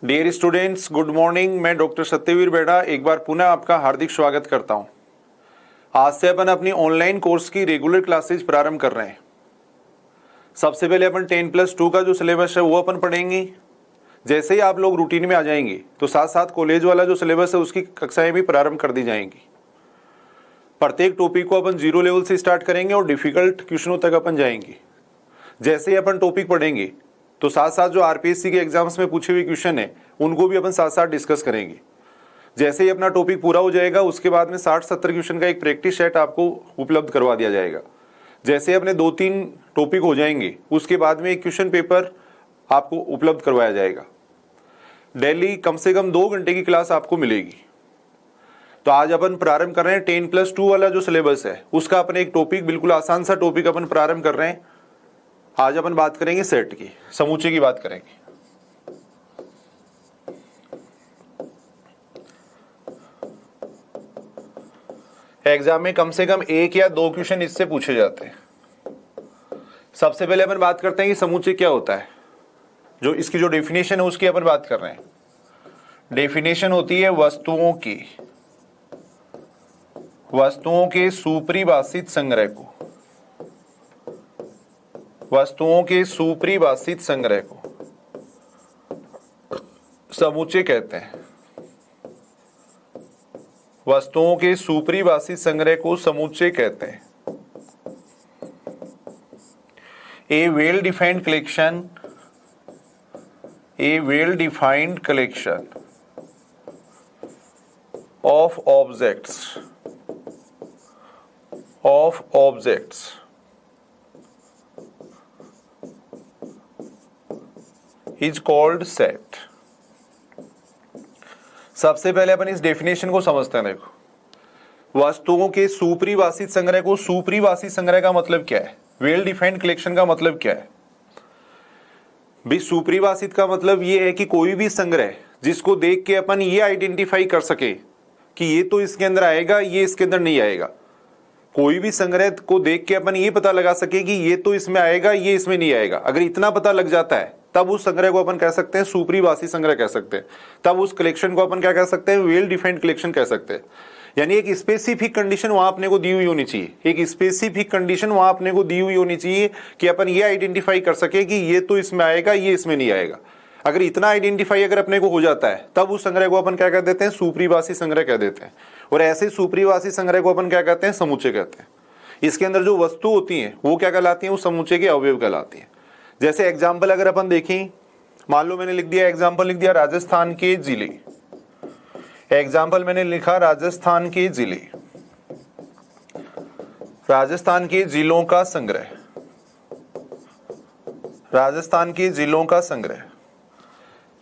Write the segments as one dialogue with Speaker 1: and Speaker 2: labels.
Speaker 1: Dear students, good morning. मैं doctor Satyavir Beda एक बार पुनः आपका हार्दिक स्वागत करता हूं। आज से अपन अपनी ऑनलाइन कोर्स की रेगुलर क्लासेज प्रारंभ कर रहे हैं। सबसे पहले अपन 10+2 का जो सिलेबस है वो अपन पढ़ेंगे। जैसे ही आप लोग रूटीन में आ जाएंगे तो साथ साथ कॉलेज वाला जो सिलेबस है उसकी कक्षाएं भी प्रारंभ कर दी जाएंगी। प्रत्येक टॉपिक को अपन 0 लेवल से स्टार्ट करेंगे और डिफिकल्ट क्वेश्चनों तक अपन जाएंगे। जैसे ही अपन टॉपिक पढ़ेंगे तो साथ साथ जो आरपीएससी के एग्जाम्स में पूछे हुए क्वेश्चन है उनको भी अपन साथ साथ डिस्कस करेंगे। जैसे ही अपना टॉपिक पूरा हो जाएगा उसके बाद में 60-70 क्वेश्चन का एक प्रैक्टिस सेट आपको उपलब्ध करवा दिया जाएगा। जैसे अपने 2-3 टॉपिक हो जाएंगे उसके बाद में एक क्वेश्चन पेपर आपको उपलब्ध करवाया जाएगा। डेली कम से कम 2 घंटे की क्लास आपको मिलेगी। तो आज अपन प्रारंभ कर रहे हैं 10+2 वाला जो सिलेबस है उसका अपन एक टॉपिक, बिल्कुल आसान सा टॉपिक अपन प्रारंभ कर रहे हैं। आज अपन बात करेंगे सेट की, समूचे की बात करेंगे। एग्जाम में कम से कम 1 या 2 क्वेश्चन इससे पूछे जाते हैं। सबसे पहले अपन बात करते हैं कि समूचे क्या होता है। जो इसकी जो डेफिनेशन है उसकी अपन बात कर रहे हैं। डेफिनेशन होती है वस्तुओं के सुपरिभाषित संग्रह को, वस्तुओं के सुपरिभाषित संग्रह को समूचे कहते हैं। वस्तुओं के सुपरिभाषित संग्रह को समूचे कहते हैं। A well defined collection of objects is called set। सबसे पहले अपन इस डेफिनेशन को समझते हैं। देखो, वस्तुओं के सुपरिभाषित संग्रह को, सुपरिभाषित संग्रह का मतलब क्या है, वेल डिफाइंड कलेक्शन का मतलब क्या है भी। सुपरिभाषित का मतलब ये है कि कोई भी संग्रह जिसको देख के अपन ये आइडेंटिफाई कर सके कि ये तो इसके अंदर आएगा, ये इसके अंदर नहीं आएगा। कोई भी संग्रह को देख के अपन ये पता लगा सके कि ये तो इसमें आएगा, ये इसमें नहीं आएगा। अगर इतना पता लग जाता है तब उस संग्रह को अपन कह सकते हैं सुपरिभाषित संग्रह कह सकते हैं। तब उस कलेक्शन को अपन क्या कह सकते हैं, वेल डिफाइंड कलेक्शन कह सकते हैं। यानी एक स्पेसिफिक कंडीशन वहां अपने को दी हुई होनी चाहिए, एक स्पेसिफिक कंडीशन वहां अपने को दी हुई होनी चाहिए कि अपन ये आइडेंटिफाई कर सके कि ये तो इसमें आएगा, ये इसमें नहीं आएगा। अगर इतना आइडेंटिफाई अगर अपने को हो जाता है तब उस संग्रह को अपन क्या कह देते हैं, सुपरिभाषित संग्रह कह देते हैं। और ऐसे सुपरिभाषित संग्रह को अपन क्या कहते हैं, समूचे कहते हैं। इसके अंदर जो वस्तु होती हैं वो क्या कहलाती हैं, वो समूचे के अवयव कहलाती हैं। जैसे एग्जाम्पल अगर अपन देखें, मान लो मैंने लिख दिया, एग्जाम्पल लिख दिया राजस्थान के जिले। एग्जाम्पल मैंने लिखा राजस्थान के जिले, राजस्थान के जिलों का संग्रह, राजस्थान के जिलों का संग्रह।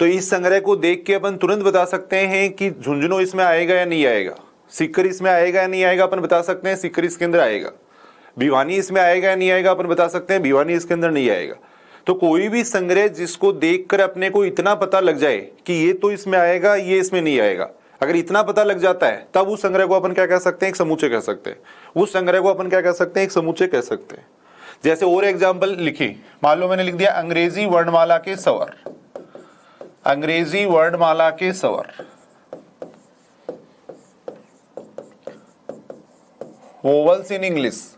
Speaker 1: तो इस संग्रह को देख के अपन तुरंत बता सकते हैं कि झुंझुनू इसमें आएगा या नहीं आएगा, सीकर इसमें आएगा या नहीं आएगा, अपन बता सकते हैं सीकर इसके अंदर आएगा। भिवानी इसमें आएगा या नहीं आएगा, अपन बता सकते हैं भिवानी इसके अंदर नहीं आएगा। तो कोई भी संग्रह जिसको देखकर अपने को इतना पता लग जाए कि ये तो इसमें आएगा, ये इसमें नहीं आएगा, अगर इतना पता लग जाता है तब उस संग्रह को अपन क्या कह सकते हैं, एक समूचे कह सकते हैं। उस संग्रह को अपन क्या कह सकते हैं, एक समूचे कह सकते हैं। जैसे और एग्जाम्पल लिखी, मान लो मैंने लिख दिया अंग्रेजी वर्णमाला के स्वर, अंग्रेजी वर्णमाला के स्वर, वोवल्स इन इंग्लिश।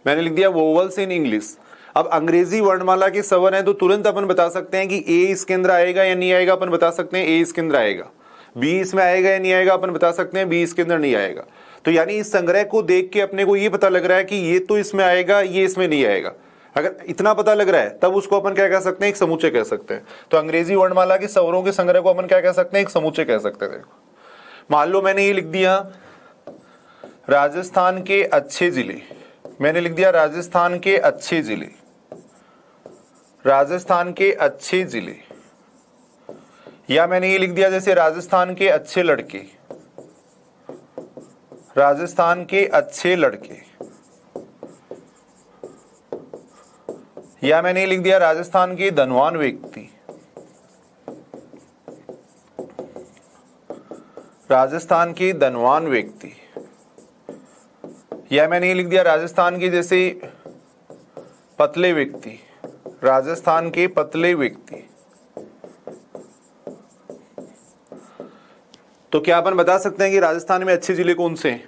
Speaker 1: मैंने लिख दिया वोवल्स इन इंग्लिश। अब अंग्रेजी वर्णमाला के स्वर हैं तो तुरंत अपन बता सकते हैं कि ए इसके अंदर आएगा या नहीं आएगा, अपन बता सकते हैं ए इसके अंदर आएगा। बी इसमें आएगा या नहीं आएगा, अपन बता सकते हैं बी इसके अंदर नहीं आएगा। तो यानी इस संग्रह को देख के अपने को ये पता लग रहा है कि ये तो इसमें आएगा, ये इसमें नहीं आएगा। अगर इतना पता लग रहा है तब उसको अपन क्या कह सकते हैं, एक समूचे कह सकते हैं। तो अंग्रेजी वर्णमाला के स्वरों के संग्रह को अपन क्या कह सकते हैं, एक समूचे कह सकते हैं। मान लो मैंने ये लिख दिया राजस्थान के अच्छे जिले, मैंने लिख दिया राजस्थान के अच्छे जिले, राजस्थान के अच्छे जिले। या मैंने ये लिख दिया जैसे राजस्थान के अच्छे लड़के, राजस्थान के अच्छे लड़के। या मैंने ये लिख दिया राजस्थान के धनवान व्यक्ति, राजस्थान के धनवान व्यक्ति। या मैंने ये लिख दिया राजस्थान के जैसे पतले व्यक्ति, राजस्थान के पतले व्यक्ति। तो क्या अपन बता सकते हैं कि राजस्थान में अच्छे जिले कौन से हैं?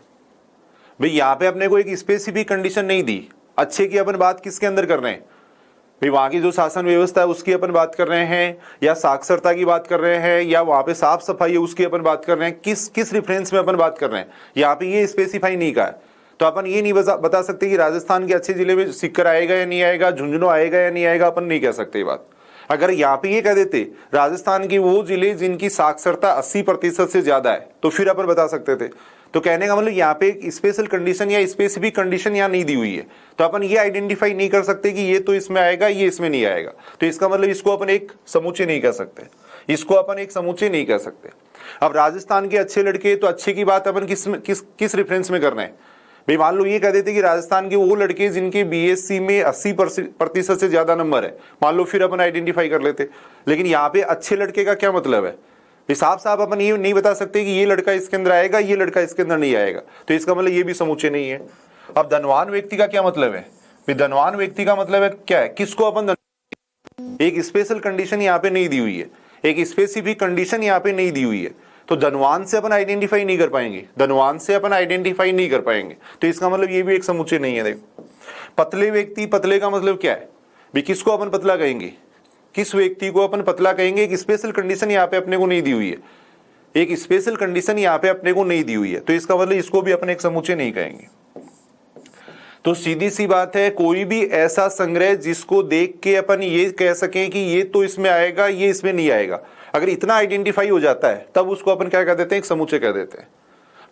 Speaker 1: भाई यहाँ पे अपने को एक स्पेसिफिक कंडीशन नहीं दी। अच्छे की अपन बात किसके अंदर कर रहे हैं? भाई वहां की जो शासन व्यवस्था है उसकी अपन बात कर रहे हैं, या साक्षरता की बात कर रहे हैं, या वहां पे साफ सफाई है उसकी अपन बात कर रहे हैं, किस रेफरेंस में अपन बात कर रहे हैं? यहाँ पे ये स्पेसिफाई नहीं कहा है। तो अपन ये नहीं बता सकते कि राजस्थान के अच्छे जिले में सीकर आएगा या नहीं आएगा, झुंझुनू आएगा या नहीं आएगा, अपन नहीं कह सकते ये बात। अगर यहाँ पे ये कह देते राजस्थान के वो जिले जिनकी साक्षरता 80% से ज्यादा है, तो फिर अपन बता सकते थे। तो कहने का मतलब यहाँ पे एक स्पेशल कंडीशन या स्पेसिफिक कंडीशन यहाँ नहीं दी हुई है, तो अपन ये आइडेंटिफाई नहीं कर सकते कि ये तो इसमें आएगा, ये इसमें नहीं आएगा। तो इसका मतलब इसको अपन एक समूचे नहीं कह सकते, इसको अपन एक समूचे नहीं कह सकते। अब राजस्थान के अच्छे लड़के, तो अच्छे की बात अपन किस रेफरेंस में कर रहे हैं? भाई मान लो ये कह देते कि राजस्थान के वो लड़के जिनके बीएससी में 80% से ज्यादा नंबर है, मान लो, फिर अपन आइडेंटिफाई कर लेते। लेकिन यहाँ पे अच्छे लड़के का क्या मतलब है? साफ साफ अपन ये नहीं बता सकते कि ये लड़का इसके अंदर आएगा, ये लड़का इसके अंदर नहीं आएगा, तो इसका मतलब ये भी समूचे नहीं है। अब धनवान व्यक्ति का क्या मतलब है? धनवान व्यक्ति का मतलब है क्या है? किसको अपन एक स्पेशल कंडीशन यहाँ पे नहीं दी हुई है, एक स्पेसिफिक कंडीशन यहाँ पे नहीं दी हुई है, तो धनवान से अपन आइडेंटिफाई नहीं कर पाएंगे, धनवान से अपन आइडेंटिफाई नहीं कर पाएंगे, तो इसका मतलब ये भी एक समूचे नहीं है। देखो, पतले व्यक्ति, पतले का मतलब क्या है? भाई किसको अपन पतला कहेंगे, किस व्यक्ति को अपन पतला कहेंगे? एक स्पेशल कंडीशन यहाँ पे अपने को नहीं दी हुई है, एक स्पेशल कंडीशन यहाँ पे अपने को नहीं दी हुई है, तो इसका मतलब इसको भी अपन एक समूचे नहीं कहेंगे। तो सीधी सी बात है, कोई भी ऐसा संग्रह जिसको देख के अपन ये कह सकें कि ये तो इसमें आएगा, ये इसमें नहीं आएगा, अगर इतना आइडेंटिफाई हो जाता है तब उसको अपन क्या कह देते हैं? एक समूचे कह देते हैं।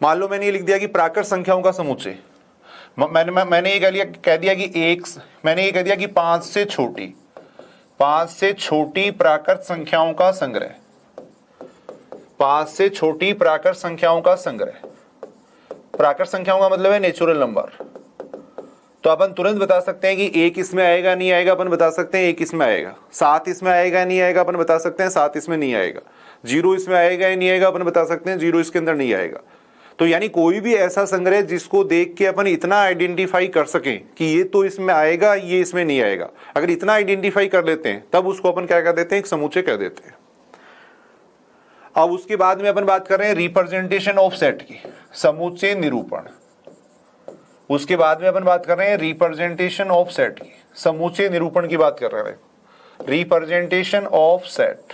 Speaker 1: मान लो मैंने ये लिख दिया कि प्राकृत संख्याओं का समूचे, मैंने ये कह दिया कि मैंने ये कह दिया कि 5 से छोटी प्राकृत संख्याओं का संग्रह, 5 से छोटी प्राकृत संख्याओं का संग्रह। प्राकृत संख्याओं का मतलब है नेचुरल नंबर। तो अपन तुरंत बता सकते हैं कि 1 इसमें आएगा नहीं आएगा, अपन बता सकते हैं 1 इसमें आएगा। 7 इसमें आएगा नहीं आएगा, अपन बता सकते हैं 7 इसमें नहीं आएगा। 0 इसमें आएगा या नहीं आएगा, अपन बता सकते हैं 0 इसके अंदर नहीं आएगा। तो यानी कोई भी ऐसा संग्रह जिसको देख के अपन इतना आइडेंटिफाई कर सकें कि ये तो इसमें आएगा, ये इसमें नहीं आएगा, अगर इतना आइडेंटिफाई कर लेते हैं तब उसको अपन क्या कह देते हैं? एक समूचे कह देते हैं। अब उसके बाद में अपन बात कर रहे हैं रिप्रेजेंटेशन ऑफ सेट की, समूचे निरूपण। उसके बाद में अपन बात कर रहे हैं रिप्रेजेंटेशन ऑफ सेट की, समूचे निरूपण की बात कर रहे हैं। Representation of set,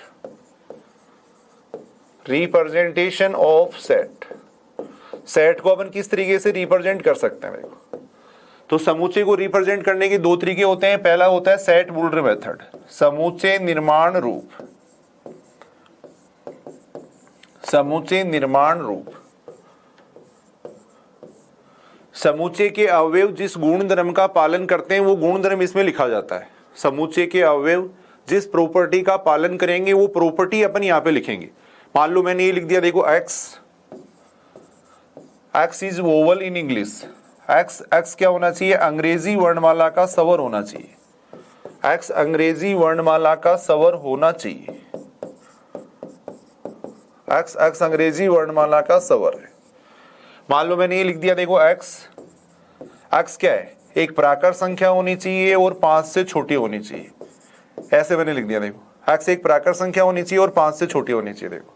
Speaker 1: representation of set, set को अपन किस तरीके से रिप्रेजेंट कर सकते हैं? देखो, तो समूचे को रिप्रेजेंट करने के 2 तरीके होते हैं। पहला होता है सेट बुल्डर मेथड, समूचे निर्माण रूप, समूचे निर्माण रूप। समूचे के अवयव जिस गुण धर्म का पालन करते हैं वो गुण धर्म इसमें लिखा जाता है। समूचे के अवयव जिस प्रॉपर्टी का पालन करेंगे वो प्रॉपर्टी अपन यहां पे लिखेंगे। मान लो मैंने ये लिख दिया, देखो x is vowel in English. X क्या होना चाहिए? अंग्रेजी वर्णमाला का स्वर होना चाहिए। एक्स अंग्रेजी वर्णमाला का स्वर होना चाहिए। एक्स अंग्रेजी वर्णमाला का स्वर है। मान लो मैंने ये लिख दिया, देखो एक्स क्या है? एक प्राकृत संख्या होनी चाहिए और 5 से छोटी होनी चाहिए, ऐसे मैंने लिख दिया। देखो एक्स एक प्राकृत संख्या होनी चाहिए और 5 से छोटी होनी चाहिए। देखो,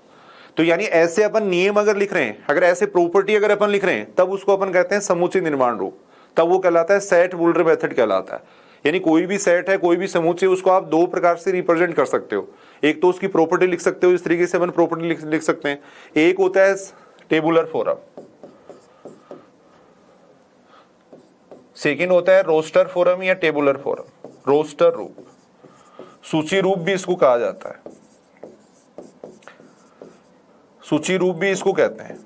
Speaker 1: तो यानी ऐसे अपन नियम अगर लिख रहे हैं, अगर ऐसे प्रॉपर्टी अगर अपन लिख रहे हैं, तब उसको अपन कहते हैं समूचे निर्माण रूप, तब वो कहलाता है सेट बुल्डर मेथड कहलाता है। यानी कोई भी सेट है, कोई भी समूचे, उसको आप 2 प्रकार से रिप्रेजेंट कर सकते हो। एक तो उसकी प्रॉपर्टी लिख सकते हो, इस तरीके से अपन प्रॉपर्टी लिख सकते हैं। एक होता है टेबुलर फॉर्म, सेकंड होता है रोस्टर फॉर्म या टेबुलर फॉर्म, रोस्टर रूप, सूची रूप भी इसको कहा जाता है। सूची रूप भी इसको कहते हैं।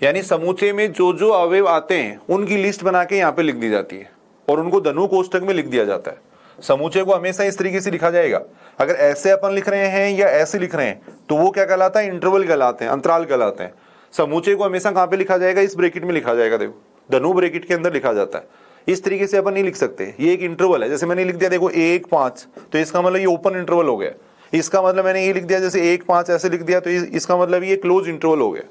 Speaker 1: यानी समूचे में जो जो अवयव आते हैं उनकी लिस्ट बना के यहाँ पे लिख दी जाती है और उनको धनु कोष्ठक में लिख दिया जाता है। समूचे को हमेशा इस तरीके से लिखा जाएगा। अगर ऐसे अपन लिख रहे हैं या ऐसे लिख रहे हैं तो वो क्या कहलाता है? इंटरवल कहलाते हैं, अंतराल कहलाते हैं। समूचे को हमेशा कहाँ पे लिखा जाएगा? इस ब्रैकेट में लिखा जाएगा। देखो, धनु ब्रैकेट के अंदर लिखा जाता है। इस तरीके से अपन नहीं लिख सकते। ये एक इंटरवल है, जैसे मैंने लिख दिया देखो 1 5, तो इसका मतलब ये ओपन इंटरवल हो गया। इसका मतलब मैंने ये लिख दिया जैसे 1 5 ऐसे लिख दिया, तो इसका मतलब ये क्लोज इंटरवल हो गया।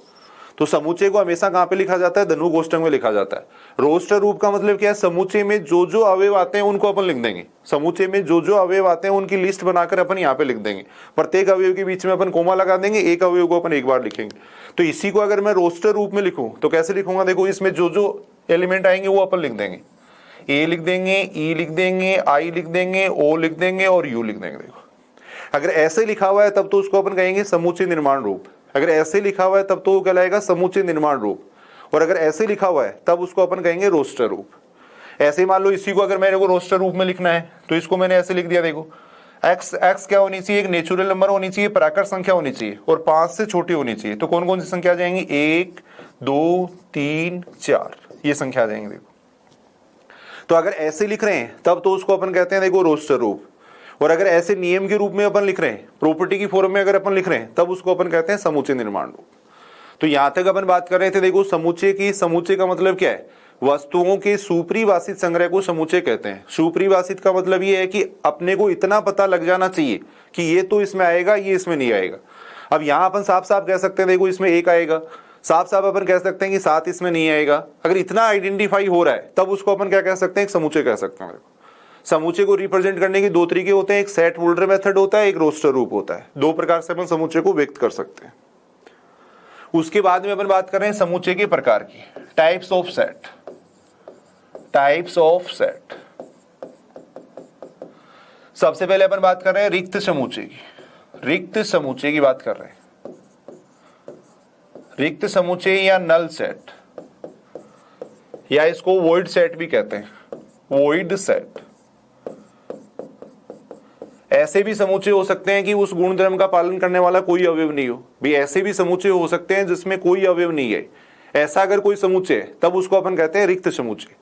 Speaker 1: तो समुच्चय को हमेशा कहां पे लिखा जाता है, धनु कोष्टक में लिखा जाता है। रोस्टर रूप का मतलब क्या है, समुच्चय में जो जो अवयव आते हैं उनको अपन लिख देंगे, समुच्चय में जो जो अवयव आते हैं उनकी लिस्ट बनाकर अपन यहाँ पे लिख देंगे, प्रत्येक अवयव के बीच में अपन कोमा लगा देंगे, एक अवयव को अपन एक बार लिखेंगे। तो इसी को अगर मैं रोस्टर रूप में लिखूं तो कैसे लिखूंगा, देखो इसमें जो जो एलिमेंट आएंगे वो अपन लिख देंगे, ए लिख देंगे, ई लिख देंगे, आई लिख देंगे, ओ लिख देंगे और यू लिख देंगे। देखो अगर ऐसे लिखा हुआ है तब तो उसको अपन कहेंगे समुच्चय निर्माण रूप, अगर ऐसे लिखा हुआ है तब तो वो कहलाएगा समुच्चय निर्माण रूप, और अगर ऐसे लिखा हुआ है तब उसको अपन कहेंगे रोस्टर रूप। ऐसे मान लो इसी को अगर मेरे को रोस्टर रूप में लिखना है तो इसको मैंने ऐसे लिख दिया, देखो एक्स क्या होनी चाहिए, एक नेचुरल नंबर होनी चाहिए, प्राकृत संख्या होनी चाहिए और 5 से छोटी होनी चाहिए। तो कौन कौन सी संख्या आ जाएंगी, 1 2 3 4 ये संख्या आ जाएंगी। देखो तो अगर ऐसे लिख रहे हैं तब तो उसको अपन कहते हैं देखो रोस्टर रूप, और अगर ऐसे नियम के रूप में अपन लिख रहे हैं, प्रॉपर्टी की फॉर्म में अगर अपन लिख रहे हैं तब उसको अपन कहते हैं समुच्चय निर्माण रूप। तो यहां तक अपन बात कर रहे थे, देखो समुच्चय की, समुच्चय का मतलब क्या है, वस्तुओं के सुपरिभाषित संग्रह को समुच्चय कहते हैं। सुपरिभाषित का मतलब ये है कि अपने को इतना पता लग जाना चाहिए कि ये तो इसमें आएगा, ये इसमें नहीं आएगा। अब यहां अपन साफ साफ कह सकते हैं देखो इसमें 1 आएगा, साफ साफ अपन कह सकते हैं कि 7 इसमें नहीं आएगा। अगर इतना आइडेंटिफाई हो रहा है तब उसको अपन क्या कह सकते हैं, एक समुच्चय कह सकते हैं। समुच्चय को रिप्रेजेंट करने के 2 तरीके होते हैं, एक सेट होल्डर मेथड होता है, एक रोस्टर रूप होता है। 2 प्रकार से अपन समुच्चय को व्यक्त कर सकते हैं। उसके बाद में अपन बात कर रहे हैं समुच्चय के प्रकार की, types of set. Types of set, सबसे पहले अपन बात कर रहे हैं रिक्त समुच्चय की। रिक्त समुच्चय की बात कर रहे हैं, रिक्त समुच्चय या नल सेट, या इसको वॉइड सेट भी कहते हैं, वॉइड सेट। ऐसे भी समुच्चय हो सकते हैं कि उस गुणधर्म का पालन करने वाला कोई अवयव नहीं हो, भी ऐसे भी समुच्चय हो सकते हैं जिसमें कोई अवयव नहीं है। ऐसा अगर कोई समुच्चय है तब उसको अपन कहते हैं रिक्त समुच्चय।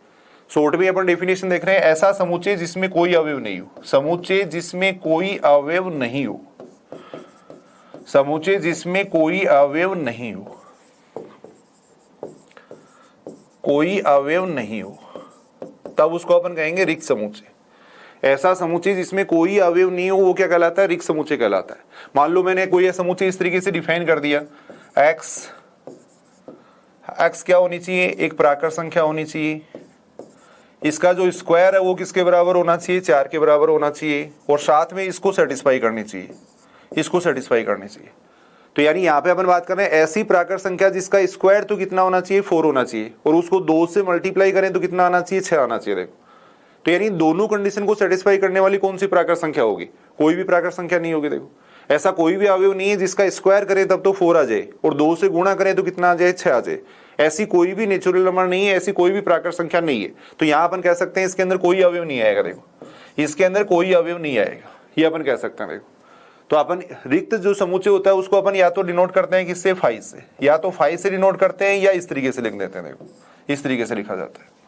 Speaker 1: शॉर्ट में अपन डेफिनेशन देख रहे हैं, ऐसा समुच्चय जिसमें कोई अवयव नहीं हो, समुच्चय जिसमें कोई अवयव नहीं हो, समुच्चय जिसमें कोई अवयव नहीं हो, कोई अवयव नहीं हो, तब उसको अपन कहेंगे रिक्त समुच्चय। ऐसा समुच्चय जिसमें कोई अवयव नहीं हो वो क्या कहलाता है, रिक्त समुच्चय कहलाता है। मान लो मैंने कोई समुच्चय इस तरीके से डिफाइन कर दिया, एक्स क्या होनी चाहिए, एक प्राकृत संख्या होनी चाहिए, इसका जो स्क्वायर है वो किसके बराबर होना चाहिए, 4 के बराबर होना चाहिए, और साथ में इसको सेटिस्फाई करनी चाहिए, इसको सेटिस्फाई करनी चाहिए। तो यानी यहाँ पे अपन बात कर रहे हैं ऐसी प्राकृत संख्या जिसका स्क्वायर तो कितना होना चाहिए, 4 होना चाहिए, और उसको 2 से मल्टीप्लाई करें तो कितना आना चाहिए, 6 आना चाहिए। देखो तो यानी दोनों कंडीशन को सेटिस्फाई करने वाली कौन सी प्राकृत संख्या होगी, कोई भी प्राकृत संख्या नहीं होगी। देखो ऐसा कोई भी अवयव नहीं है जिसका स्क्वायर करें तब तो 4 आ जाए और 2 से गुणा करें तो कितना आ जाए, 6 आ जाए। ऐसी कोई भी नेचुरल नंबर नहीं है, ऐसी कोई भी प्राकृत संख्या नहीं है। तो यहां अपन कह सकते हैं इसके अंदर कोई अवयव नहीं आएगा। देखो इसके अंदर कोई अवयव नहीं आएगा, ये अपन कह सकते हैं। देखो तो अपन रिक्त जो समुच्चय होता है उसको अपन या तो डिनोट करते हैं किससे, 5 से, या तो 5 से डिनोट करते हैं या इस तरीके से लिख देते हैं। देखो इस तरीके से लिखा जाता है।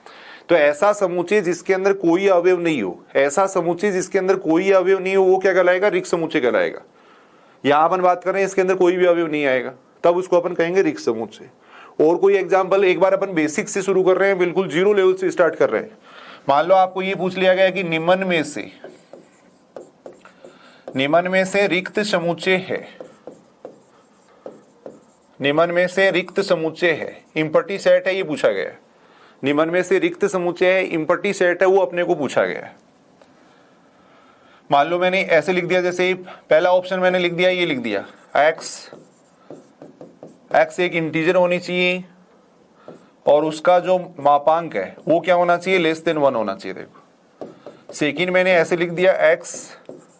Speaker 1: तो ऐसा समुच्चय जिसके अंदर कोई अवयव नहीं हो, ऐसा समुच्चय जिसके अंदर कोई अवयव नहीं हो वो क्या कहलाएगा, रिक्त समुच्चय कहलाएगा। यहां अपन बात कर रहे हैं इसके अंदर कोई भी अवयव नहीं आएगा, तब उसको अपन कहेंगे रिक्त समुच्चय। और कोई एग्जांपल, एक बार अपन बेसिक से शुरू कर रहे हैं, बिल्कुल 0 लेवल से स्टार्ट कर रहे हैं। मान लो आपको ये पूछ लिया गया कि निम्न में से रिक्त समुच्चय है, निम्न में से रिक्त समुच्चय है, इम्पटी सेट है, ये पूछा गया है। निम्न में से रिक्त समुच्चय है, इम्पटी सेट है, वो अपने को पूछा गया है। मान लो मैंने ऐसे लिख दिया, जैसे पहला ऑप्शन मैंने लिख दिया, ये लिख दिया एक्स एक इंटीजर होनी चाहिए और उसका जो मापांक है वो क्या होना चाहिए, लेस देन 1 होना चाहिए। देखो सेकंड मैंने ऐसे लिख दिया,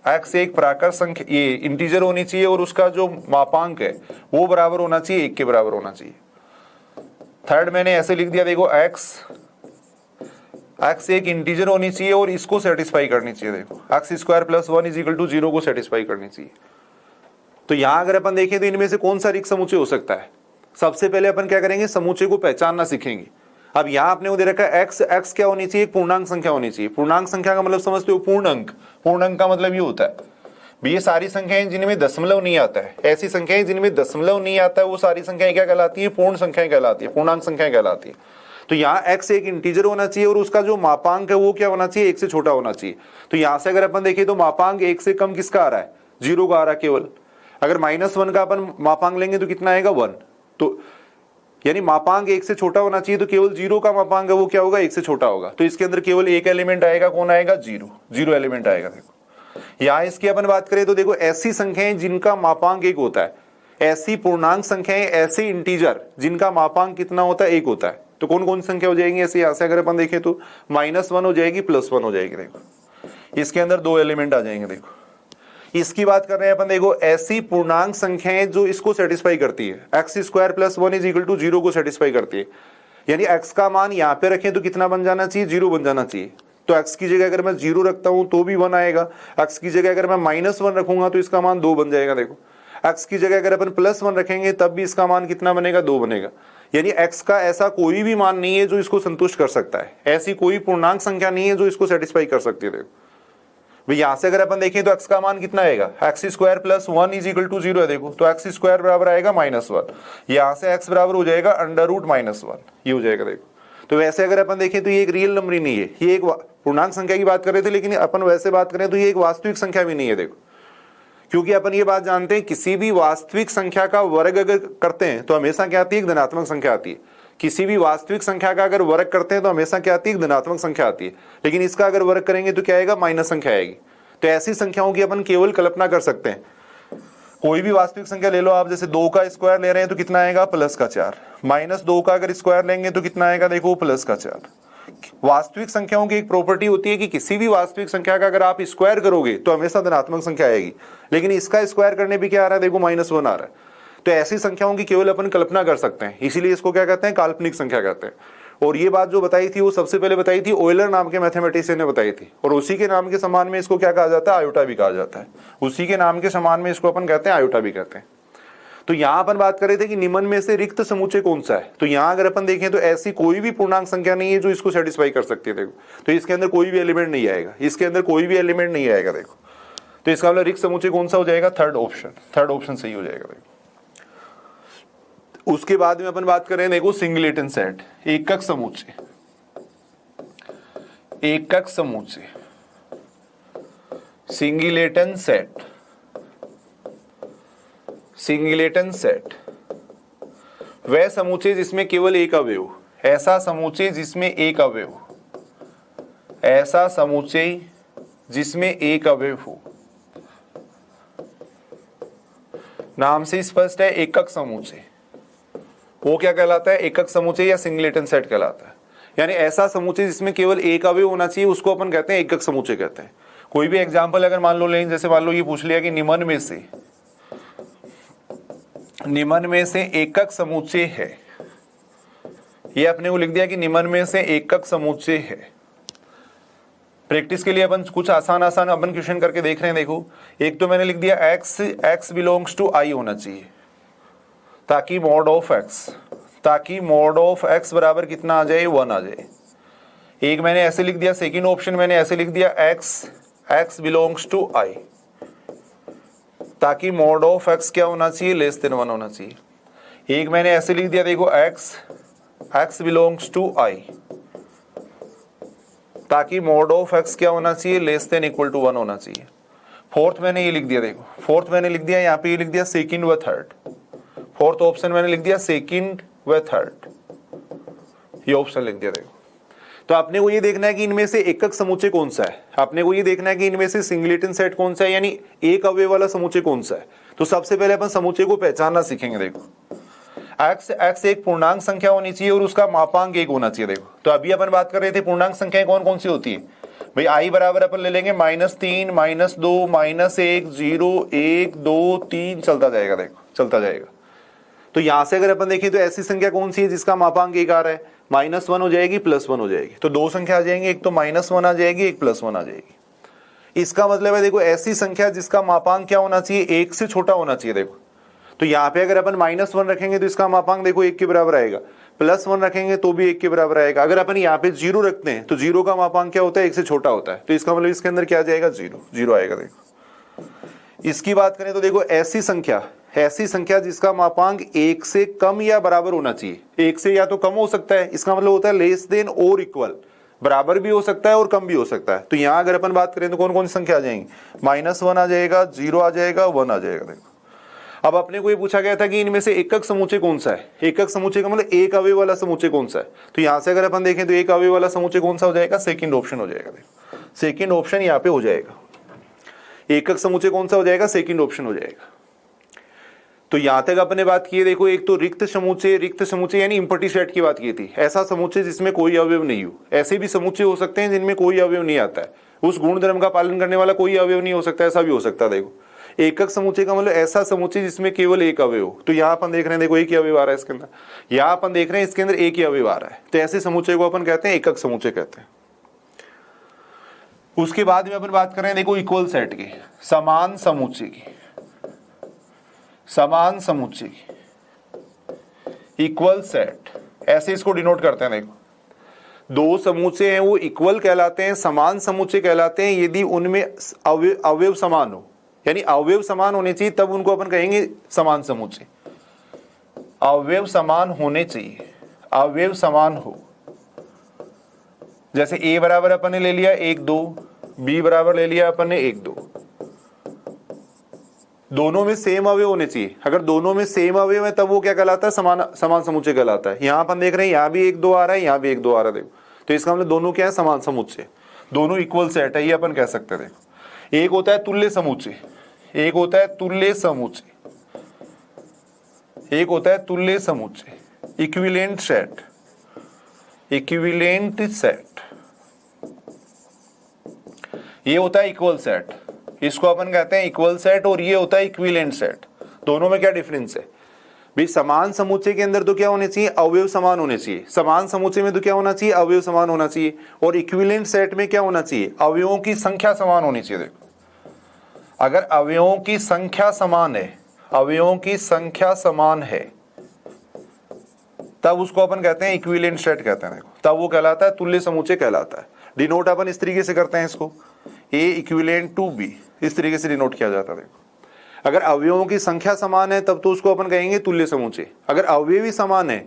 Speaker 1: एक्स एक प्राकृत संख्या, ये इंटीजर होनी चाहिए और उसका जो मापांक है वो बराबर होना चाहिए, 1 के बराबर होना चाहिए। थर्ड मैंने ऐसे लिख दिया, देखो एक्स एक इंटीजर होनी चाहिए और इसको सेटिस्फाई करनी चाहिए। देखो x square plus 1 is equal to 0 को सेटिस्फाई करनी चाहिए। तो यहां अगर अपन देखें तो इनमें से कौन सा रिक्त समुच्चय हो सकता है। सबसे पहले अपन क्या करेंगे, समुच्चय को पहचानना सीखेंगे। अब यहां आपने वो दे रखा है एक्स क्या होनी चाहिए, एक पूर्णांक संख्या होनी चाहिए। पूर्णांक संख्या का मतलब समझते हो, पूर्ण अंक। पूर्ण अंक का मतलब ये होता है भी ये सारी संख्याएं जिनमें दशमलव नहीं आता है, ऐसी संख्याएं जिनमें दशमलव नहीं आता है वो सारी संख्याएं क्या कहलाती है, पूर्ण संख्याएं कहलाती है, पूर्णांक संख्याएं कहलाती है। तो यहाँ एक्स एक इंटीजर होना चाहिए और उसका जो मापांक है वो क्या होना चाहिए, 1 से छोटा होना चाहिए। तो यहां से अगर अपन देखें तो मापांक 1 से कम किसका आ रहा है, 0 का आ रहा है केवल। अगर -1 का अपन मापांक लेंगे तो कितना आएगा, 1। तो यानी मापांक 1 से छोटा होना चाहिए, तो केवल 0 का मापांक है वो क्या होगा, 1 से छोटा होगा। तो इसके अंदर केवल एक एलिमेंट आएगा, कौन आएगा, 0, 0 एलिमेंट आएगा। देखो यहां इसकी अपन बात करें तो देखो ऐसी संख्याएं जिनका मापांक 1 होता है, ऐसी पूर्णांक संख्याएं, ऐसे इंटीजर जिनका मापांक कितना होता है, 1 होता है, तो कौन कौन सी संख्या हो जाएंगी ऐसे। यहां से अगर अपन देखें तो -1 हो जाएगी, +1 हो जाएगी। देखो इसके अंदर 2 एलिमेंट आ जाएंगे। देखो इसकी बात कर रहे हैं अपन, देखो ऐसी पूर्णांक संख्याएं जो इसको सेटिस्फाई करती है, x² + 1 = 0 को सेटिस्फाई करती है। यानी x का मान यहां पे रखें तो कितना बन जाना चाहिए, 0 बन जाना चाहिए। तो x की जगह अगर मैं 0 रखता हूं तो भी 1 आएगा, x की जगह अगर मैं -1 रखूंगा तो इसका मान 2 बन जाएगा। देखो x की जगह अगर अपन +1 रखेंगे तब भी इसका मान कितना बनेगा, 2 बनेगा। यानी x का ऐसा कोई भी मान नहीं है जो इसको संतुष्ट कर सकता है, ऐसी कोई पूर्णांक संख्या नहीं है जो इसको सेटिस्फाई कर सकती है। देखो भाई यहां से अगर अपन देखें तो x का मान कितना आएगा, x² + 1 = 0 है। देखो तो x² बराबर आएगा -1, यहां से x बराबर हो जाएगा √-1, ये हो जाएगा। देखो तो वैसे अगर अपन देखें तो ये एक रियल नंबर ही नहीं है, ये एक पूर्णांक संख्या की बात कर रहे थे, लेकिन अपन वैसे बात करें तो ये एक वास्तविक संख्या भी नहीं है। देखो क्योंकि अपन ये बात जानते हैं, किसी भी वास्तविक संख्या का वर्ग अगर करते हैं तो हमेशा क्या आती है, एक धनात्मक संख्या आती है। किसी भी वास्तविक संख्या का अगर वर्ग करते हैं तो हमेशा क्या आती है, एक धनात्मक संख्या आती है। लेकिन इसका अगर वर्ग करेंगे तो क्या आएगा, माइनस संख्या आएगी। तो ऐसी संख्याओं की अपन केवल कल्पना कर सकते हैं। कोई भी वास्तविक संख्या ले लो आप, जैसे 2 का स्क्वायर ले रहे हैं तो कितना आएगा, +4, -2 का अगर स्क्वायर लेंगे तो कितना आएगा, देखो +4। वास्तविक संख्याओं की एक प्रॉपर्टी होती है कि किसी भी वास्तविक संख्या का अगर आप स्क्वायर करोगे तो हमेशा धनात्मक संख्या आएगी, लेकिन इसका स्क्वायर करने पे क्या आ रहा है, देखो -1 आ रहा है। तो ऐसी संख्याओं की केवल अपन कल्पना कर सकते हैं, इसीलिए इसको क्या कहते हैं, काल्पनिक संख्या कहते हैं। और ये बात जो बताई थी वो सबसे पहले बताई थी ऑयलर नाम के मैथमेटिशियन ने बताई थी, और उसी के नाम के समान में इसको क्या कहा जाता है, आयोटा भी कहा जाता है। उसी के नाम के समान में इसको अपन कहते हैं आयोटा भी कहते हैं। तो यहां अपन बात कर रहे थे कि निम्न में से रिक्त समुच्चय कौन सा है, तो यहां अगर अपन देखें तो ऐसी कोई भी पूर्णांक संख्या नहीं है जो इसको सेटिस्फाई कर सकती है। देखो तो इसके अंदर कोई भी एलिमेंट नहीं आएगा, इसके अंदर कोई भी एलिमेंट नहीं आएगा। देखो तो इसका मतलब रिक्त समुच्चय कौन सा हो जाएगा, थर्ड ऑप्शन सही हो जाएगा। देखो उसके बाद में अपन बात कर रहे हैं, देखो सिंगलेटन सेट, एकक समुच्चय, सिंगलेटन सेट वह समुच्चय जिसमें केवल एक अवयव, ऐसा समुच्चय जिसमें एक अवयव हो। नाम से स्पष्ट है, एकक समुच्चय वो क्या कहलाता है, एकक समुच्चय या सिंगलेटन सेट कहलाता है। यानी ऐसा समुच्चय जिसमें केवल एक अवयव होना चाहिए उसको अपन कहते हैं एकक समुच्चय कहते हैं। कोई भी एग्जांपल अगर मान लो लें, जैसे मान लो ये पूछ लिया कि निम्न में से एकक समुच्चय है, ये अपने को लिख दिया कि निम्न में से एकक समुच्चय है। प्रैक्टिस के लिए अपन कुछ आसान अपन क्वेश्चन करके देख रहे हैं। देखो एक तो मैंने लिख दिया x बिलोंग्स टू I होना चाहिए, ताकि मोड ऑफ x बराबर कितना आ जाए, 1 आ जाए। एक मैंने ऐसे लिख दिया, सेकंड ऑप्शन मैंने ऐसे लिख दिया x बिलोंग्स टू I, ताकि मोड ऑफ x क्या होना चाहिए, <1 होना चाहिए। एक मैंने ऐसे लिख दिया, देखो x बिलोंग्स टू I, ताकि मोड ऑफ x क्या होना चाहिए, <1 होना चाहिए। फोर्थ मैंने ये लिख दिया, देखो फोर्थ मैंने लिख दिया, यहाँ पे ये लिख दिया सेकंड व थर्ड। फोर्थ ऑप्शन मैंने लिख दिया सेकंड व थर्ड, ये ऑप्शन लिख दिया। देखो तो आपने को ये देखना है कि इनमें से एकक समुच्चय कौन सा है, आपने को ये देखना है कि इनमें से सिंगलेटन सेट कौन सा है, यानी एक अवयव वाला समुच्चय कौन सा है। तो सबसे पहले अपन समुच्चय को पहचानना सीखेंगे। देखो x एक पूर्णांक संख्या होनी चाहिए और उसका मापांक 1 होना चाहिए। देखो तो अभी अपन बात कर रहे थे पूर्णांक संख्याएं कौन कौन सी होती है भाई, I बराबर अपन ले लेंगे -3, -2, -1, 0, 1, 2, 3 चलता जाएगा। देखो चलता जाएगा। तो यहां से अगर अपन देखें तो ऐसी संख्या कौन सी है जिसका मापांक 1 आ रहा है, -1 हो जाएगी, +1 हो जाएगी। तो दो संख्या आ जाएंगी, एक तो -1 आ जाएगी, एक +1 आ जाएगी। इसका मतलब है देखो ऐसी संख्या जिसका मापांक क्या होना चाहिए, 1 से छोटा होना चाहिए। देखो तो यहाँ पे अगर अपन -1 रखेंगे तो इसका मापांक देखो 1 के बराबर आएगा, +1 रखेंगे तो भी 1 के बराबर आएगा। अगर अपन यहाँ पे 0 रखते हैं तो 0 का मापांक क्या होता है, 1 से छोटा होता है। तो इसका मतलब इसके अंदर क्या आ जाएगा, 0 आएगा। देखो इसकी बात करें तो देखो ऐसी संख्या जिसका मापांक 1 से कम या बराबर होना चाहिए, 1 से या तो कम हो सकता है, इसका मतलब होता है <= बराबर भी हो सकता है और कम भी हो सकता है। तो यहाँ अगर अपन बात करें तो कौन कौन सी संख्या आ जाएंगी, -1 आ जाएगा, 0 आ जाएगा, 1 आ जाएगा। देखो अब अपने को ये पूछा गया था कि इनमें से एकक समुच्चय कौन सा है, एकक समुच्चय का मतलब एक अवयव वाला समुच्चय कौन सा है। तो यहां से अगर अपन देखें तो एक अवयव वाला समुच्चय कौन सा हो जाएगा, सेकंड ऑप्शन हो जाएगा। देखो सेकंड ऑप्शन यहाँ पे हो जाएगा, एकक समुच्चय कौन सा हो जाएगा, सेकंड ऑप्शन हो जाएगा। तो यहां तक अपने बात की है। देखो एक तो रिक्त समुच्चय यानी एम्प्टी सेट की बात की थी, ऐसा समुच्चय जिसमें कोई अवयव नहीं हो। ऐसे भी समुच्चय हो सकते हैं जिनमें कोई अवयव नहीं आता है, उस गुण धर्म का पालन करने वाला कोई अवयव नहीं हो सकता, ऐसा भी हो सकता है। देखो एकक समुच्चय का मतलब ऐसा समुच्चय जिसमें केवल एक अवयव हो। तो यहाँ अपन देख रहे हैं, देखो एक ही अवयव आ रहा है इसके अंदर, यहाँ अपन देख रहे हैं इसके अंदर एक ही अवयव आ रहा है, तो ऐसे समुच्चय को अपन कहते हैं एकक समुच्चय कहते हैं। उसके बाद में अपन बात कर रहे हैं देखो इक्वल सेट की, समान समुच्चय की, समान समुच्चय की, इक्वल सेट, ऐसे इसको डिनोट करते हैं। देखो दो समुच्चय हैं वो इक्वल कहलाते हैं, समान समुच्चय कहलाते हैं यदि उनमें अवयव समान हो, यानी अवयव समान होने चाहिए तब उनको अपन कहेंगे समान समुच्चय। अवयव समान होने चाहिए, अवयव समान हो। जैसे a बराबर अपन ने ले लिया 1 2, b बराबर ले लिया अपन ने 1 2, दोनों में सेम अवयव होने चाहिए। अगर दोनों में सेम अवयव है तब वो क्या कहलाता है, समान समुच्चय कहलाता है। यहां अपन देख रहे हैं यहाँ भी 1 2 आ रहा है, यहाँ भी 1 2 आ रहा है। देखो तो इसका मतलब दोनों क्या है, समान समुच्चय, दोनों इक्वल सेट है, ये अपन कह सकते हैं। देखो एक होता है तुल्य समुच्चय, एक होता है तुल्य समुच्चय, एक होता है तुल्य समुच्चय, इक्विवेलेंट सेट, इक्विवेलेंट सेट, ये होता है इक्वल सेट, इसको अपन कहते हैं इक्वल सेट, और ये होता है इक्विवेलेंट सेट। दोनों में क्या डिफरेंस है भाई, समान समुच्चय के अंदर तो क्या होने चाहिए, अवयव समान होने चाहिए। समान समुच्चय में तो क्या होना चाहिए, अवयव समान होना चाहिए। और इक्विवेलेंट सेट में क्या होना चाहिए, अवयवों की संख्या समान होनी चाहिए। देखो अगर अवयवों की संख्या समान है, अवयवों की संख्या समान है, तब उसको अपन कहते हैं इक्विवेलेंट सेट कहते हैं। देखो तब वो कहलाता है तुल्य समुच्चय कहलाता है। डिनोट अपन इस तरीके से करते हैं इसको, A इक्विवेलेंट टू B, इस तरीके से डिनोट किया जाता है। देखो अगर अवयवों की संख्या समान है तब तो उसको अपन कहेंगे तुल्य समुच्चय। अगर अवयव ही समान है,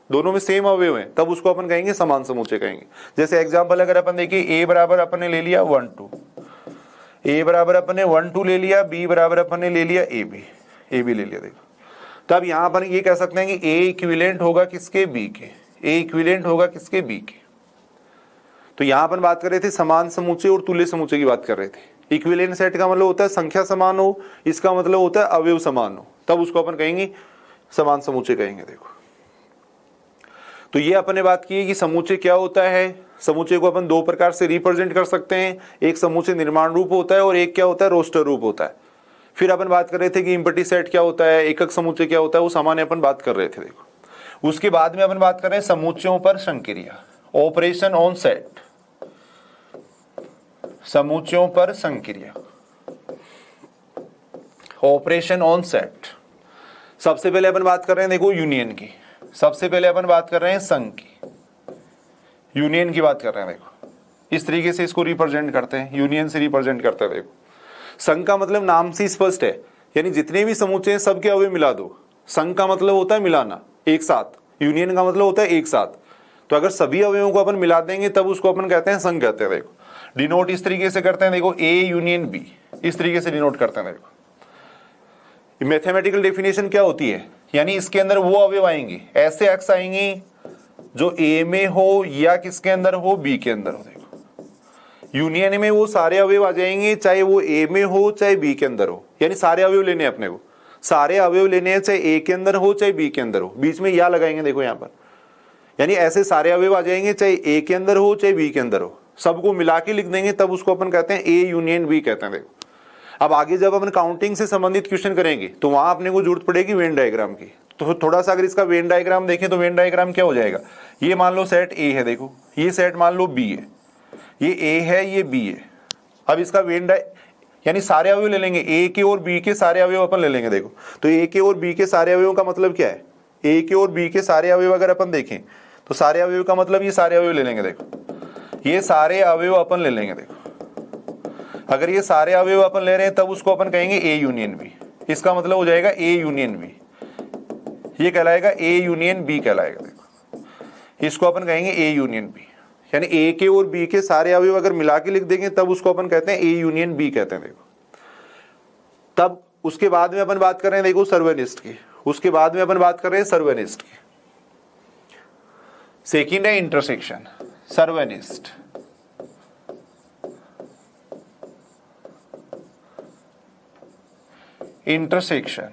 Speaker 1: दोनों में सेम अवयव है, तब उसको अपन कहेंगे समान समुच्चय कहेंगे। जैसे एग्जांपल अगर अपन देखिए A बराबर अपन ने ले लिया 1 2, A बराबर अपन ने 1 2 ले लिया, B बराबर अपन ने ले लिया AB ले लिया। देखो तब यहां अपन ये कह सकते हैं कि A इक्विवेलेंट होगा किसके, B के, A इक्विवेलेंट होगा किसके, B के। तो यहां अपन बात कर रहे थे समान समुच्चय और तुल्य समुच्चय की बात कर रहे थे। इक्विवेलेंट सेट का मतलब होता है संख्या समान हो, इसका मतलब होता है अवयव समान हो, तब उसको अपन कहेंगे समान समुच्चय कहेंगे। देखो तो ये अपन ने बात की है कि समुच्चय क्या होता है। समुच्चय को अपन दो प्रकार से रिप्रेजेंट कर सकते हैं, एक समुच्चय निर्माण रूप होता है और एक क्या होता है, रोस्टर रूप होता है। फिर अपन बात कर रहे थे कि एम्प्टी सेट क्या होता है, एकक समुच्चय क्या होता है, वो सामान्य अपन बात कर रहे थे। देखो उसके बाद में अपन बात कर रहे हैं समुच्चयों पर संक्रिया, ऑपरेशन ऑन सेट, समुच्चयों पर संक्रिया, ऑपरेशन ऑन सेट। सबसे पहले अपन बात कर रहे हैं देखो यूनियन की, सबसे पहले अपन बात कर रहे हैं संघ की, यूनियन की बात कर रहे हैं। देखो इस तरीके से इसको रिप्रेजेंट करते हैं, यूनियन से रिप्रेजेंट करते हैं। देखो संघ का मतलब नाम से स्पष्ट है, यानी जितने भी समुच्चय हैं सबके अवयव मिला दो। संघ का मतलब होता है मिलाना, एक साथ। यूनियन का मतलब होता है एक साथ। तो अगर सभी अवयवों को अपन मिला देंगे तब उसको अपन कहते हैं संघ कहते हैं। देखो डिनोट इस तरीके से करते हैं, देखो A यूनियन B, इस तरीके से डिनोट करते हैं। देखो मैथमेटिकल डेफिनेशन क्या होती है, यानी इसके अंदर वो अवयव आएंगे, ऐसे एक्स आएंगे जो A में हो या किसके अंदर हो, B के अंदर हो। देखो यूनियन में वो सारे अवयव आ जाएंगे, चाहे वो A में हो चाहे B के अंदर हो, यानी सारे अवयव लेने अपने को, सारे अवयव लेने हैं, चाहे A के अंदर हो चाहे B के अंदर हो। बीच में या लगाएंगे देखो यहाँ पर, यानी ऐसे सारे अवयव आ जाएंगे चाहे A के अंदर हो चाहे B के अंदर हो, सबको मिला के लिख देंगे, तब उसको अपन कहते हैं A यूनियन B कहते हैं। देखो अब आगे जब अपन काउंटिंग से संबंधित क्वेश्चन करेंगे तो वहां अपने को जरूरत पड़ेगी वेन डायग्राम की। तो थोड़ा सा अगर इसका वेन डायग्राम देखें तो वेन डायग्राम क्या हो जाएगा, ये मान लो सेट A है, देखो ये सेट मान लो B है, ये A है ये B है। अब इसका वेन यानी सारे अवयव ले लेंगे, A के और B के सारे अवयव अपन ले लेंगे। देखो तो A के और B के सारे अवयवों का मतलब क्या है, A के और B के सारे अवयव अगर अपन देखें तो सारे अवयव का मतलब ये सारे अवयव ले लेंगे। देखो ये सारे अवयव अपन ले लेंगे। देखो अगर ये सारे अवयव अपन ले रहे हैं तब उसको अपन कहेंगे A यूनियन B, इसका मतलब हो जाएगा A यूनियन B, ये कहलाएगा A यूनियन B कहलाएगा। देखो इसको अपन कहेंगे A यूनियन B, यानी A के और B के सारे अवयव अगर मिला के लिख देंगे तब उसको अपन कहते हैं A यूनियन B कहते हैं। देखो तब उसके बाद में अपन बात कर रहे हैं देखो सर्वनिष्ठ की, उसके बाद में अपन बात कर रहे हैं सर्वनिष्ठ की। सेकंड है इंटरसेक्शन, सर्वनिष्ठ। इंटरसेक्शन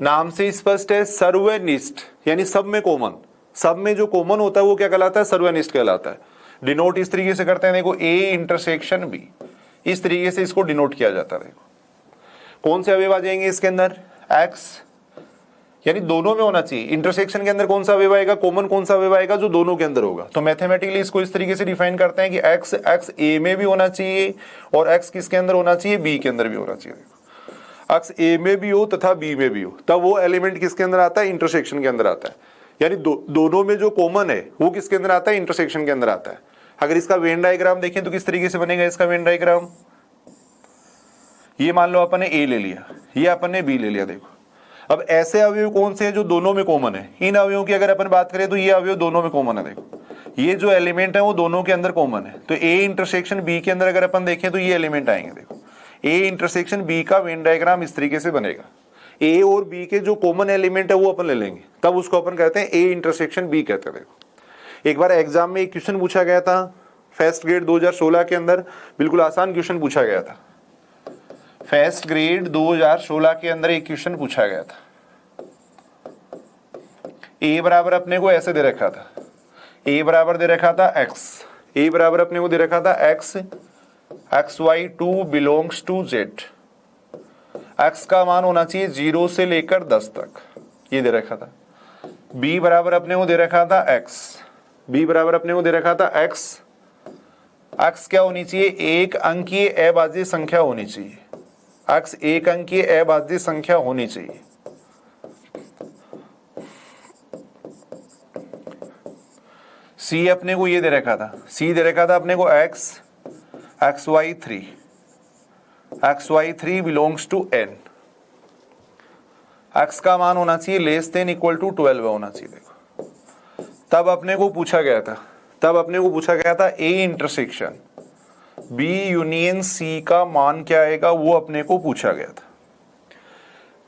Speaker 1: नाम से स्पष्ट है, सर्वनिष्ठ यानी सब में कॉमन, सब में जो कॉमन होता है वो क्या कहलाता है, सर्वनिष्ठ कहलाता है। डिनोट इस तरीके से करते हैं देखो, ए इंटरसेक्शन बी, इस तरीके से इसको डिनोट किया जाता है। देखो कौन से अवयव आ जाएंगे इसके अंदर, एक्स, यानी दोनों में होना चाहिए। इंटरसेक्शन के अंदर कौन सा अवयव आएगा, कॉमन कौन सा अवयव आएगा, जो दोनों के अंदर होगा। तो मैथमेटिकली इसको इस तरीके से डिफाइन करते हैं कि एक्स एक्स ए में भी होना चाहिए और एक्स किसके अंदर होना चाहिए, बी के अंदर भी होना चाहिए। देखो एक्स ए में भी हो तथा बी में भी हो, तब वो एलिमेंट किसके अंदर आता है, इंटरसेक्शन के अंदर आता है। यानी दोनों में जो कॉमन है वो किसके अंदर आता है, इंटरसेक्शन के अंदर आता है। अगर इसका वेन डायग्राम देखें तो किस तरीके से बनेगा इसका वेन डायग्राम, ये मान लो अपन ने ए ले लिया, ये अपन ने बी ले लिया। देखो अब ऐसे अवयव कौन से हैं जो दोनों में कॉमन है, इन अवयवों की अगर अपन बात करें तो ये अवयव दोनों में कॉमन है। देखो ये जो एलिमेंट है वो दोनों के अंदर कॉमन है। तो ए इंटरसेक्शन बी के अंदर अगर अपन देखें तो ये एलिमेंट आएंगे। देखो ए इंटरसेक्शन बी का वेन डायग्राम इस तरीके से बनेगा। ए और बी के जो कॉमन एलिमेंट है वो अपन ले लेंगे, तब उसको अपन कहते हैं ए इंटरसेक्शन बी कहते हैं। देखो एक बार एग्जाम में एक क्वेश्चन पूछा गया था फर्स्ट ग्रेड 2016 के अंदर, बिल्कुल आसान क्वेश्चन पूछा गया था। फर्स्ट ग्रेड 2016 के अंदर एक क्वेश्चन पूछा गया था। ए बराबर अपने को ऐसे दे रखा था, ए बराबर दे रखा था एक्स, ए बराबर अपने को दे रखा था x, x y two belongs to Z. X का मान होना चाहिए 0 से लेकर 10 तक, ये दे रखा था। बी बराबर अपने को दे रखा था एक्स, बी बराबर अपने को दे रखा था एक्स, एक्स क्या होनी चाहिए, एक अंकीय अभाज्य संख्या होनी चाहिए। एक्स एक अंकीय अभाज्य संख्या होनी चाहिए। सी अपने को ये दे रखा था, सी दे रखा था अपने को x, x y 3, x y 3 belongs to N. X का मान होना चाहिए लेस देन इक्वल टू 12 होना चाहिए। देखो तब अपने को पूछा गया था, तब अपने को पूछा गया था A intersection B union C का मान क्या आएगा, वो अपने को पूछा गया था।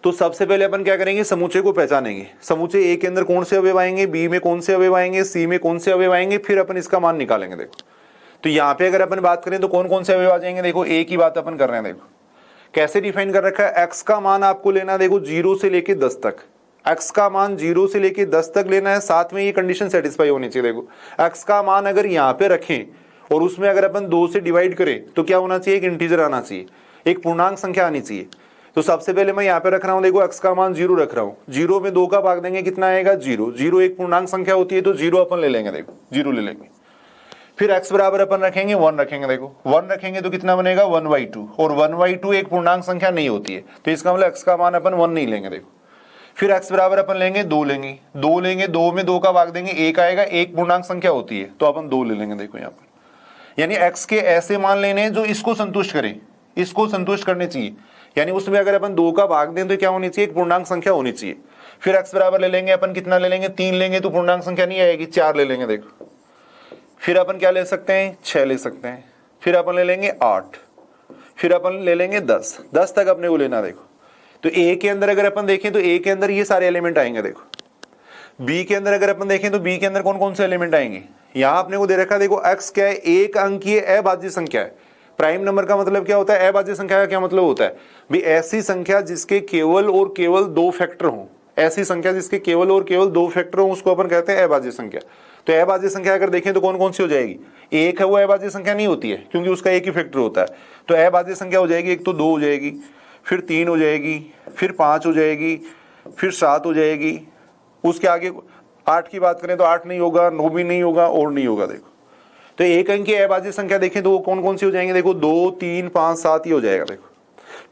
Speaker 1: तो सबसे पहले अपन क्या करेंगे, समूचे को पहचानेंगे। समूचे ए के अंदर कौन से अवयव आएंगे, बी में कौन से अवयव आएंगे, सी में कौन से अवयव आएंगे, फिर अपन इसका मान निकालेंगे। देखो तो यहाँ पे अगर अपन बात करें तो कौन कौन से अवयव आ जाएंगे, देखो ए की बात अपन कर रहे हैं। देखो कैसे डिफाइन कर रखा है, एक्स का मान आपको लेना, देखो 0 से लेके 10 तक, एक्स का मान 0 से लेके 10 तक लेना है। साथ में ये कंडीशन सेटिस्फाई होनी चाहिए। देखो एक्स का मान अगर यहाँ पे रखें और उसमें अगर अपन 2 से डिवाइड करें तो क्या होना चाहिए, एक इंटीजर आना चाहिए, एक पूर्णांक संख्या आनी चाहिए। तो सबसे पहले मैं यहाँ पे रख रहा हूँ, देखो एक्स का मान 0 रख रहा हूँ, 0 में 2 का भाग देंगे कितना आएगा, 0। 0 एक पूर्णांक संख्या होती है तो 0 अपन ले लेंगे। देखो 0 ले लेंगे। फिर x बराबर अपन रखेंगे 1 रखेंगे। देखो 1 रखेंगे तो कितना बनेगा 1/2, और 1/2 एक पूर्णांक संख्या नहीं होती है तो इसका मतलब x का मान अपन 1 नहीं लेंगे। देखो फिर x बराबर अपन लेंगे 2 लेंगे, 2 लेंगे, 2 में 2 का भाग देंगे 1 आएगा, एक पूर्णांक संख्या होती है तो अपन 2 ले लेंगे। देखो यहाँ पर यानी x के ऐसे मान लेने जो इसको संतुष्ट करें, इसको संतुष्ट करने चाहिए। यानी उसमें अगर अपन 2 का भाग दें तो क्या होनी चाहिए, एक पूर्णांक संख्या होनी चाहिए। फिर x बराबर ले लेंगे अपन, कितना ले लेंगे, 3 लेंगे तो पूर्णांक संख्या नहीं आएगी, 4 ले लेंगे। देखो फिर अपन क्या ले सकते हैं, 6 ले सकते हैं। फिर अपन ले लेंगे 8, फिर अपन ले लेंगे 10, 10 तक अपने को लेना। देखो तो ए के अंदर अगर अपन देखें तो ए के अंदर ये सारे एलिमेंट आएंगे। देखो बी के अंदर अगर अपन देखें तो बी के अंदर कौन कौन से एलिमेंट आएंगे, यहां अपने को दे रखा है। देखो एक्स क्या है, एक अंकीय अभाज्य संख्या है। प्राइम नंबर का मतलब क्या होता है, अभाज्य संख्या का क्या मतलब होता है भाई, ऐसी संख्या जिसके केवल और केवल 2 फैक्टर हों, ऐसी संख्या जिसके केवल और केवल 2 फैक्टर हों उसको अपन कहते हैं अभाज्य संख्या। तो अभाज्य संख्या अगर देखें तो कौन कौन सी हो जाएगी, एक है वो अभाज्य संख्या नहीं होती है क्योंकि उसका एक ही फैक्टर होता है। तो अभाज्य संख्या हो जाएगी, एक तो 2 हो जाएगी, फिर 3 हो जाएगी, फिर 5 हो जाएगी, फिर 7 हो जाएगी। उसके आगे 8 की बात करें तो 8 नहीं होगा, 9 भी नहीं होगा और नहीं होगा। देखो तो एक अंक की अभाज्य संख्या देखें तो वो कौन कौन सी हो जाएंगे, देखो 2, 3, 5, 7 ही हो जाएगा। देखो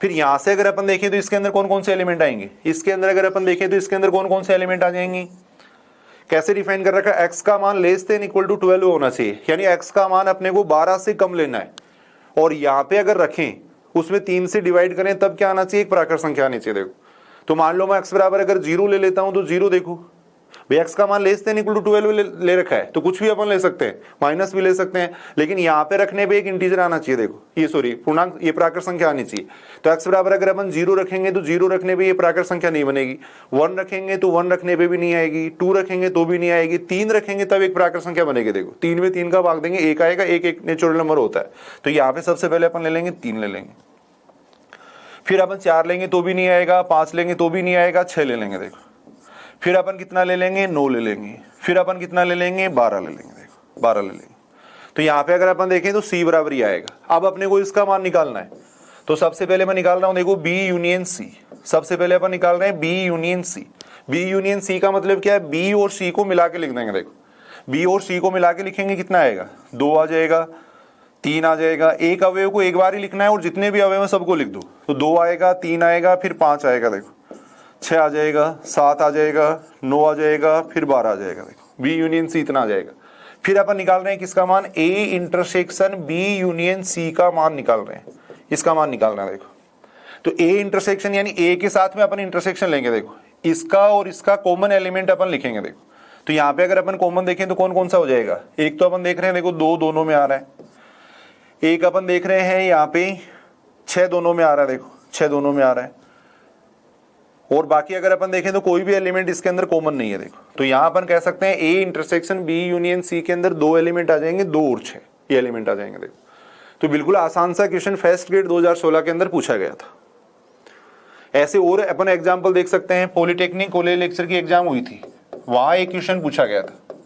Speaker 1: फिर यहां से अगर अपन देखें तो इसके अंदर कौन कौन से एलिमेंट आएंगे, इसके अंदर अगर अपन देखें तो इसके अंदर कौन कौन से एलिमेंट आ जाएंगे। कैसे डिफाइन कर रखा है, x का मान लेस देन इक्वल टू 12 होना चाहिए, यानी x का मान अपने को 12 से कम लेना है। और यहाँ पे अगर रखें उसमें 3 से डिवाइड करें तब क्या आना चाहिए, एक प्राकृत संख्या आनी चाहिए। देखो तो मान लो मैं x बराबर अगर 0 ले लेता हूं तो 0 देखो भाई x का मान लेस देन इक्वल टू 12 ले रखा है तो कुछ भी अपन ले सकते हैं, माइनस भी ले सकते हैं, लेकिन यहाँ पे रखने पे एक इंटीजर आना चाहिए। देखो ये सॉरी पूर्णांक, ये प्राकृत संख्या आनी चाहिए। तो x बराबर अगर अपन 0 रखेंगे तो 0 रखने पे ये प्राकृत संख्या नहीं बनेगी, 1 रखेंगे तो 1 रखने पे भी नहीं आएगी, 2 रखेंगे तो भी नहीं आएगी, 3 रखेंगे तब एक प्राकृत संख्या बनेगी। देखो 3 में 3 का भाग देंगे, एक आएगा, एक नेचुरल नंबर होता है। तो यहाँ पे सबसे पहले अपन ले लेंगे 3 ले लेंगे, फिर अपन 4 लेंगे तो भी नहीं आएगा, 5 लेंगे तो भी नहीं आएगा, 6 ले लेंगे। देखो फिर अपन कितना ले लेंगे, 9 ले लेंगे, फिर अपन कितना ले लेंगे, 12 ले लेंगे। देखो 12 ले लेंगे। तो यहाँ पे अगर अपन देखें तो C बराबर ही आएगा। अब अपने को इसका मान निकालना है, तो सबसे पहले मैं निकाल रहा हूं, देखो B यूनियन C। सबसे पहले अपन निकाल रहे हैं B union C। B union C का मतलब क्या है, B और C को मिला के लिख देंगे। देखो B और C को मिला के लिखेंगे, कितना आएगा, 2 आ जाएगा, 3 आ जाएगा। एक अवयव को एक बार ही लिखना है और जितने भी अवयव हैं सबको लिख दो। तो 2 आएगा, 3 आएगा, फिर 5 आएगा, देखो 6 आ जाएगा, 7 आ जाएगा, 9 आ जाएगा, फिर 12 आ जाएगा। देखो B यूनियन C इतना आ जाएगा। फिर अपन निकाल रहे हैं किसका मान, A intersection B union C का मान निकाल रहे हैं, इसका मान निकालना है। देखो तो A इंटरसेक्शन यानी A के साथ में अपन इंटरसेक्शन लेंगे। देखो इसका और इसका कॉमन एलिमेंट अपन लिखेंगे। देखो तो यहाँ पे अगर अपन कॉमन देखें तो कौन कौन सा हो जाएगा, एक तो अपन देख रहे हैं, देखो 2 दोनों में आ रहा है, एक अपन देख रहे हैं यहाँ पे 6 दोनों में आ रहा है। देखो 6 दोनों में आ रहा है, और बाकी अगर अपन देखें तो कोई भी एलिमेंट इसके अंदर कॉमन नहीं है। देखो तो यहाँ अपन कह सकते हैं A intersection B union C के अंदर 2 एलिमेंट आ जाएंगे, 2 और 6 ये एलिमेंट आ जाएंगे। देखो तो बिल्कुल आसान सा क्वेश्चन फर्स्ट ग्रेड 2016 के अंदर पूछा गया था। ऐसे और अपन एग्जाम्पल देख सकते हैं, पॉलिटेक्निक कॉलेज लेक्चर की एग्जाम हुई थी, वहां एक क्वेश्चन पूछा गया था।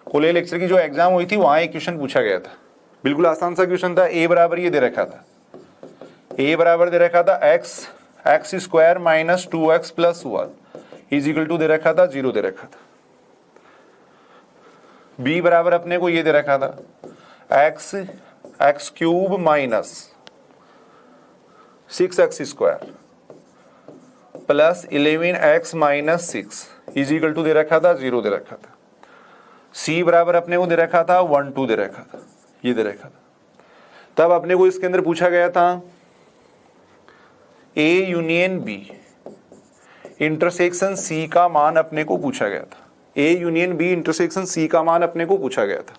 Speaker 1: कॉलेज लेक्चर की जो एग्जाम हुई थी वहां एक क्वेश्चन पूछा गया था, बिल्कुल आसान सा क्वेश्चन था। A बराबर ये दे रखा था, A बराबर दे रखा था x square minus 2x plus 1 is equal to दे रखा था 0 दे रखा था। B बराबर अपने को ये दे रखा था x cube minus 6x square plus 11x minus 6 is equal to दे रखा था 0 दे रखा था। C बराबर अपने को दे रखा था 1 2 दे रखा था, ये दे रखा था। तब अपने को इसके अंदर पूछा गया था A union B intersection C का मान अपने को पूछा गया था। A union B intersection C का मान अपने को पूछा गया था।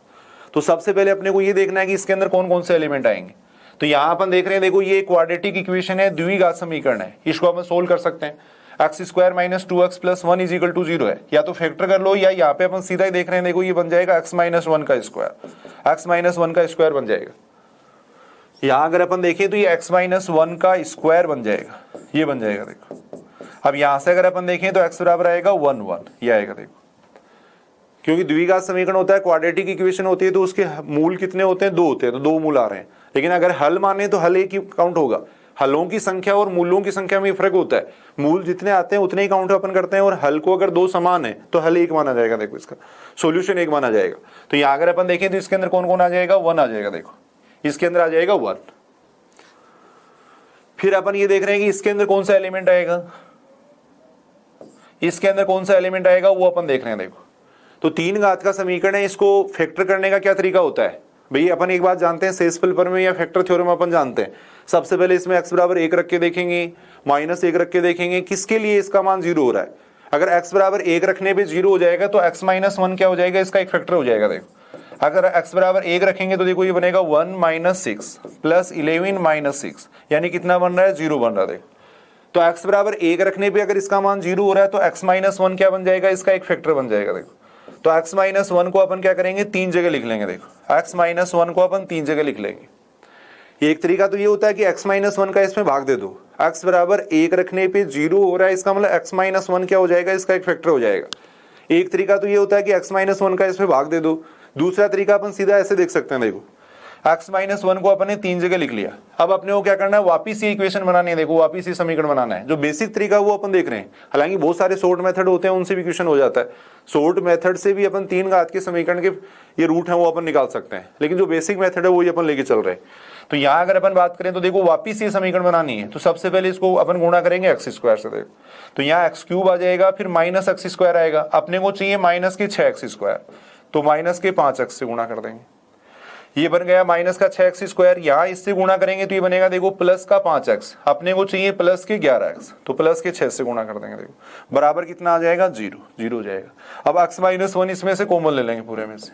Speaker 1: तो सबसे पहले अपने को ये देखना है कि इसके अंदर कौन कौन से एलिमेंट आएंगे। तो यहां अपन देख रहे हैं, देखो ये क्वाड्रेटिक इक्वेशन है, द्विघात समीकरण है, इसको अपन सोल्व कर सकते हैं। X square minus 2x plus 1 is equal to 0 है, या तो फैक्टर कर लो या यहाँ पे अपन सीधा ही देख रहे हैं, देखो ये बन जाएगा x माइनस 1 का स्क्वायर, x माइनस 1 का स्क्वायर बन जाएगा। यहां अगर अपन देखें तो ये x माइनस 1 का स्क्वायर बन जाएगा, ये बन जाएगा। देखो अब यहां से अगर अपन देखें तो x बराबर आएगा 1 1, ये आएगा। देखो क्योंकि द्विघात समीकरण होता है, क्वाड्रेटिक इक्वेशन होती है, तो उसके मूल कितने होते हैं, 2 होते हैं, तो 2 मूल आ रहे हैं। लेकिन अगर हल माने तो हल एक ही काउंट होगा। हलों की संख्या और मूलों की संख्या में फर्क होता है, मूल जितने आते हैं उतने ही काउंट अपन करते हैं, और हल को अगर 2 समान है तो हल 1 माना जाएगा। देखो इसका सॉल्यूशन 1 माना जाएगा। तो यहाँ अगर अपन देखें तो इसके अंदर कौन कौन आ जाएगा, 1 आ जाएगा। देखो इसके अंदर आ जाएगा 1। फिर अपन ये देख रहे हैं कि इसके अंदर कौन सा एलिमेंट आएगा, इसके अंदर कौन सा एलिमेंट आएगा वो अपन देख रहे हैं। देखो तो 3 घात का समीकरण है, इसको फैक्टर करने का क्या तरीका होता है भाई, अपन एक बात जानते हैं सेस्पेल पर या फैक्टर थ्योरम अपन जानते हैं। सबसे पहले इसमें x बराबर 1 रख के देखेंगे, माइनस 1 रख के देखेंगे, किसके लिए इसका मान 0 हो रहा है। अगर x बराबर 1 रखने पे 0 हो जाएगा तो x माइनस 1 क्या हो जाएगा, इसका एक फैक्टर हो जाएगा। देखो अगर x बराबर 1 रखेंगे तो देखो ये बनेगा 1 माइनस 6 प्लस 11 माइनस 6, यानी कितना बन रहा है, 0 बन रहा है। देखो तो x बराबर 1 रखने पे अगर इसका मान 0 हो रहा है तो x माइनस 1 क्या बन जाएगा, इसका एक फैक्टर बन जाएगा। देखो तो x माइनस 1 को अपन क्या करेंगे, 3 जगह लिख लेंगे। देखो x माइनस 1 को अपन 3 जगह लिख लेंगे। एक तरीका तो ये होता है कि x माइनस 1 का इसमें भाग दे दो, x बराबर 1 रखने पे 0 हो रहा है, इसका मतलब x माइनस 1 क्या हो जाएगा, इसका एक फैक्टर हो जाएगा। एक तरीका तो ये होता है कि x माइनस 1 का इसमें भाग दे दो। दूसरा तरीका अपन सीधा ऐसे देख सकते हैं, देखो x माइनस 1 को अपन ने 3 जगह लिख लिया। अब अपने को क्या करना है, वापिस ये इक्वेशन बनानी है। देखो वापिस ये समीकरण बनाना है। जो बेसिक तरीका वो अपन देख रहे हैं, हालांकि बहुत सारे शॉर्ट मेथड होते हैं, उनसे भी इक्वेशन हो जाता है। शॉर्ट मेथड से भी अपन 3 घात के समीकरण के ये रूट है वो अपन निकाल सकते हैं, लेकिन जो बेसिक मेथड है वही अपन लेके चल रहे हैं। तो यहाँ अगर अपन बात करें तो देखो वापिस ये समीकरण बनानी है, तो सबसे पहले इसको अपन गुणा करेंगे x स्क्वायर से। देखो तो यहाँ x क्यूब आ जाएगा, फिर माइनस x स्क्वायर आएगा। अपने को चाहिए माइनस के 6x स्क्वायर, तो माइनस के 5x से गुणा कर देंगे। ये बन गया माइनस का 6x², यहां इससे गुणा करेंगे तो ये बनेगा देखो प्लस का 5x, अपने को चाहिए प्लस के 11x, तो प्लस के 6 से गुणा कर देंगे, देखो बराबर कितना आ जाएगा 0, 0 हो जाएगा। अब x-1 इसमें से कॉमन ले लेंगे पूरे में से,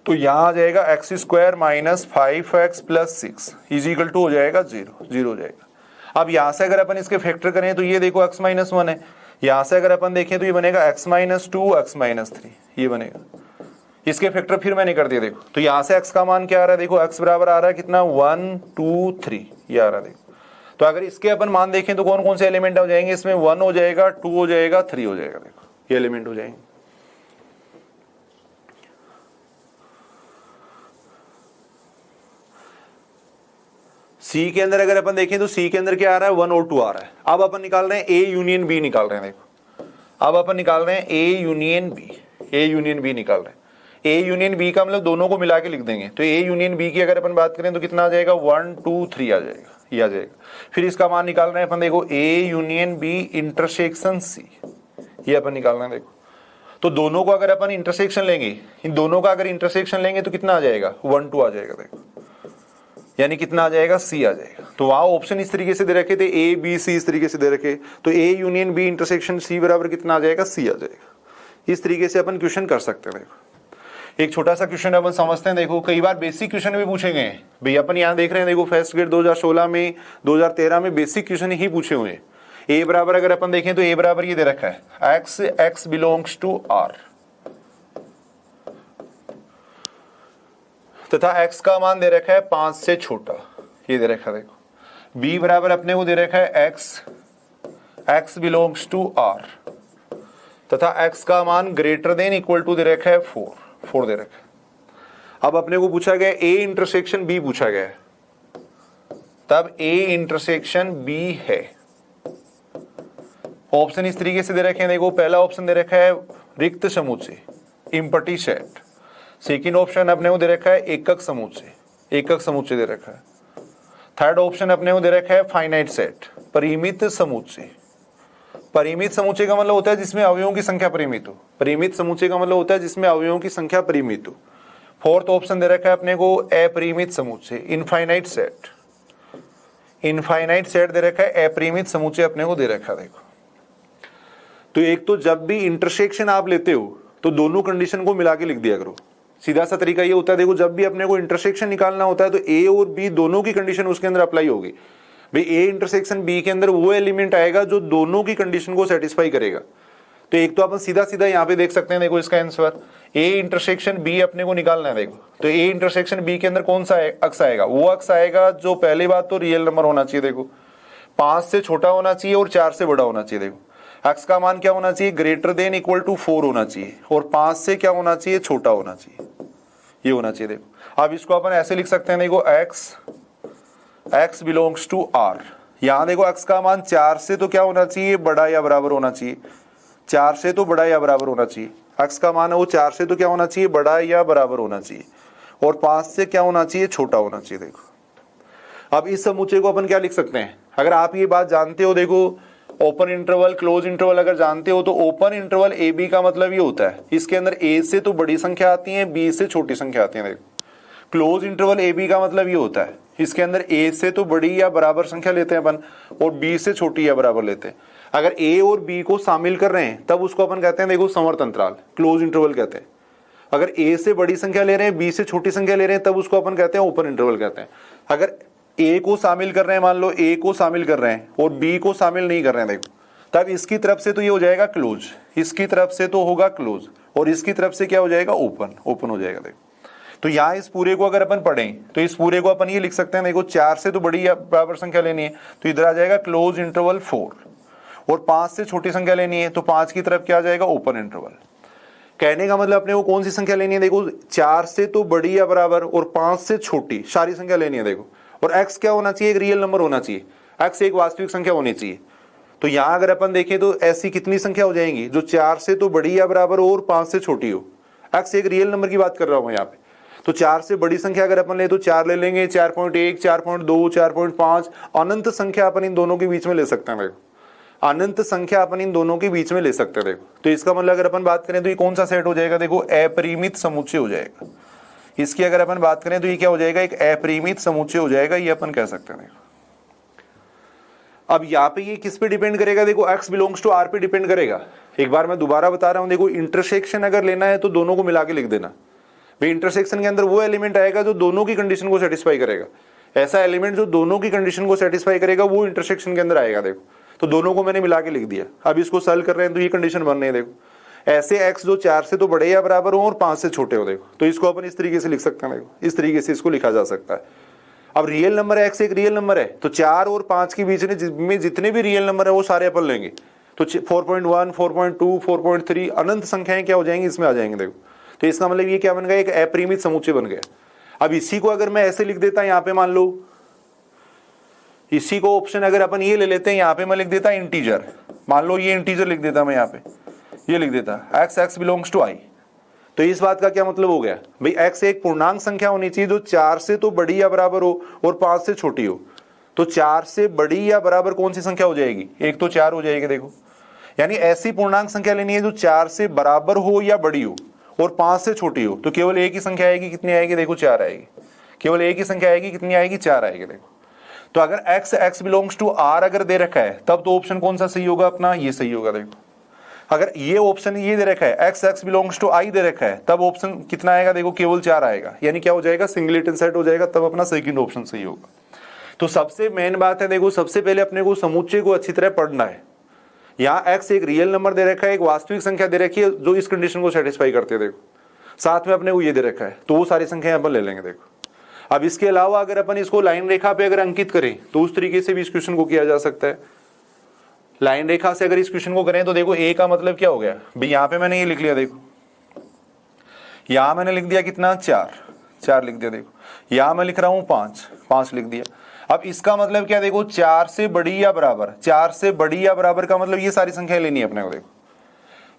Speaker 1: तो यहां आ जाएगा x² minus 5x plus 6 is equal to हो जाएगा 0, 0 हो जाएगा। अब यहां से अगर अपन इसके फैक्टर करें तो ये देखो x-1 है, यहां से अगर अपन देखें तो ये बनेगा x-2 x-3, ये बनेगा। इसके फैक्टर फिर मैंने कर दिया देखो, तो यहां से x का मान क्या आ रहा है, देखो x बराबर आ रहा है कितना 1 2 3, ये आ रहा है देखो। तो अगर इसके अपन मान देखें तो कौन कौन से एलिमेंट हो जाएंगे इसमें, 1 हो जाएगा, 2 हो जाएगा, 3 हो जाएगा, देखो ये एलिमेंट हो जाएंगे। सी के अंदर अगर अपन देखें तो सी के अंदर क्या आ रहा है 1 और 2 आ रहा है। अब अपन निकाल रहे हैं ए यूनियन बी निकाल रहे हैं, देखो अब अपन निकाल रहे हैं A union B, A union B निकाल रहे हैं। ए यूनियन बी का मतलब दोनों को मिला के लिख देंगे, तो ए यूनियन बी की अगर अपन बात करें तो कितना आ जाएगा 1 2 3 आ जाएगा, ये आ जाएगा। फिर इसका मान निकाल रहे हैं अपन, देखो A union B intersection C, ये अपन निकाल रहे हैं देखो। तो दोनों को अगर अपन इंटरसेक्शन लेंगे, इन दोनों का अगर इंटरसेक्शन लेंगे तो कितना आ जाएगा 1 2 आ जाएगा, देखो यानी कितना आ जाएगा सी आ जाएगा। तो वहां ऑप्शन इस तरीके से दे रखे थे ए बी सी, इस तरीके से दे रखे, तो A union B intersection C बराबर कितना आ जाएगा सी आ जाएगा। इस तरीके से अपन क्वेश्चन कर सकते हैं। देखो एक छोटा सा क्वेश्चन अपन समझते हैं, देखो कई बार बेसिक क्वेश्चन भी पूछे गए हैं भाई, अपन यहाँ देख रहे हैं देखो फर्स्ट ग्रेड 2016 में 2013 में बेसिक क्वेश्चन ही पूछे हुए हैं। ए बराबर अगर अपन देखें तो ए बराबर ये दे रखा है x बिलोंग्स टू r, तथा x का मान दे रखा है 5 से छोटा, ये दे रखा है देखो। b बराबर अपने को दे रखा है x बिलोंग्स टू r, तथा x का मान ग्रेटर देन इक्वल टू दे रखा है 4 दे रखा है। अब अपने को पूछा गया a इंटरसेक्शन b पूछा गया है, तब a इंटरसेक्शन b है। ऑप्शन इस तरीके से दे रखे हैं, देखो पहला ऑप्शन दे रखा है रिक्त समुच्चय इम्पटी सेट, सेकेंड ऑप्शन अपने को दे रखा है एकक समुच्चय दे रखा है, थर्ड ऑप्शन अपने को दे रखा है फाइनाइट सेट परिमित समुच्चय। परिमित समुच्चय का मतलब होता है जिसमें अवयवों की संख्या परिमित हो, परिमित समुच्चय का मतलब होता है जिसमें अवयवों की संख्या परिमित हो। फोर्थ ऑप्शन दे रखा है अपने को अपरिमित समुच्चय इनफाइनाइट सेट दे रखा है, अपरिमित समुच्चय अपने को दे रखा है। देखो तो एक तो जब भी इंटरसेक्शन आप लेते हो तो दोनों कंडीशन को मिला के लिख दिया करो, सीधा सा तरीका ये होता है। देखो जब भी अपने को इंटरसेक्शन निकालना होता है तो ए और बी दोनों की कंडीशन उसके अंदर अप्लाई होगी भाई। ए इंटरसेक्शन बी के अंदर वो एलिमेंट आएगा जो दोनों की कंडीशन को सेटिस्फाई करेगा। तो एक तो अपन सीधा सीधा यहाँ पे देख सकते हैं, देखो इसका आंसर ए इंटरसेक्शन बी अपने को निकालना है। देखो तो ए इंटरसेक्शन बी के अंदर कौन सा अक्ष आएगा, वो अक्ष आएगा जो पहली बात तो रियल नंबर होना चाहिए, देखो 5 से छोटा होना चाहिए और 4 से बड़ा होना चाहिए। देखो x का मान क्या होना चाहिए, ग्रेटर देन इक्वल टू 4 होना चाहिए, और 5 से क्या होना चाहिए, छोटा होना चाहिए, ये होना चाहिए। देखो अब इसको अपन ऐसे लिख सकते हैं, देखो x बिलोंग्स टू r। यहां देखो x का मान 4 से तो क्या होना चाहिए, बड़ा या बराबर होना चाहिए, 4 से तो बड़ा या बराबर होना चाहिए। x का मान है वो 4 से तो क्या होना चाहिए, बड़ा या बराबर होना चाहिए, और 5 से क्या होना चाहिए, छोटा होना चाहिए। देखो अब इस समुच्चय को अपन क्या लिख सकते हैं, अगर आप ये बात जानते हो, देखो ओपन इंटरवल क्लोज इंटरवल अगर जानते हो तो ओपन इंटरवल ए बी का मतलब ये होता है इसके अंदर ए से तो बड़ी संख्या आती है, बी से छोटी संख्या आती है। देखो क्लोज इंटरवल ए बी का मतलब ये होता है इसके अंदर ए से तो बड़ी या बराबर संख्या लेते हैं अपन, और बी से छोटी या बराबर लेते हैं। अगर ए और बी को शामिल कर रहे हैं तब उसको अपन कहते हैं, देखो समवर्त अंतराल क्लोज इंटरवल कहते हैं। अगर ए से बड़ी संख्या ले रहे हैं, बी से छोटी संख्या ले रहे हैं, तब उसको अपन कहते हैं ओपन इंटरवल कहते हैं। अगर ए को शामिल कर रहे हैं, मान लो ए को शामिल कर रहे हैं और बी को शामिल नहीं कर रहे हैं, देखो तब इसकी तरफ से तो ये हो जाएगा क्लोज, इसकी तरफ से तो होगा क्लोज, और इसकी तरफ से क्या हो जाएगा, ओपन हो जाएगा। देखो तो यहाँ इस पूरे को अगर अपन पढ़ें तो इस पूरे को अपन ये लिख सकते हैं, देखो 4 से तो बड़ी या बराबर संख्या लेनी है तो इधर आ जाएगा क्लोज इंटरवल 4, और 5 से छोटी संख्या लेनी है तो 5 की तरफ क्या आ जाएगा, ओपन इंटरवल। कहने का मतलब अपने को कौन सी संख्या लेनी है, देखो 4 से तो बड़ी या बराबर और 5 से छोटी सारी संख्या लेनी है। देखो और x क्या होना चाहिए, एक रियल नंबर होना चाहिए, x एक वास्तविक संख्या होनी चाहिए। तो यहां अगर अपन देखें तो ऐसी कितनी संख्या हो जाएंगी जो 4 से तो बड़ी या बराबर हो और 5 से छोटी हो। x एक रियल नंबर की बात कर रहा हूं यहाँ पे। तो 4 से बड़ी संख्या अगर अपन ले तो 4 ले लेंगे, 4.1 4.2 4.5 अनंत संख्या अपन इन दोनों के बीच में ले सकते हैं। देखो अनंत संख्या अपन इन दोनों के बीच में ले सकते हैं। देखो तो इसका मतलब अगर अपन बात करें तो ये कौन सा सेट हो जाएगा, देखो अपरिमित समुच्चय हो जाएगा। इसकी अगर अपन बात करें तो ये क्या हो जाएगा, एक अपरिमित समुच्चय हो जाएगा, ये अपन कह सकते हैं। देखो अब यहाँ पे ये किस पे डिपेंड करेगा, देखो x बिलोंग्स टू r पे डिपेंड करेगा। एक बार मैं दोबारा बता रहा हूँ, देखो इंटरसेक्शन अगर लेना है तो दोनों को मिला के लिख देना भाई। इंटरसेक्शन के अंदर वो एलिमेंट आएगा जो दोनों की कंडीशन को सेटिस्फाई करेगा। ऐसा एलिमेंट जो दोनों की कंडीशन को सेटिस्फाई करेगा वो इंटरसेक्शन के अंदर आएगा। देखो तो दोनों को मैंने मिला के लिख दिया। अब इसको सॉल्व कर रहे हैं तो ये कंडीशन बन रही है। देखो ऐसे x जो 4 से तो बड़े या बराबर हो और 5 से छोटे हो, देखो तो इसको अपन इस तरीके से लिख सकते हैं। देखो इस तरीके से इसको लिखा जा सकता है। अब रियल नंबर x एक रियल नंबर है तो 4 और 5 के बीच में जितने भी रियल नंबर है वो सारे अपन लेंगे। तो 4.1, 4.2, 4.3 अनंत संख्याएं क्या हो जाएंगी, इसमें आ जाएंगे। देखो तो इसका मतलब ये क्या बन गया, एक अपरिमित समुच्चय बन गया। अब इसी को अगर मैं ऐसे लिख देता, यहाँ पे मान लो इसी को ऑप्शन अगर अपन ये ले लेते हैं, यहाँ पे मैं लिख देता इंटीजर, मान लो ये इंटीजर लिख देता मैं, यहाँ पे ये लिख देता x बिलोंग्स टू i। तो इस बात का क्या मतलब हो गया भाई, x एक पूर्णांक संख्या होनी चाहिए जो 4 से तो बड़ी या बराबर हो और 5 से छोटी हो। तो 4 से बड़ी या बराबर कौन सी संख्या हो जाएगी, एक तो 4 हो जाएगी। देखो यानी ऐसी पूर्णांक संख्या लेनी है जो 4 से बराबर हो या बड़ी हो और 5 से छोटी हो। तो केवल एक ही संख्या आएगी, कितनी आएगी, देखो 4 आएगी। केवल एक ही संख्या आएगी, कितनी आएगी, 4 आएगी। देखो तो अगर x बिलोंग्स टू r अगर दे रखा है तब तो ऑप्शन कौन सा सही होगा अपना, ये सही होगा। देखो अगर ये ऑप्शन ये दे रखा है x बिलोंग्स टू i दे रखा है तब ऑप्शन कितना आएगा, देखो केवल 4 आएगा। यानी क्या हो जाएगा, सिंगलेटन सेट हो जाएगा, तब अपना सेकंड ऑप्शन सही होगा। तो सबसे मेन बात है, देखो सबसे पहले अपने को समुच्चय को अच्छी तरह पढ़ना है। यहाँ x एक रियल नंबर दे रखा है, एक वास्तविक संख्या दे रखी है जो इस कंडीशन को सेटिस्फाई करती है। देखो साथ में अपने को ये दे रखा है, तो वो सारी संख्याएं अपन ले लेंगे। देखो अब इसके अलावा अगर अपन इसको लाइन रेखा पे अगर अंकित करें तो उस तरीके से भी इस क्वेश्चन को किया जा सकता है। लाइन रेखा से अगर इस क्वेश्चन को करें तो देखो a का मतलब क्या हो गया भाई, यहाँ पे मैंने ये लिख लिया। देखो यहाँ मैंने लिख दिया कितना, 4 लिख दिया। देखो यहाँ मैं लिख रहा हूँ 5 लिख दिया। अब इसका मतलब क्या, देखो 4 से बड़ी या बराबर, 4 से बड़ी या बराबर का मतलब ये सारी संख्याएं लेनी है अपने को। देखो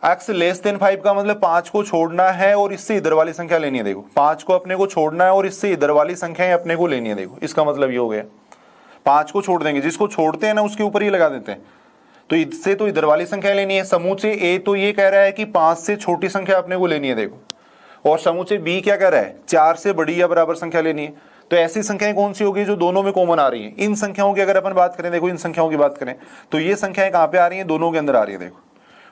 Speaker 1: x लेस देन 5 का मतलब 5 को छोड़ना है और इससे इधर वाली संख्या लेनी है। देखो 5 को अपने को छोड़ना है और इससे इधर वाली संख्याएं अपने को लेनी है। देखो इसका मतलब ये हो गया, 5 को छोड़ देंगे, जिसको छोड़ते हैं ना उसके ऊपर ही लगा देते हैं। तो इससे तो इधर वाली संख्या लेनी है। समूचे ए तो ये कह रहा है कि 5 से छोटी संख्या अपने को लेनी है। देखो और समूचे बी क्या कह रहा है, 4 से बड़ी या बराबर संख्या लेनी है। तो ऐसी संख्याएं कौन सी होगी जो दोनों में कॉमन आ रही है। इन संख्याओं की अगर अपन बात करें, देखो इन संख्याओं की बात करें तो ये संख्याएं कहाँ पे आ रही है, दोनों के अंदर आ रही है। देखो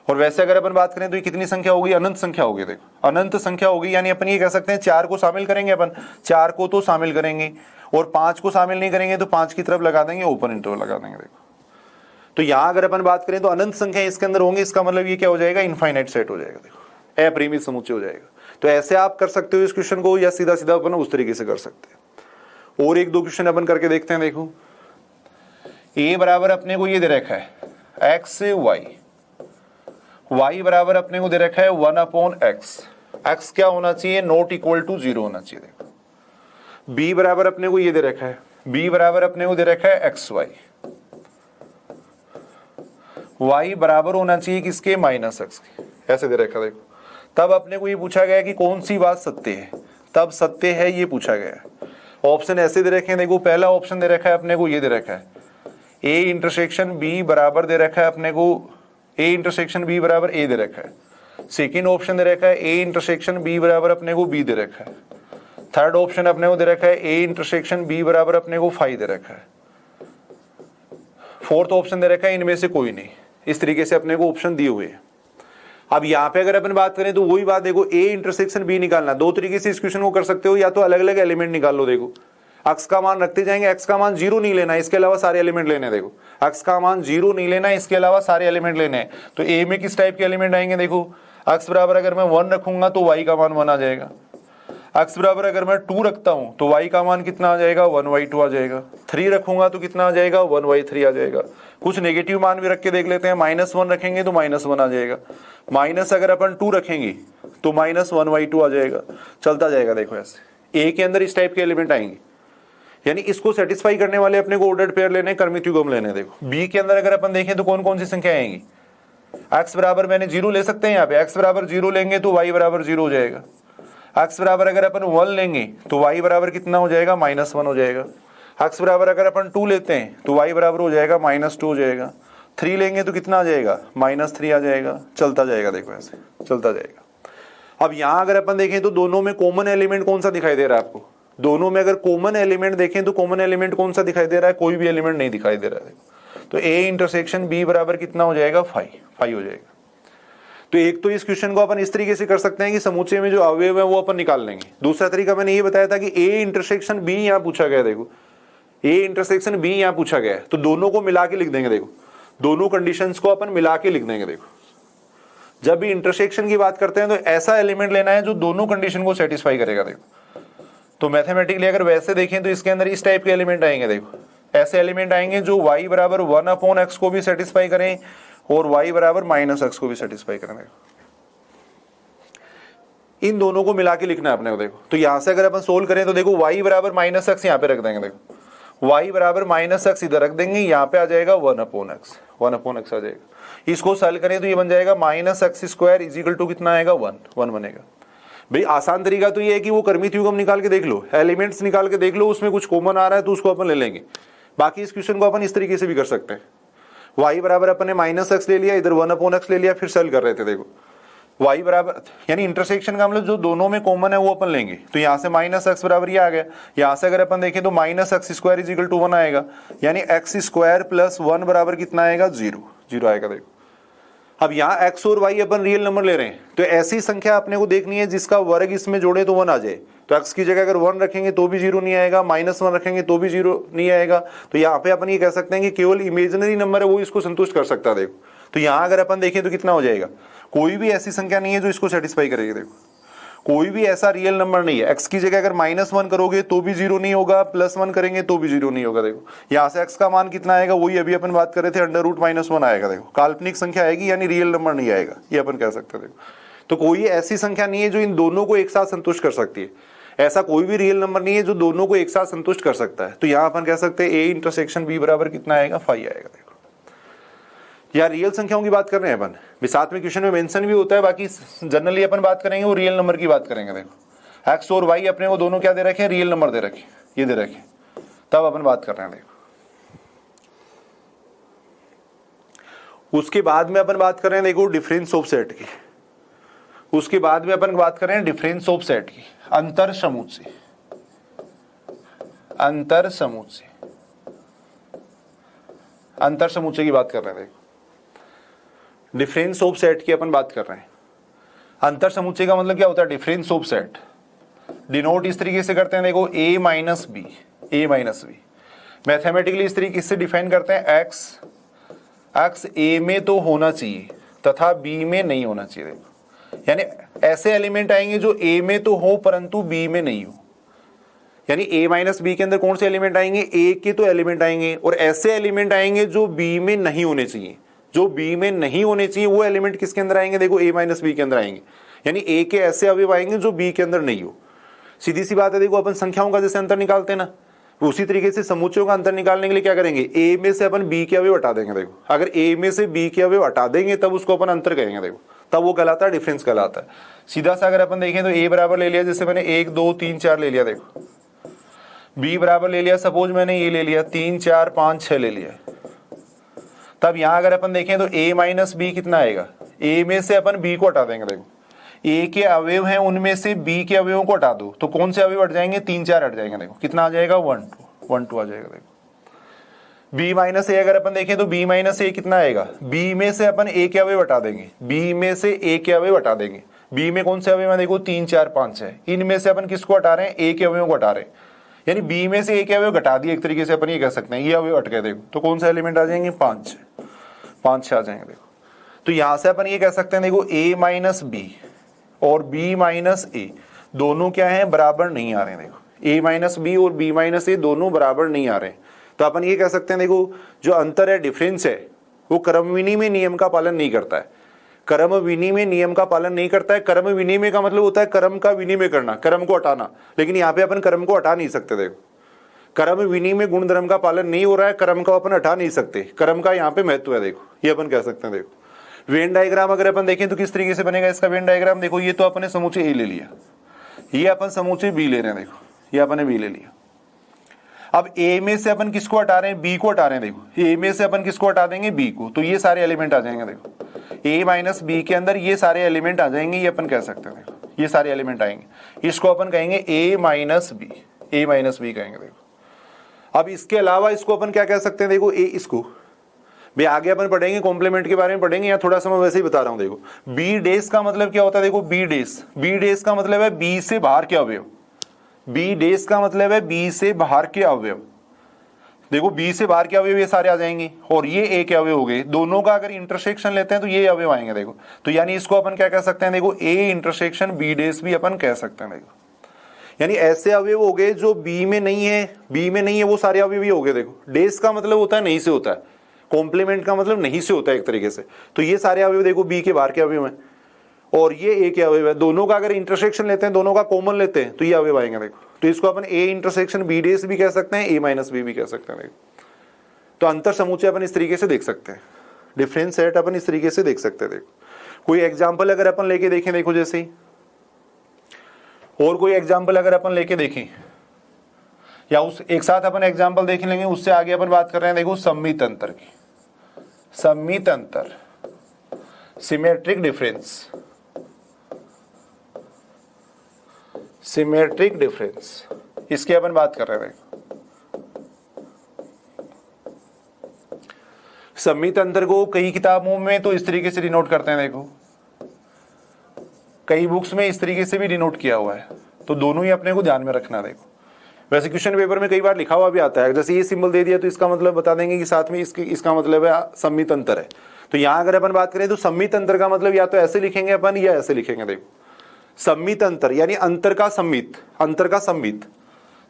Speaker 1: और वैसे अगर अपन बात करें तो ये कितनी संख्या होगी, अनंत संख्या होगी। देखो अनंत संख्या होगी, यानी अपन ये कह सकते हैं 4 को शामिल करेंगे, अपन 4 को तो शामिल करेंगे और 5 को शामिल नहीं करेंगे तो 5 की तरफ लगा देंगे, ओपन इंटरवल लगा देंगे। देखो तो यहां अगर अपन बात करें तो अनंत संख्या इसके अंदर होंगे, इसका मतलब ये क्या हो जाएगा, इनफाइनाइट सेट हो जाएगा। देखो अपरिमित समुच्चय हो जाएगा। तो ऐसे आप कर सकते हो इस क्वेश्चन को, या सीधा सीधा अपन उस तरीके से कर सकते हैं। और एक दो क्वेश्चन अपन करके देखते हैं। देखो a बराबर अपने को ये दे रखा है x से y बराबर अपने को दे रखा है 1/x। x क्या होना चाहिए, नॉट इक्वल टू 0 होना चाहिए। देखो b बराबर अपने को ये दे रखा है, b बराबर अपने को दे रखा है xy, y बराबर होना चाहिए किसके, -x के, ऐसे दे रखा। देखो तब अपने को ये पूछा गया कि कौन सी बात सत्य है, तब सत्य है ये पूछा गया। ऑप्शन ऐसे दे रखे हैं। देखो पहला ऑप्शन दे रखा है अपने को ये दे रखा है a इंटरसेक्शन b बराबर दे रखा है अपने को, a इंटरसेक्शन b बराबर a दे रखा है। सेकेंड ऑप्शन दे रखा है a इंटरसेक्शन b बराबर अपने को b दे रखा है। थर्ड ऑप्शन अपने को दे रखा है a इंटरसेक्शन b बराबर अपने को 5 दे रखा है। फोर्थ ऑप्शन दे रखा है इनमें से कोई नहीं। इस तरीके से अपने को ऑप्शन दिए हुए हैं। अब यहाँ पे अगर अपन बात करें तो वही बात, देखो a इंटरसेक्शन b निकालना, दो तरीके से इस क्वेश्चन को कर सकते हो, या तो अलग अलग एलिमेंट निकाल लो। देखो x का मान रखते जाएंगे, x का मान 0 नहीं लेना, इसके अलावा सारे एलिमेंट लेने। देखो x का मान 0 नहीं लेना, इसके अलावा सारे एलिमेंट लेने हैं। तो a में किस टाइप के एलिमेंट आएंगे, देखो x बराबर अगर मैं 1 रखूंगा तो y का मान 1 आ जाएगा। x बराबर अगर मैं 2 रखता हूं तो y का मान कितना आ जाएगा, 1/2 आ जाएगा। 3 रखूंगा तो कितना आ जाएगा, 1/3 आ जाएगा। कुछ नेगेटिव मान भी रख के देख लेते हैं, -1 रखेंगे तो -1 आ जाएगा। माइनस अगर अपन 2 रखेंगे तो -1/2 आ जाएगा। चलता जाएगा। देखो ऐसे a के अंदर इस टाइप के एलिमेंट आएंगे, यानी इसको सेटिस्फाई करने वाले अपने को ऑर्डर्ड पेयर लेने, क्रमिक युग्म लेने। देखो b के अंदर अगर अपन देखें तो कौन कौन सी संख्या आएंगी, x बराबर मैंने 0 ले सकते हैं, यहाँ पे x बराबर 0 लेंगे तो y बराबर 0 हो जाएगा। x बराबर अगर अपन 1 लेंगे तो y बराबर कितना हो जाएगा, -1 हो जाएगा। x बराबर अगर अपन 2 लेते हैं तो y बराबर हो जाएगा -2 हो जाएगा। 3 लेंगे तो कितना आ जाएगा, -3 आ जाएगा। चलता जाएगा। देखो ऐसे चलता जाएगा। अब यहां अगर अपन देखें तो दोनों में कॉमन एलिमेंट कौन सा दिखाई दे रहा है आपको? दोनों में अगर कॉमन एलिमेंट देखें तो कॉमन एलिमेंट कौन सा दिखाई दे रहा है? कोई भी एलिमेंट नहीं दिखाई दे रहा है। तो A इंटरसेक्शन B बराबर कितना हो जाएगा? 5 हो जाएगा। तो एक तो इस क्वेश्चन को अपन इस तरीके से कर सकते हैं कि समुच्चय में जो अवयव है वो अपन निकाल लेंगे। दूसरा तरीका मैंने ये बताया था कि A इंटरसेक्शन B यहां पूछा गया, देखो A इंटरसेक्शन B यहां पूछा गया है, तो दोनों को मिला के लिख देंगे। देखो दोनों कंडीशंस को अपन मिला के लिख देंगे। देखो जब भी इंटरसेक्शन की बात करते हैं तो ऐसा एलिमेंट लेना है जो दोनों कंडीशन को सेटिस्फाई करेगा। देखो तो मैथमेटिकली अगर वैसे देखें तो इसके अंदर इस टाइप के एलिमेंट आएंगे। देखो ऐसे एलिमेंट आएंगे जो y बराबर 1/x को भी सेटिस्फाई करें और y बराबर -x को भी सेटिस्फाई करें। इन दोनों को मिला के लिखना है अपने को। देखो तो यहां से अगर अपन सोल्व करें तो देखो y बराबर -x यहां पे रख देंगे। देखो y बराबर -x इधर रख देंगे, यहां पे आ जाएगा 1/x आ जाएगा। इसको सॉल्व करें तो ये बन जाएगा -x² कितना आएगा? 1 बनेगा। भाई आसान तरीका तो ये है कि वो कर्मित युग्म निकाल के देख लो, एलिमेंट्स निकाल के देख लो, उसमें कुछ कॉमन आ रहा है तो उसको अपन ले लेंगे। बाकी इस क्वेश्चन को अपन इस तरीके से भी कर सकते हैं। y बराबर अपन ने -x ले लिया, इधर 1/x ले लिया, फिर सॉल्व कर रहे थे। देखो y बराबर यानी इंटरसेक्शन का मतलब जो दोनों में कॉमन है वो अपन लेंगे। तो यहाँ से -x बराबर ये आ गया। यहाँ से अगर अपन देखें तो -x² 1 आएगा, यानी x² + 1 बराबर कितना आएगा? 0 आएगा। देखो अब यहाँ x और y अपन रियल नंबर ले रहे हैं, तो ऐसी संख्या अपने को देखनी है जिसका वर्ग इसमें जोड़े तो 1 आ जाए। तो x की जगह अगर 1 रखेंगे तो भी 0 नहीं आएगा, -1 रखेंगे तो भी 0 नहीं आएगा। तो यहाँ पे अपन ये कह सकते हैं कि केवल इमेजिनरी नंबर है वो इसको संतुष्ट कर सकता है। देखो तो यहाँ अगर अपन देखें तो कितना हो जाएगा? कोई भी ऐसी संख्या नहीं है जो इसको सेटिस्फाई करेगी। देखो कोई भी ऐसा रियल नंबर नहीं है। x की जगह अगर -1 करोगे तो भी 0 नहीं होगा, +1 करेंगे तो भी 0 नहीं होगा। देखो यहाँ से x का मान कितना आएगा? वही अभी अपन बात कर रहे थे, √-1 आएगा। देखो काल्पनिक संख्या आएगी, यानी रियल नंबर नहीं आएगा, ये अपन कह सकते हैं। देखो तो कोई ऐसी संख्या नहीं है जो इन दोनों को एक साथ संतुष्ट कर सकती है। ऐसा कोई भी रियल नंबर नहीं है जो दोनों को एक साथ संतुष्ट कर सकता है। तो यहाँ अपन कह सकते हैं A इंटरसेक्शन B बराबर कितना आएगा? 5 आएगा। देखो या रियल संख्याओं की बात कर रहे हैं अपन, साथ में क्वेश्चन में मेंशन भी होता है, बाकी जनरली अपन बात करेंगे वो रियल नंबर की बात करेंगे। देखो x और y अपने को दोनों क्या दे रखे हैं? रियल नंबर दे रखे, ये दे रखे, तब अपन बात कर रहे हैं। देखो उसके बाद में अपन बात कर रहे हैं, देखो डिफरेंस ऑफ सेट की। उसके बाद में अपन बात कर रहे हैं डिफरेंस ऑफ सेट की, अंतर समुच्चय की बात कर रहे हैं। देखो डिफरेंस ऑफ सेट की अपन बात कर रहे हैं। अंतर समुच्चय का मतलब क्या होता है? डिफरेंस ऑफ सेट डिनोट इस तरीके से करते हैं। देखो a - b मैथमेटिकली इस तरीके से डिफाइन करते हैं। x a में तो होना चाहिए तथा b में नहीं होना चाहिए। देखो यानी ऐसे एलिमेंट आएंगे जो a में तो हो परंतु b में नहीं हो। यानी a - b के अंदर कौन से एलिमेंट आएंगे? a के तो एलिमेंट आएंगे, और ऐसे एलिमेंट आएंगे जो b में नहीं होने चाहिए। जो b में नहीं होने चाहिए वो एलिमेंट किसके अंदर आएंगे? देखो a - b के अंदर आएंगे। यानी a के ऐसे अवयव आएंगे जो b के अंदर नहीं हो। सीधी सी बात है। देखो अपन संख्याओं का जैसे अंतर निकालते हैं ना, उसी तरीके से समुच्चयों का अंतर निकालने के लिए क्या करेंगे? a में से अपन b के अवयव हटा देंगे। देखो अगर a में से b के अवयव हटा देंगे तब उसको अपन अंतर कहेंगे। देखो तब वो कहलाता है डिफरेंस कहलाता है। सीधा सा अगर अपन देखें तो a बराबर ले लिया, जैसे मैंने 1 2 3 4 ले लिया। देखो b बराबर ले लिया, सपोज मैंने ये ले लिया 3 4 5 6 ले लिया। तब यहां अगर अपन देखें तो a - b कितना आएगा? a में से अपन b को हटा देंगे। देखो a के अवयव हैं, उनमें से b के अवयवों को हटा दो तो कौन से अवयव हट जाएंगे? 3 4 हट जाएंगे। देखो कितना आ जाएगा? 1 2 आ जाएगा। देखो b - a अगर अपन देखें तो b - a कितना आएगा? b में से अपन a के अवयव हटा देंगे, b में से a के अवयव हटा देंगे। b में कौन से अवयव हैं? देखो 3 4 5 6, इनमें से अपन किसको हटा रहे हैं? a के अवयवों को हटा रहे हैं। यानी b में से a के अवयव घटा दिए, एक तरीके से अपन ये कह सकते हैं, ये अवयव हट गए। देखो तो कौन सा एलिमेंट आ जाएंगे? 5 6 आ जाएंगे। देखो तो यहां से अपन ये कह सकते हैं, देखो a - b और b - a दोनों क्या है? बराबर नहीं आ रहे हैं। देखो a - b और b - a दोनों बराबर नहीं आ रहे हैं। तो अपन ये कह सकते हैं, देखो जो अंतर है, डिफरेंस है, वो क्रम विनिमय नियम का पालन नहीं करता है। क्रम विनिमय नियम का पालन नहीं करता है। क्रम विनिमय का मतलब होता है क्रम का विनिमय करना, क्रम को हटाना, लेकिन यहाँ पे अपन क्रम को हटा नहीं सकते। देखो क्रम विनिमय गुण धर्म का पालन नहीं हो रहा है, क्रम को अपन हटा नहीं सकते, क्रम का यहाँ पे महत्व है। देखो ये अपन कह सकते हैं। देखो वेन डायग्राम अगर अपन देखें तो किस तरीके से बनेगा इसका वेन डायग्राम? देखो ये तो अपने समुच्चय ए ले लिया, ये अपन समुच्चय बी ले रहे हैं। देखो ये अपन ने बी ले लिया। अब ए में से अपन किसको हटा रहे हैं? बी को हटा रहे हैं। देखो ए में से अपन किसको हटा देंगे? बी को, तो ये सारे एलिमेंट आ जाएंगे। देखो a - b के अंदर ये सारे एलिमेंट आ जाएंगे, ये अपन कह सकते हैं। देखो ये सारे एलिमेंट आएंगे। इसको अपन कहेंगे a minus B, a minus B कहेंगे। देखो अब इसके अलावा इसको अपन क्या कह सकते हैं, देखो a इसको भाई आगे अपन पढ़ेंगे, कॉम्प्लीमेंट के बारे में पढ़ेंगे, या थोड़ा सा मैं वैसे ही बता रहा हूं। देखो बी डेस का मतलब क्या होता है, देखो बी डेस का मतलब है बी से बाहर के अवयव, बी डेस का मतलब है बी से बाहर के अवयव। देखो बी से बाहर के अवयव ये सारे आ जाएंगे और ये ए के अवयव हो गए, दोनों का अगर इंटरसेक्शन लेते हैं तो ये अवयव आएंगे। देखो तो यानी इसको अपन क्या कह सकते हैं, देखो ए इंटरसेक्शन बी डेस भी अपन कह सकते हैं। देखो यानी ऐसे अवयव हो गए जो बी में नहीं है, बी में नहीं है वो सारे अवयव ही हो गए। देखो डेस का मतलब होता है नहीं से होता है, कॉम्प्लीमेंट का मतलब नहीं से होता है एक तरीके से। तो ये सारे अवयव देखो बी के बाहर के अवयव हैं और ये ए के अवयव है, दोनों का अगर इंटरसेक्शन लेते हैं, दोनों का कॉमन लेते हैं तो ये अवयव आएंगे। देखो तो इसको अपन ए इंटरसेक्शन बी डेस भी कह सकते हैं, ए माइनस बी भी कह सकते हैं। देखो तो अंतर समुच्चय अपन इस तरीके से देख सकते हैं, डिफरेंस सेट अपन इस तरीके से देख सकते हैं। देखो कोई एग्जाम्पल अगर अपन लेके देखें, देखो जैसे और कोई एग्जाम्पल अगर अपन लेके देखें, या उस एक साथ अपन एग्जाम्पल देख लेंगे, उससे आगे अपन बात कर रहे हैं देखो सम्मित अंतर की, सम्मित अंतर, सिमेट्रिक डिफरेंस, सिमेट्रिक डिफरेंस, इसकी अपन बात कर रहे हैं। सम्मित अंतर को कई किताबों में तो इस तरीके से डिनोट करते हैं, देखो कई बुक्स में इस तरीके से भी डिनोट किया हुआ है, तो दोनों ही अपने को ध्यान में रखना। देखो वैसे क्वेश्चन पेपर में कई बार लिखा हुआ भी आता है, जैसे ये सिंबल दे दिया तो इसका मतलब बता देंगे कि साथ में इसका मतलब है सम्मित अंतर है। तो यहां अगर अपन बात करें तो सम्मित अंतर का मतलब या तो ऐसे लिखेंगे अपन या ऐसे लिखेंगे। देखो सम्मित अंतर यानी अंतर का सम्मित, अंतर का सम्मित,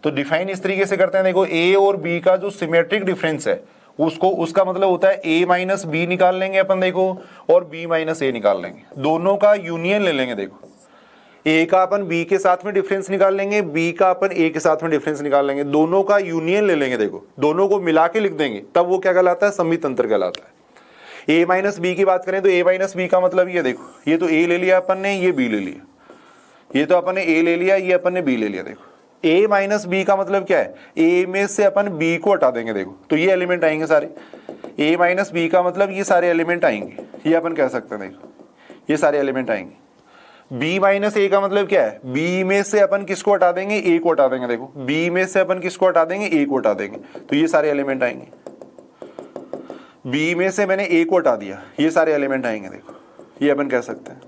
Speaker 1: तो डिफाइन इस तरीके से करते हैं। देखो ए और बी का जो सिमेट्रिक डिफरेंस है उसको, उसका मतलब होता है ए माइनस बी निकाल लेंगे अपन, देखो और बी माइनस ए निकाल लेंगे, दोनों का यूनियन ले लेंगे। देखो ए का अपन बी के साथ में डिफरेंस निकाल लेंगे, बी का अपन ए के साथ में डिफरेंस निकाल लेंगे, दोनों का यूनियन ले लेंगे। देखो दोनों को मिला के लिख देंगे, तब वो क्या कहलाता है, सम्मित अंतर कहलाता है। ए माइनस बी की बात करें तो ए माइनस बी का मतलब ये, देखो ये तो ए ले लिया अपन ने, ये बी ले लिया, ये तो अपन ने ए ले लिया, ये अपन ने बी ले लिया। देखो a माइनस बी का मतलब क्या है, a में से अपन b को हटा देंगे। देखो तो ये एलिमेंट आएंगे सारे, a माइनस बी का मतलब ये सारे एलिमेंट आएंगे, ये अपन कह सकते हैं। देखो ये सारे एलिमेंट आएंगे। b माइनस a का मतलब क्या है, b में से अपन किसको हटा देंगे, a को हटा देंगे। देखो b में से अपन किसको हटा देंगे, a को हटा देंगे, तो ये सारे एलिमेंट आएंगे। b में से मैंने a को हटा दिया, ये सारे एलिमेंट आएंगे। देखो ये अपन कह सकते हैं,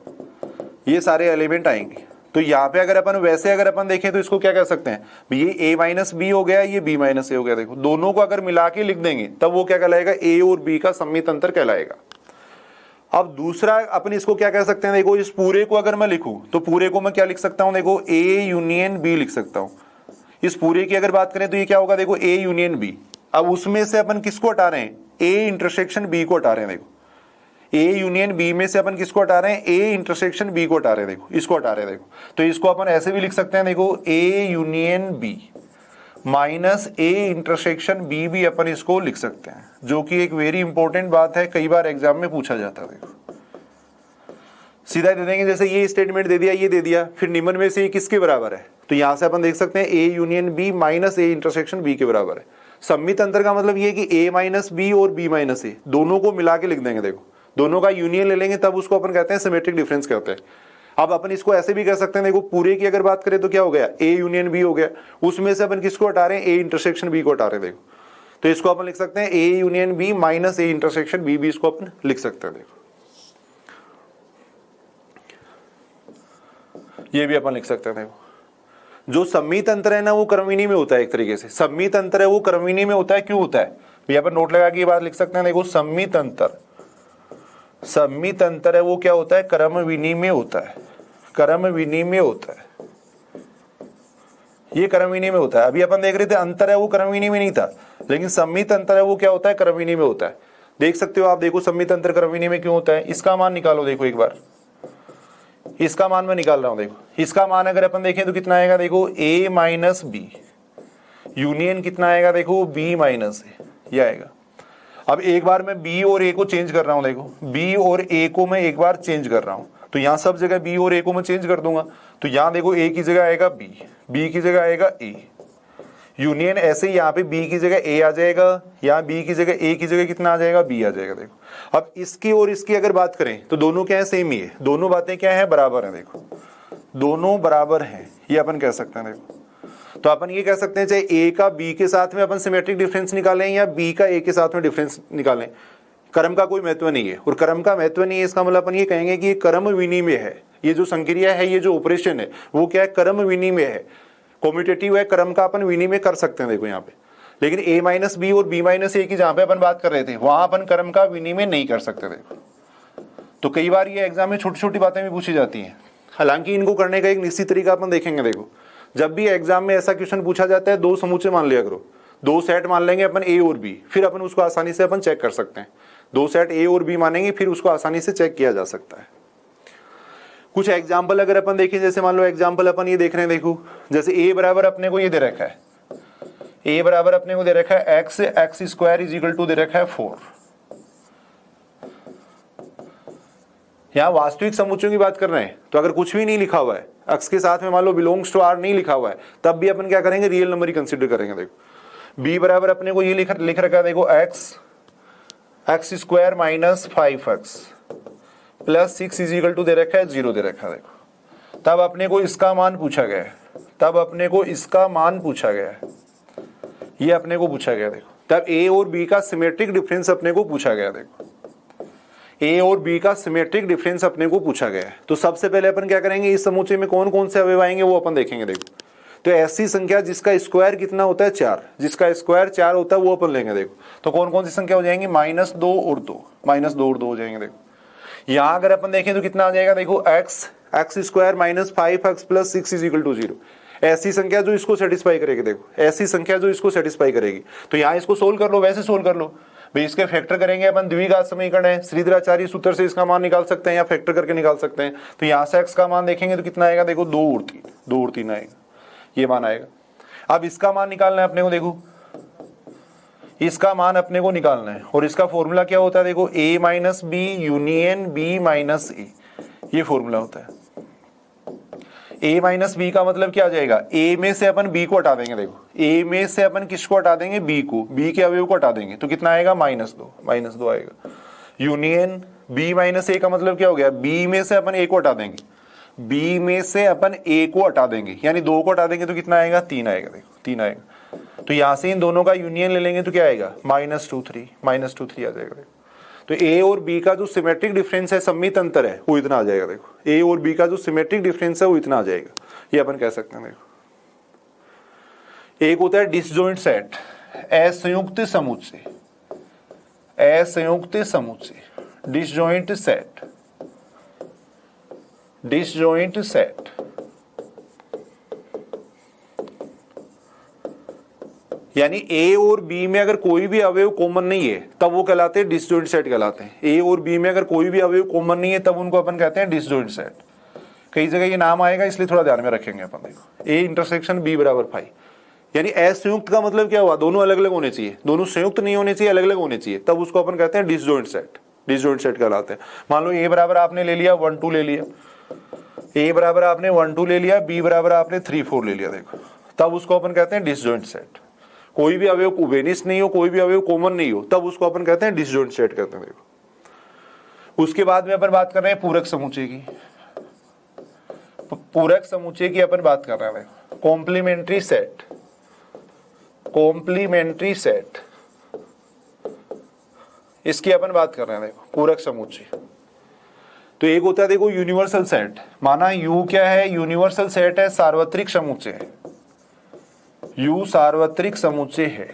Speaker 1: ये सारे एलिमेंट आएंगे। तो यहाँ पे अगर अपन वैसे अगर अपन देखें तो इसको क्या कह सकते हैं, ये a माइनस बी हो गया, ये b माइनस ए हो गया। देखो दोनों को अगर मिला के लिख देंगे तब वो क्या कहलाएगा, a और b का सम्मित अंतर कहलाएगा। अब दूसरा अपन इसको क्या कह सकते हैं, देखो इस पूरे को अगर मैं लिखूं तो पूरे को मैं क्या लिख सकता हूं, देखो a यूनियन b लिख सकता हूं। इस पूरे की अगर बात करें तो ये क्या होगा, देखो a यूनियन b। अब उसमें से अपन किसको हटा रहे हैं, a इंटरसेक्शन b को हटा रहे हैं। देखो a यूनियन b में से अपन किसको हटा रहे हैं, a इंटरसेक्शन b को हटा रहे हैं। देखो इसको हटा रहे हैं। देखो तो इसको अपन ऐसे भी लिख सकते हैं, देखो a union b minus a intersection b भी अपन इसको लिख सकते हैं, जो कि एक वेरी इंपॉर्टेंट बात है, कई बार एग्जाम में पूछा जाता है। देखो सीधा दे देंगे, जैसे ये स्टेटमेंट दे दिया, ये दे दिया, फिर निम्न में से ये किसके बराबर है, तो यहां से अपन देख सकते हैं a union b minus a intersection b के बराबर है। सम्मित अंतर का मतलब ये कि a माइनस b और b माइनस a दोनों को मिला के लिख देंगे। देखो दोनों का यूनियन ले लेंगे, तब उसको अपन कहते हैं सिमेट्रिक डिफरेंस कहते हैं। अब अपन इसको ऐसे भी कह सकते हैं, देखो पूरे की अगर बात करें तो क्या हो गया, a यूनियन b हो गया, उसमें से अपन किसको हटा रहे हैं, a इंटरसेक्शन b को हटा रहे हैं। देखो तो इसको अपन लिख सकते हैं a union b minus a intersection b भी इसको अपन लिख सकते हैं। देखो ये भी अपन लिख सकते हैं। देखो जो सम्मित अंतर है ना वो क्रमविनी में होता है, एक तरीके से सम्मित अंतर है वो क्रमविनी में होता है। क्यों होता है, ये अपन नोट लगा के ये बात लिख सकते हैं। देखो सम्मित अंतर, सम्मित अंतर है वो क्या होता है, क्रमविनी में होता है, क्रमविनी में होता है, ये क्रमविनी में होता है। अभी अपन देख रहे थे अंतर है वो क्रमविनी में नहीं था, लेकिन सम्मित अंतर है वो क्या होता है, क्रमविनी में होता है। देख सकते हो आप, देखो सम्मित अंतर क्रमविनी में क्यों होता है, इसका मान निकालो। देखो एक बार इसका मान मैं निकाल रहा हूं। देखो इसका मान अगर अपन देखें तो कितना आएगा, देखो a माइनस बी यूनियन कितना आएगा, देखो b माइनस ए, ये आएगा। अब एक बार मैं b और a को चेंज कर रहा हूं। देखो b और a को मैं एक बार चेंज कर रहा हूं, तो यहां सब जगह b और a को मैं चेंज कर दूंगा। तो यहां देखो a की जगह आएगा b की जगह आएगा a, यूनियन ऐसे ही यहाँ पे b की जगह a आ जाएगा, यहाँ b की जगह a की जगह कितना आ जाएगा, b आ जाएगा। देखो अब इसकी और इसकी अगर बात करें तो दोनों क्या है, सेम ही है, दोनों बातें क्या है, बराबर है। देखो दोनों बराबर हैं, ये अपन कह सकते हैं। देखो तो अपन ये कह सकते हैं चाहे ए का बी के साथ में अपन सिमेट्रिक डिफरेंस निकालें या बी का ए के साथ में डिफरेंस निकालें, क्रम का कोई महत्व नहीं है। और क्रम का महत्व नहीं है इसका मतलब अपन ये कहेंगे कि ये क्रम विनिमय है, ये जो संक्रिया है, ये जो ऑपरेशन है वो क्या है, क्रम विनिमय है, कॉम्यूटेटिव है, क्रम का अपन विनिमय कर सकते हैं। देखो यहाँ पे लेकिन a माइनस बी और b माइनस ए की जहां पे अपन बात कर रहे थे वहां अपन क्रम का विनिमय नहीं कर सकते। देखो तो कई बार ये एग्जाम में छोटी छोटी बातें भी पूछी जाती हैं, हालांकि इनको करने का एक निश्चित तरीका अपन देखेंगे। देखो जब भी एग्जाम में ऐसा क्वेश्चन पूछा जाता है, दो समूचे मान लिया करो, दो सेट मान लेंगे अपन a और b, फिर अपन उसको आसानी से अपन चेक कर सकते हैं। दो सेट a और b मानेंगे, फिर उसको आसानी से चेक किया जा सकता है। कुछ एग्जाम्पल अगर अपन देखें, जैसे मान लो एग्जाम्पल अपन ये देख रहे हैं, देखो जैसे a बराबर अपने को ये दे रखा है, a बराबर अपने को दे रखा है x square is equal to दे रखा है 4। यहां वास्तविक समुच्चयों की बात कर रहे हैं, तो अगर कुछ भी नहीं लिखा हुआ है, x के साथ में मान लो बिलोंग्स टू r नहीं लिखा हुआ है, तब भी अपन क्या करेंगे, रियल नंबर ही कंसीडर करेंगे। देखो b बराबर अपने को ये लिख रखा है, देखो x square minus 5x plus 6 is equal to दे रखा है 0 दे रखा है। देखो तब अपने को इसका मान पूछा गया है, तब अपने को इसका मान पूछा गया है, ये अपने को पूछा गया। देखो तब a और b का सिमेट्रिक डिफरेंस अपने को पूछा गया। देखो a और b का सिमेट्रिक डिफरेंस अपने को पूछा गया है। तो सबसे पहले अपन क्या करेंगे, इस समुच्चय में कौन कौन से अवयव आएंगे वो अपन देखेंगे। देखो तो ऐसी संख्या जिसका स्क्वायर कितना होता है 4, जिसका स्क्वायर 4 होता है वो अपन लेंगे। देखो तो कौन कौन सी संख्या हो जाएंगी, -2 और 2, -2 और 2 हो जाएंगे। देखो यहाँ अगर अपन देखें तो कितना आ जाएगा, देखो x square minus 5x plus 6 is equal to 0, ऐसी संख्या जो इसको सेटिस्फाई करेगी। देखो ऐसी संख्या जो इसको सेटिस्फाई करेगी। तो यहाँ इसको सोल्व कर लो, वैसे सोल्व कर लो भाई, इसके फैक्टर करेंगे अपन, द्विघात समीकरण है, श्रीधराचार्य सूत्र से इसका मान निकाल सकते हैं या फैक्टर करके निकाल सकते हैं। तो यहाँ से x का मान देखेंगे तो कितना आएगा, देखो 2 और 3 आएगा, ये मान आएगा। अब इसका मान निकालना है अपने को, देखो इसका मान अपने को निकालना है और इसका फॉर्मूला क्या होता है, देखो a minus B union b minus a, ये फॉर्मूला होता है। a माइनस बी का मतलब क्या आ जाएगा, a में से अपन b को हटा देंगे। देखो a में से अपन किसको हटा देंगे, b को, b के अवयव को हटा देंगे, तो कितना आएगा, -2 आएगा। यूनियन b माइनस ए का मतलब क्या हो गया, b में से अपन a को हटा देंगे, b में से अपन a को हटा देंगे, यानी 2 को हटा देंगे तो कितना आएगा, 3 आएगा। देखो 3 आएगा। तो यहां से इन दोनों का यूनियन ले लेंगे तो क्या आएगा, -2 3 आ जाएगा। तो a और b का जो सिमेट्रिक डिफरेंस है, सम्मित अंतर है, वो इतना आ जाएगा। देखो a और b का जो सिमेट्रिक डिफरेंस है वो इतना आ जाएगा, ये अपन कह सकते हैं। देखो एक होता है डिसजॉइंट सेट, असंयुक्त समुच्चय, असंयुक्त समुच्चय, डिसजॉइंट सेट, डिसजॉइंट सेट। यानी a और b में अगर कोई भी अवयव कॉमन नहीं है तब वो कहलाते हैं डिसजॉइंट सेट कहलाते हैं। a और b में अगर कोई भी अवयव कॉमन नहीं है तब उनको अपन कहते हैं डिसजॉइंट सेट। कई जगह ये नाम आएगा इसलिए थोड़ा ध्यान में रखेंगे अपन। देखो a इंटरसेक्शन b बराबर 5, यानी असंयुक्त का मतलब क्या हुआ, दोनों अलग अलग होने चाहिए, दोनों संयुक्त नहीं होने चाहिए, अलग अलग होने चाहिए, तब उसको अपन कहते हैं डिसजॉइंट सेट, डिसजॉइंट सेट कहलाते हैं। मान लो a बराबर आपने ले लिया 1 2 ले लिया, a बराबर आपने 1 2 ले लिया, b बराबर आपने 3 4 ले लिया। देखो तब उसको अपन कहते हैं डिसजॉइंट सेट। कोई भी अवयव उभयनिष्ठ नहीं हो, कोई भी अवयव कॉमन नहीं हो, तब उसको अपन कहते हैं डिसजॉइंट सेट कहते हैं। देखो उसके बाद में अपन बात कर रहे हैं पूरक समुच्चय की, पूरक समुच्चय की अपन बात कर रहे हैं। कॉम्प्लीमेंट्री सेट, कॉम्प्लीमेंट्री सेट, इसकी अपन बात कर रहे हैं। देखो पूरक समुच्चय तो एक होता है, देखो यूनिवर्सल सेट, माना U क्या है, यूनिवर्सल सेट है, सार्वत्रिक समुच्चय है, U सार्वत्रिक समुच्चय है।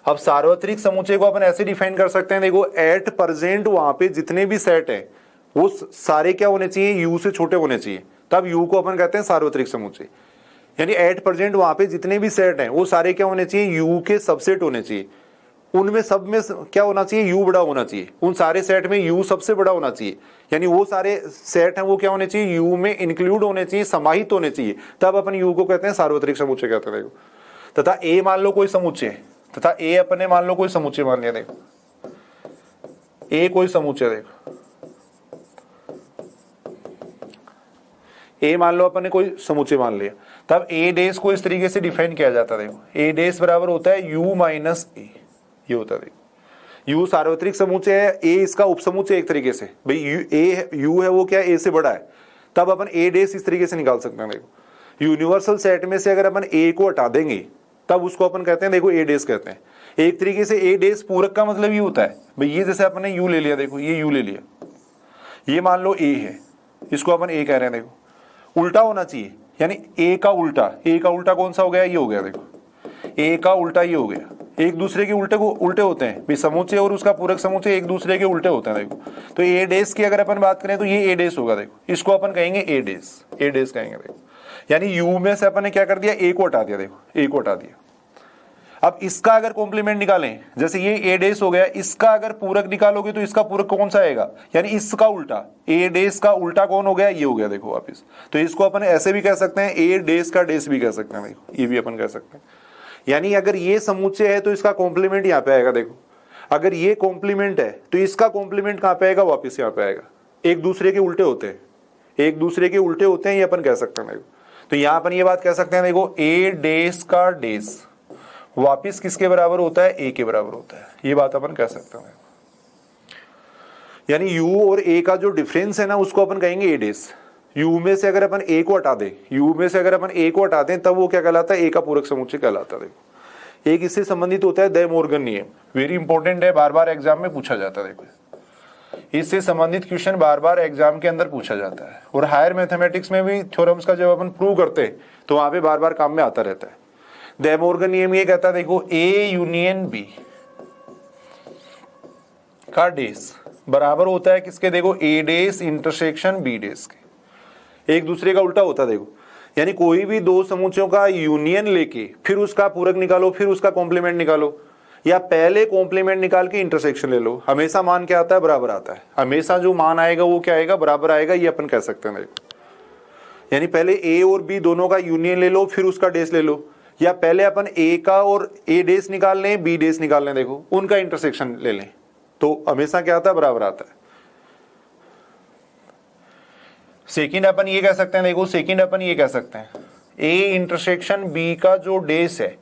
Speaker 1: अब सार्वत्रिक समुच्चय को अपन ऐसे डिफाइन कर सकते हैं, देखो एट प्रेजेंट वहां पे जितने भी सेट है वो सारे क्या होने चाहिए, U से छोटे होने चाहिए, तब U को अपन कहते हैं सार्वत्रिक समुच्चय। यानी एट प्रेजेंट वहां पे जितने भी सेट हैं वो सारे क्या होने चाहिए, U के सबसेट होने चाहिए। उनमें सब में क्या होना चाहिए, U बड़ा होना चाहिए, उन सारे सेट में U सबसे बड़ा होना चाहिए। यानी वो सारे सेट हैं वो क्या होने चाहिए, U में इंक्लूड होने चाहिए, समाहित होने चाहिए, तब अपन U को कहते हैं सार्वत्रिक समुच्चय कहते हैं। देखो तथा A मान लो कोई समुच्चय, तथा A अपने मान लो कोई समुच्चय मान लिया। देखो A कोई समुच्चय, देखो A मान लो अपन ने कोई समुच्चय मान लिया, तब A डैश को इस तरीके से डिफाइन किया जाता है। देखो A डैश बराबर होता है U माइनस A, ये होता है। देखो U सार्वत्रिक समुच्चय है, A इसका उपसमुच्चय एक तरीके से, भाई U है वो क्या है, A से बड़ा है, तब अपन ए डेस इस तरीके से निकाल सकते हैं। देखो यूनिवर्सल सेट में से अगर अपन ए को हटा देंगे तब उसको अपन कहते हैं देखो ए डेस कहते हैं। एक तरीके से ए डेस पूरक का मतलब ये होता है भाई, ये जैसे अपन ने यू ले लिया, देखो ये यू ले लिया, ये मान लो ए है, इसको अपन ए कह रहे हैं। देखो उल्टा होना चाहिए, यानी ए का उल्टा, ए का उल्टा कौन सा हो गया, ये हो गया। देखो ए का उल्टा ये हो गया, एक दूसरे के उल्टे होते हैं भाई, समुच्चय और उसका पूरक समुच्चय एक दूसरे के उल्टे होते हैं। देखो तो ए डेस की अगर अपन बात करें तो ये ए डेस होगा। देखो इसको अपन कहेंगे ए डेस कहेंगे। देखो यानी यू में से अपन ने क्या कर दिया, ए को हटा दिया। देखो ए को हटा दिया। अब इसका अगर कॉम्प्लीमेंट निकालें, जैसे ये ए डेस हो गया, इसका अगर पूरक निकालोगे तो इसका पूरक कौन सा आएगा, यानी इसका उल्टा, ए डेस का उल्टा कौन हो गया, ये हो गया। देखो वापिस, तो इसको अपन ऐसे भी कह सकते हैं, ए डेस का डेस भी कह सकते हैं। देखो ये भी अपन कह सकते हैं। यानी अगर ये समुच्चय है तो इसका कॉम्प्लीमेंट यहाँ पे आएगा। देखो अगर ये कॉम्प्लीमेंट है तो इसका कॉम्प्लीमेंट कहाँ पे आएगा, वापिस यहाँ पे आएगा। एक दूसरे के उल्टे होते हैं, एक दूसरे के उल्टे होते हैं, ये अपन कह सकते हैं। देखो तो यहाँ अपन ये बात कह सकते हैं, देखो ए डेस का डेस वापिस किसके बराबर होता है, ए के बराबर होता है। ये बात अपन कह सकते हैं। यानी यू और ए का जो डिफरेंस है ना, उसको अपन कहेंगे ए डेस। यू में से अगर अपन ए को हटा दें, यू में से अगर अपन ए को हटा दें तब वो क्या कहलाता है, ए का पूरक समुच्चय कहलाता है। देखो एक इससे संबंधित होता है दे मोर्गन नियम, वेरी इंपॉर्टेंट है, बार बार एग्जाम में पूछा जाता है। देखो इससे संबंधित क्वेश्चन बार बार एग्जाम के अंदर पूछा जाता है, और हायर मैथमेटिक्स में भी थ्योरम्स का जब अपन प्रूव करते हैं तो वहां पे बार बार काम में आता रहता है। दे मोर्गन नियम ये कहता है, देखो ए यूनियन बी का डेस बराबर होता है किसके, देखो ए डेस इंटरसेक्शन बी डेस के, एक दूसरे का उल्टा होता है। देखो यानी कोई भी दो समुच्चयों का यूनियन लेके फिर उसका पूरक निकालो, फिर उसका कॉम्प्लीमेंट निकालो, या पहले कॉम्प्लीमेंट निकाल के इंटरसेक्शन ले लो, हमेशा मान क्या आता है, बराबर आता है। हमेशा जो मान आएगा वो क्या आएगा, बराबर आएगा, ये अपन कह सकते हैं। देखो यानी पहले ए और बी दोनों का यूनियन ले लो, फिर उसका डेस ले लो, या पहले अपन ए का और ए डेस निकाल लें, बी डेस निकाल लें, देखो उनका इंटरसेक्शन ले लें, तो हमेशा क्या आता है, बराबर आता है। सेकंड अपन ये कह सकते हैं, देखो सेकंड अपन ये कह सकते हैं, ए इंटरसेक्शन बी का जो डेस है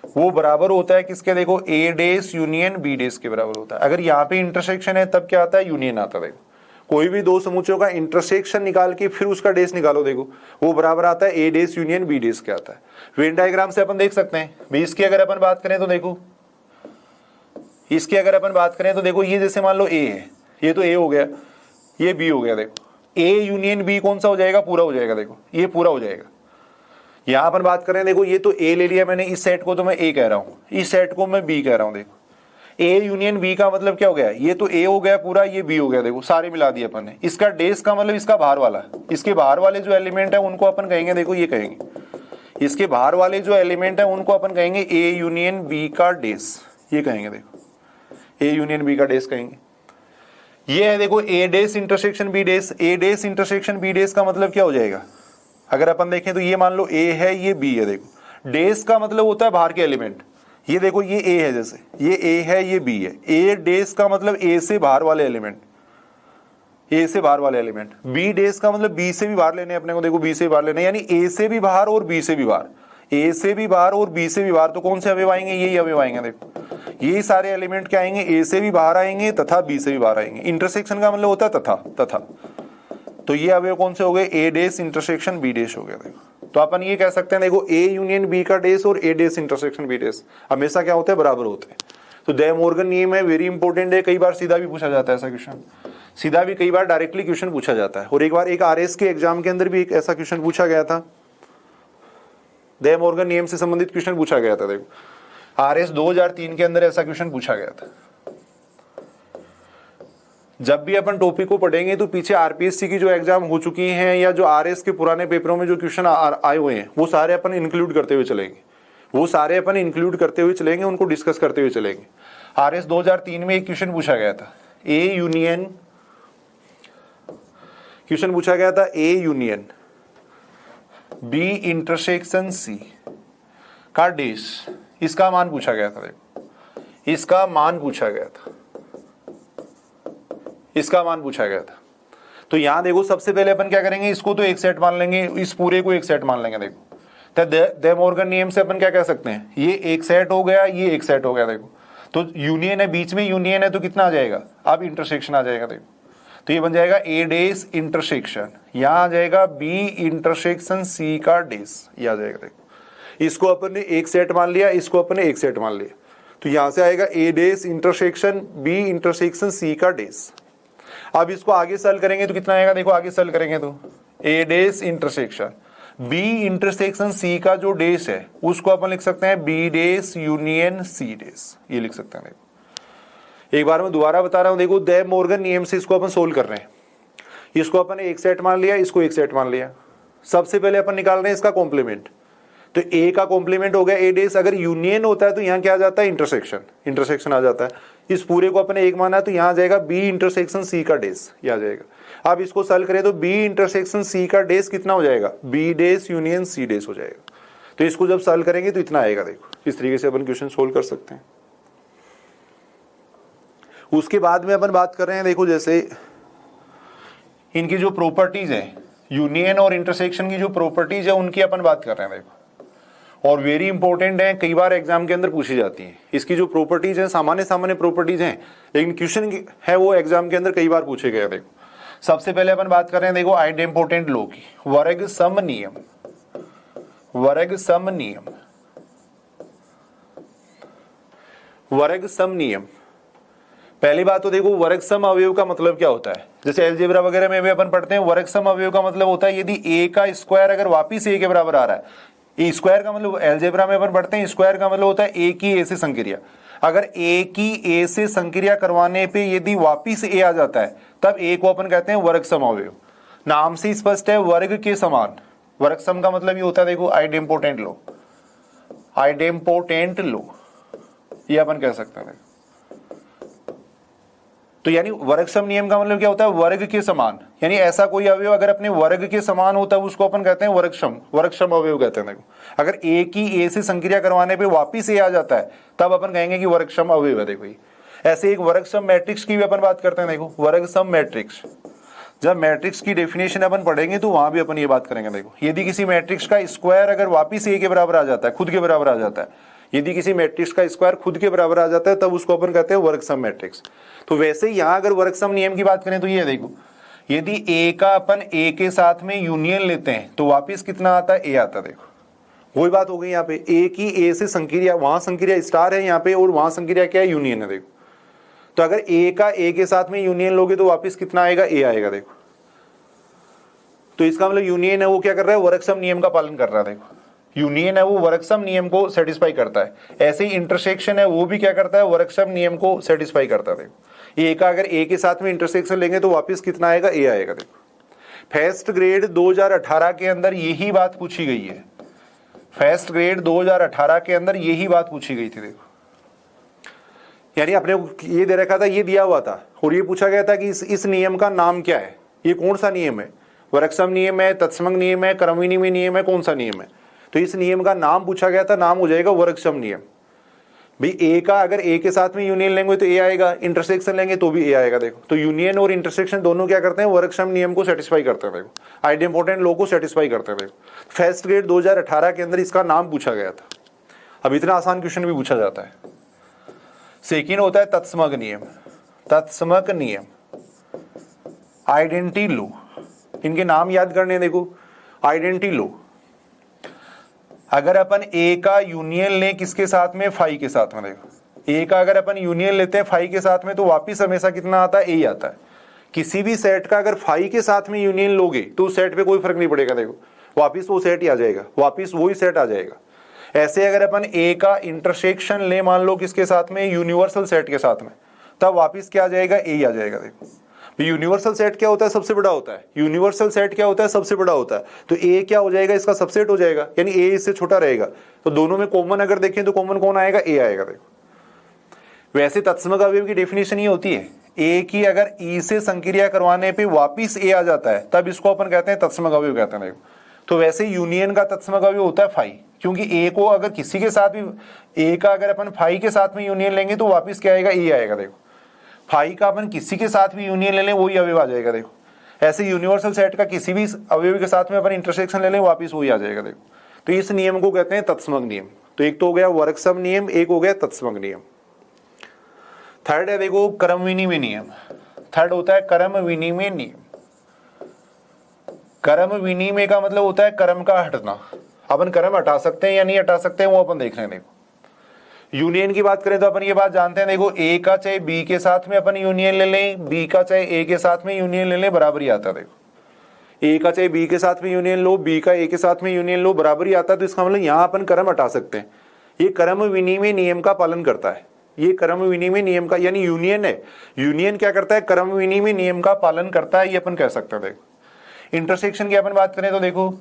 Speaker 1: वो बराबर होता है किसके, देखो ए डेस यूनियन बी डेस के बराबर होता है। अगर यहाँ पे इंटरसेक्शन है तब क्या आता है, यूनियन आता है। देखो कोई भी दो समुच्चयों का इंटरसेक्शन निकाल के फिर उसका डेस निकालो, देखो वो बराबर आता है ए डेस यूनियन बी डेस के आता है। वेन डायग्राम से अपन देख सकते हैं भाई, इसकी अगर अपन बात करें तो देखो, इसकी अगर अपन बात करें तो देखो, ये जैसे मान लो ए है, ये तो ए हो गया, ये बी हो गया। देखो ए यूनियन बी कौन सा हो जाएगा, पूरा हो जाएगा। देखो ये पूरा हो जाएगा। यहां अपन बात करें, देखो ये तो ए ले लिया मैंने, इस सेट को तो मैं ए कह रहा हूं, इस सेट को मैं बी कह रहा हूं। देखो ए यूनियन बी का मतलब क्या हो गया, ये तो ए हो गया पूरा, ये बी हो गया। देखो सारे मिला दिए अपन ने। इसका डेस का मतलब इसका बाहर वाला, इसके बाहर वाले जो एलिमेंट है उनको अपन कहेंगे, देखो ये कहेंगे, इसके बाहर वाले जो एलिमेंट है उनको अपन कहेंगे ए यूनियन बी का डेस, ये कहेंगे। देखो ए यूनियन बी का डेस कहेंगे। ये है देखो ए डेस इंटरसेक्शन बी डेस। ए डेस इंटरसेक्शन बी डेस का मतलब क्या हो जाएगा, अगर अपन देखें तो ये मान लो ए है, ये बी है। देखो डेस का मतलब होता है बाहर के एलिमेंट, ये देखो ये ए है, जैसे ये ए है, ये बी है। ए डेस का मतलब ए से बाहर वाले एलिमेंट, ए से बाहर वाले एलिमेंट। बी डेस का मतलब बी से भी बाहर लेने अपने को, देखो बी से भी बाहर लेने, यानी ए से भी बाहर और बी से भी बाहर, ए से भी बाहर और बी से भी बाहर। तो कौन से अवयव आएंगे, यही अवयव आएंगे। देखो ये सारे एलिमेंट क्या आएंगे, ए से भी बाहर आएंगे तथा बी से भी बाहर आएंगे। इंटरसेक्शन का मतलब होता है तथा, तो ये अवयव कौन से हो गए, ए डेस इंटरसेक्शन बी डेस हो गया। देखो तो अपन ये कह सकते हैं, देखो ए यूनियन बी का डेस और ए डेस इंटरसेक्शन बी डेस हमेशा क्या होते हैं, बराबर होते हैं। तो दे मोर्गन नियम है, वेरी इंपॉर्टेंट है, कई बार सीधा भी पूछा जाता है ऐसा क्वेश्चन, सीधा भी कई बार डायरेक्टली क्वेश्चन पूछा जाता है। और एक बार एक आरएस के एग्जाम के अंदर भी एक ऐसा क्वेश्चन पूछा गया था, दे मोर्गन नियम से संबंधित क्वेश्चन पूछा गया था। देखो आरएस 2003 के अंदर ऐसा क्वेश्चन पूछा गया था। जब भी अपन टॉपिक को पढ़ेंगे तो पीछे आरपीएससी की जो एग्जाम हो चुकी हैं या जो आरएस के पुराने पेपरों में जो क्वेश्चन आए हुए हैं वो सारे अपन इंक्लूड करते हुए चलेंगे, उनको डिस्कस करते हुए चलेंगे। आरएस 2003 में एक क्वेश्चन पूछा गया था, A union B intersection C का डेस, इसका मान पूछा गया था। देखो इसका मान पूछा गया था। तो यहां देखो सबसे पहले अपन क्या करेंगे, इसको तो एक सेट मान लेंगे, इस पूरे को एक सेट मान लेंगे। देखो दे मोर्गन नियम से अपन क्या कह सकते हैं, ये एक सेट हो गया, ये एक सेट हो गया। देखो तो यूनियन है, बीच में यूनियन है, तो कितना आ जाएगा, अब इंटरसेक्शन आ जाएगा। देखो तो ये बन जाएगा ए डेस इंटरसेक्शन, यहां आ जाएगा बी इंटरसेक्शन सी का डेस, ये आ जाएगा। देखो इसको अपन ने एक सेट मान लिया, इसको अपन ने एक सेट मान लिया, तो यहां से आएगा ए dash intersection B intersection C का डेस। अब इसको आगे सॉल्व करेंगे तो कितना आएगा, देखो आगे सॉल्व करेंगे तो ए dash intersection B intersection C का जो डेस है उसको अपन लिख सकते हैं बी डेस यूनियन सी डेस, ये लिख सकते हैं। देखो एक बार मैं दोबारा बता रहा हूं, देखो दे मॉर्गन नियम से इसको अपन सोल्व कर रहे हैं। इसको अपन एक सेट मान लिया, इसको एक सेट मान लिया। सबसे पहले अपन निकाल रहे हैं इसका कॉम्प्लीमेंट, तो ए का कॉम्प्लीमेंट हो गया ए डेस। अगर यूनियन होता है तो यहाँ क्या आ जाता है, इंटरसेक्शन, इंटरसेक्शन आ जाता है। इस पूरे को अपने एक माना है तो यहाँ आ जाएगा बी इंटरसेक्शन सी का डेस, ये आ जाएगा। अब इसको सॉल्व करें तो बी इंटरसेक्शन सी का डेस कितना हो जाएगा, बी डेस यूनियन सी डेस हो जाएगा। तो इसको जब सॉल्व करेंगे तो इतना आएगा। देखो इस तरीके से अपन क्वेश्चन सोल्व कर सकते हैं। उसके बाद में अपन बात कर रहे हैं, देखो जैसे इनकी जो प्रॉपर्टीज है, यूनियन और इंटरसेक्शन की जो प्रॉपर्टीज है उनकी अपन बात कर रहे हैं। देखो और वेरी इंपॉर्टेंट है, कई बार एग्जाम के अंदर पूछी जाती है। इसकी जो प्रॉपर्टीज है सामान्य सामान्य प्रॉपर्टीज हैं, लेकिन क्वेश्चन है वो एग्जाम के अंदर कई बार पूछे गए। देखो सबसे पहले अपन बात कर रहे हैं, देखो आइडेम्पोटेंट लॉ की, वर्ग सम नियम, वर्ग सम नियम, वर्ग सम नियम। पहली बात तो देखो वर्ग सम अवयव का मतलब क्या होता है, जैसे अलजेब्रा वगैरह में भी अपन पढ़ते हैं, वर्ग सम अवयव का मतलब होता है यदि ए का स्क्वायर अगर वापिस ए के बराबर आ रहा है। ए स्क्वायर का मतलब अलजेब्रा में अपन पढ़ते हैं, स्क्वायर का मतलब होता है ए की ए से संक्रिया। अगर ए की ए से संक्रिया करवाने पे यदि वापिस ए आ जाता है तब ए को अपन कहते हैं वर्ग सम अवयव। नाम से स्पष्ट है, वर्ग के समान। वर्ग सम का मतलब ये होता है, देखो आइडेम्पोटेंट लो, आइडेम्पोटेंट लो, ये अपन कह सकते हैं। तो यानी वर्ग सम नियम का मतलब क्या होता है, वर्ग के समान, यानी ऐसा कोई अवयव अगर अपने वर्ग के समान होता है उसको अपन कहते हैं वर्ग सम अवयव कहते हैं। देखो अगर ए की ए से संक्रिया करवाने पे वापिस ए आ जाता है तब अपन कहेंगे कि वर्ग सम अवयव है। देखो ऐसे एक वर्ग सम मैट्रिक्स की भी अपन बात करते हैं। देखो वर्ग सम मैट्रिक्स, जब मैट्रिक्स की डेफिनेशन अपन पढ़ेंगे तो वहां भी अपन ये बात करेंगे। देखो यदि किसी मैट्रिक्स का स्क्वायर अगर वापिस ए के बराबर आ जाता है, खुद के बराबर आ जाता है, यदि किसी मैट्रिक्स का स्क्वायर खुद के बराबर आ जाता है तब उसको अपन कहते हैं वर्ग सम मैट्रिक्स। तो वैसे ही यहां अगर वर्ग सम नियम की बात करें तो ये देखो, यदि ए का अपन ए के साथ में यूनियन लेते हैं तो वापिस कितना आता है, ए आता है। देखो वही बात हो गई यहाँ पे, ए की ए से संक्रिया, वहां संक्रिया स्टार है यहाँ पे और वहां संक्रिया क्या है, यूनियन है। देखो तो अगर ए का ए के साथ में यूनियन लोगे तो वापिस कितना आएगा, ए आएगा। देखो तो इसका मतलब यूनियन है वो क्या कर रहा है, वर्ग सम नियम का पालन कर रहा है। देखो यूनियन है वो वर्ग सम नियम को सेटिस्फाई करता है। ऐसे ही इंटरसेक्शन है वो भी क्या करता है, वर्ग सम नियम को सेटिस्फाई करता है। देखो ए का अगर ए के साथ में इंटरसेक्शन लेंगे तो वापस कितना आएगा, ए आएगा। देखो फर्स्ट ग्रेड 2018 के अंदर यही बात पूछी गई है, फर्स्ट ग्रेड 2018 के अंदर यही बात पूछी गई थी। देखो यानी अपने ये दे रखा था, ये दिया हुआ था और ये पूछा गया था कि इस नियम का नाम क्या है, ये कौन सा नियम है, वर्ग सम नियम है, तत्समक नियम है, क्रमविनिमय नियम है, कौन सा नियम है। तो इस नियम का नाम पूछा गया था, नाम हो जाएगा वर्ग सम नियम। भाई ए का अगर ए के साथ में यूनियन लेंगे तो ए आएगा, इंटरसेक्शन लेंगे तो भी ए आएगा। देखो तो यूनियन और इंटरसेक्शन दोनों क्या करते हैं, वर्ग सम नियम को सेटिस्फाई करते हैं। देखो आइडेम्पोटेंट लॉ को सेटिस्फाई करते हैं। देखो फर्स्ट ग्रेड 2018 के अंदर इसका नाम पूछा गया था। अब इतना आसान क्वेश्चन भी पूछा जाता है। सेकेंड होता है तत्समक नियम, तत्समक नियम, आइडेंटिटी लॉ, इनके नाम याद करने। देखो आइडेंटिटी लॉ, अगर अपन ए का यूनियन लें किसके साथ में, फाई के साथ में। देखो ए का अगर अपन यूनियन लेते हैं फाई के साथ में तो वापिस हमेशा कितना आता है, ए आता है। किसी भी सेट का अगर फाई के साथ में यूनियन लोगे तो उस सेट पे कोई फर्क नहीं पड़ेगा। देखो वापिस वो सेट ही आ जाएगा, वापिस वही सेट आ जाएगा। ऐसे अगर अपन ए का इंटरसेक्शन ले मान लो किसके साथ में, यूनिवर्सल सेट के साथ में, तब वापिस क्या आ जाएगा, ए आ जाएगा। देखो यूनिवर्सल सेट क्या होता है, सबसे बड़ा होता है। यूनिवर्सल सेट क्या होता है, सबसे बड़ा होता है। तो ए क्या हो जाएगा, इसका सबसेट हो जाएगा, यानी ए इससे छोटा रहेगा। तो दोनों में कॉमन अगर देखें तो कॉमन कौन आएगा, ए आएगा। देखो वैसे तत्समक अवयव की डेफिनेशन ये होती है, ए की अगर ई से संक्रिया करवाने पे वापिस ए आ जाता है तब इसको अपन कहते हैं तत्समक अवयव कहते हैं। देखो तो वैसे यूनियन का तत्समक अवयव होता है फाई, क्योंकि ए को अगर किसी के साथ भी, ए का अगर अपन फाई के साथ में यूनियन लेंगे तो वापिस क्या आएगा, ए आएगा। देखो फाई का अपन किसी के साथ भी यूनियन ले लें वही अवयव आ जाएगा। देखो ऐसे यूनिवर्सल सेट का किसी भी अवयव के साथ में अपन इंटरसेक्शन ले लें वापिस वही आ जाएगा। देखो तो इस नियम को कहते हैं तत्समक नियम। तो एक तो हो गया वर्ग सम नियम, एक हो गया तत्समक नियम। थर्ड है देखो क्रमविनिमय नियम, थर्ड होता है कर्म विनिमय नियम। कर्म विनिमय का मतलब होता है कर्म का हटना। अपन कर्म हटा सकते हैं या नहीं हटा सकते हैं वो अपन देख रहे हैं। देखो यूनियन की बात करें तो अपन ये बात जानते हैं, देखो ए का चाहे बी के साथ में अपन यूनियन ले लें, बी का चाहे ए के साथ में यूनियन ले लें, बराबर ही आता है। देखो ए का चाहे बी के साथ में यूनियन लो, बी का ए के साथ में यूनियन लो, बराबर ही आता है। तो इसका मतलब यहाँ अपन कर्म हटा सकते हैं। ये कर्म विनिमय नियम का पालन करता है। ये कर्म विनिमय नियम का यानी यूनियन है। यूनियन क्या करता है? कर्म विनिमय नियम का पालन करता है, ये अपन कह सकते हैं। देखो इंटरसेक्शन की अपन बात करें तो देखो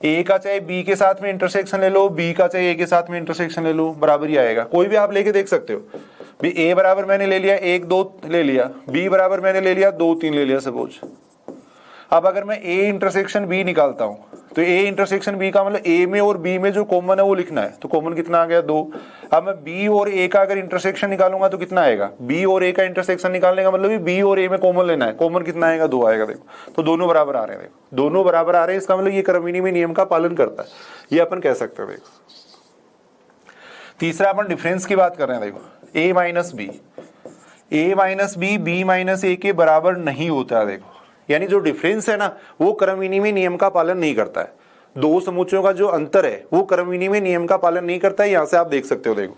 Speaker 1: ए का चाहे बी के साथ में इंटरसेक्शन ले लो, बी का चाहे ए के साथ में इंटरसेक्शन ले लो, बराबर ही आएगा। कोई भी आप लेके देख सकते हो। भी ए बराबर मैंने ले लिया 1 2 ले लिया, बी बराबर मैंने ले लिया 2 3 ले लिया सपोज। अब अगर मैं ए इंटरसेक्शन बी निकालता हूं तो ए इंटरसेक्शन बी का मतलब ए में और बी में जो कॉमन है वो लिखना है। तो कॉमन कितना आ गया? 2। अब मैं बी और ए का अगर इंटरसेक्शन निकालूंगा तो कितना आएगा? बी और ए का इंटरसेक्शन निकालने का मतलब बी और ए में कॉमन लेना है। कॉमन कितना आएगा? 2 आएगा। देखो तो दोनों बराबर आ रहे हैं। देखो दोनों बराबर आ रहे हैं, इसका मतलब ये कर्म विनिमय नियम का पालन करता है, ये अपन कह सकते हैं। देखो तीसरा अपन डिफरेंस की बात कर रहे हैं। देखो ए माइनस बी, ए माइनस बी बी माइनस ए के बराबर नहीं होता है। देखो यानी जो डिफरेंस है ना वो कर्म विनिमय नियम का पालन नहीं करता है। दो समुच्चयों का जो अंतर है वो कर्म विनिमय नियम का पालन नहीं करता है। यहां से आप देख सकते हो। देखो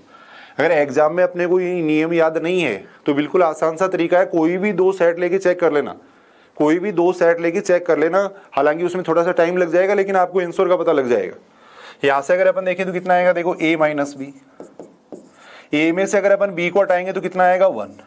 Speaker 1: अगर एग्जाम में अपने को ये नियम याद नहीं है तो बिल्कुल आसान सा तरीका है, कोई भी 2 सेट लेके चेक कर लेना। कोई भी 2 सेट लेके चेक कर लेना, हालांकि उसमें थोड़ा सा टाइम लग जाएगा लेकिन आपको आंसर का पता लग जाएगा। यहां से अगर अपन देखें तो कितना आएगा? देखो ए माइनस बी, ए में से अगर अपन बी को हटाएंगे तो कितना आएगा? 1।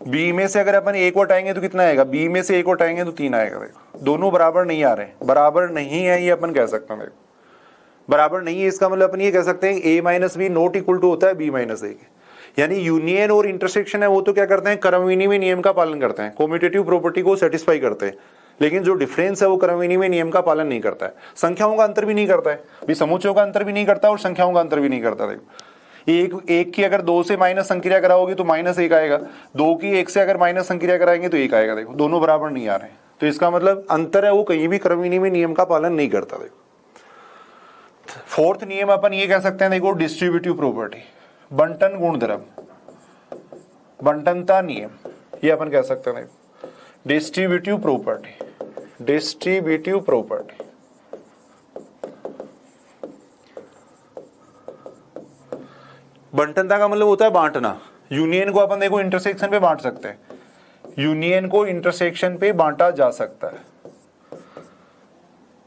Speaker 1: बी में से अगर अपन ए को हटाएंगे तो कितना आएगा? बी में से ए को हटाएंगे तो 3 आएगा। देखो दोनों बराबर नहीं आ रहे, बराबर नहीं है, ये अपन कह सकते हैं। देखो बराबर नहीं है, इसका मतलब अपन ये कह सकते हैं ए minus b not equal to होता है बी माइनस ए के। यानी यूनियन और इंटरसेक्शन है वो तो क्या करते हैं? कर्म विनिमय नियम का पालन करते हैं, कॉम्यूटेटिव प्रॉपर्टी को सेटिस्फाई करते हैं। लेकिन जो डिफरेंस है वो कर्म विनिमय नियम का पालन नहीं करता है। संख्याओं का अंतर भी नहीं करता है, भी समुच्चयों का अंतर भी नहीं करता और संख्याओं का अंतर भी नहीं करता। देखो एक की अगर 2 से माइनस संक्रिया कराओगे तो -1 आएगा, 2 की 1 से अगर माइनस संक्रिया कराएंगे तो 1 आएगा। देखो दोनों बराबर नहीं आ रहे हैं, तो इसका मतलब अंतर है वो कहीं भी कर्म विनिमय नियम का पालन नहीं करता। देखो फोर्थ नियम अपन ये कह सकते हैं, देखो डिस्ट्रीब्यूटिव प्रॉपर्टी, बंटन गुणधर्म, बंटनता नियम, ये अपन कह सकते हैं। देखो डिस्ट्रीब्यूटिव प्रॉपर्टी, डिस्ट्रीब्यूटिव प्रॉपर्टी बंटनता का मतलब होता है बांटना। यूनियन को अपन देखो इंटरसेक्शन पे बांट सकते हैं, यूनियन को इंटरसेक्शन पे बांटा जा सकता है।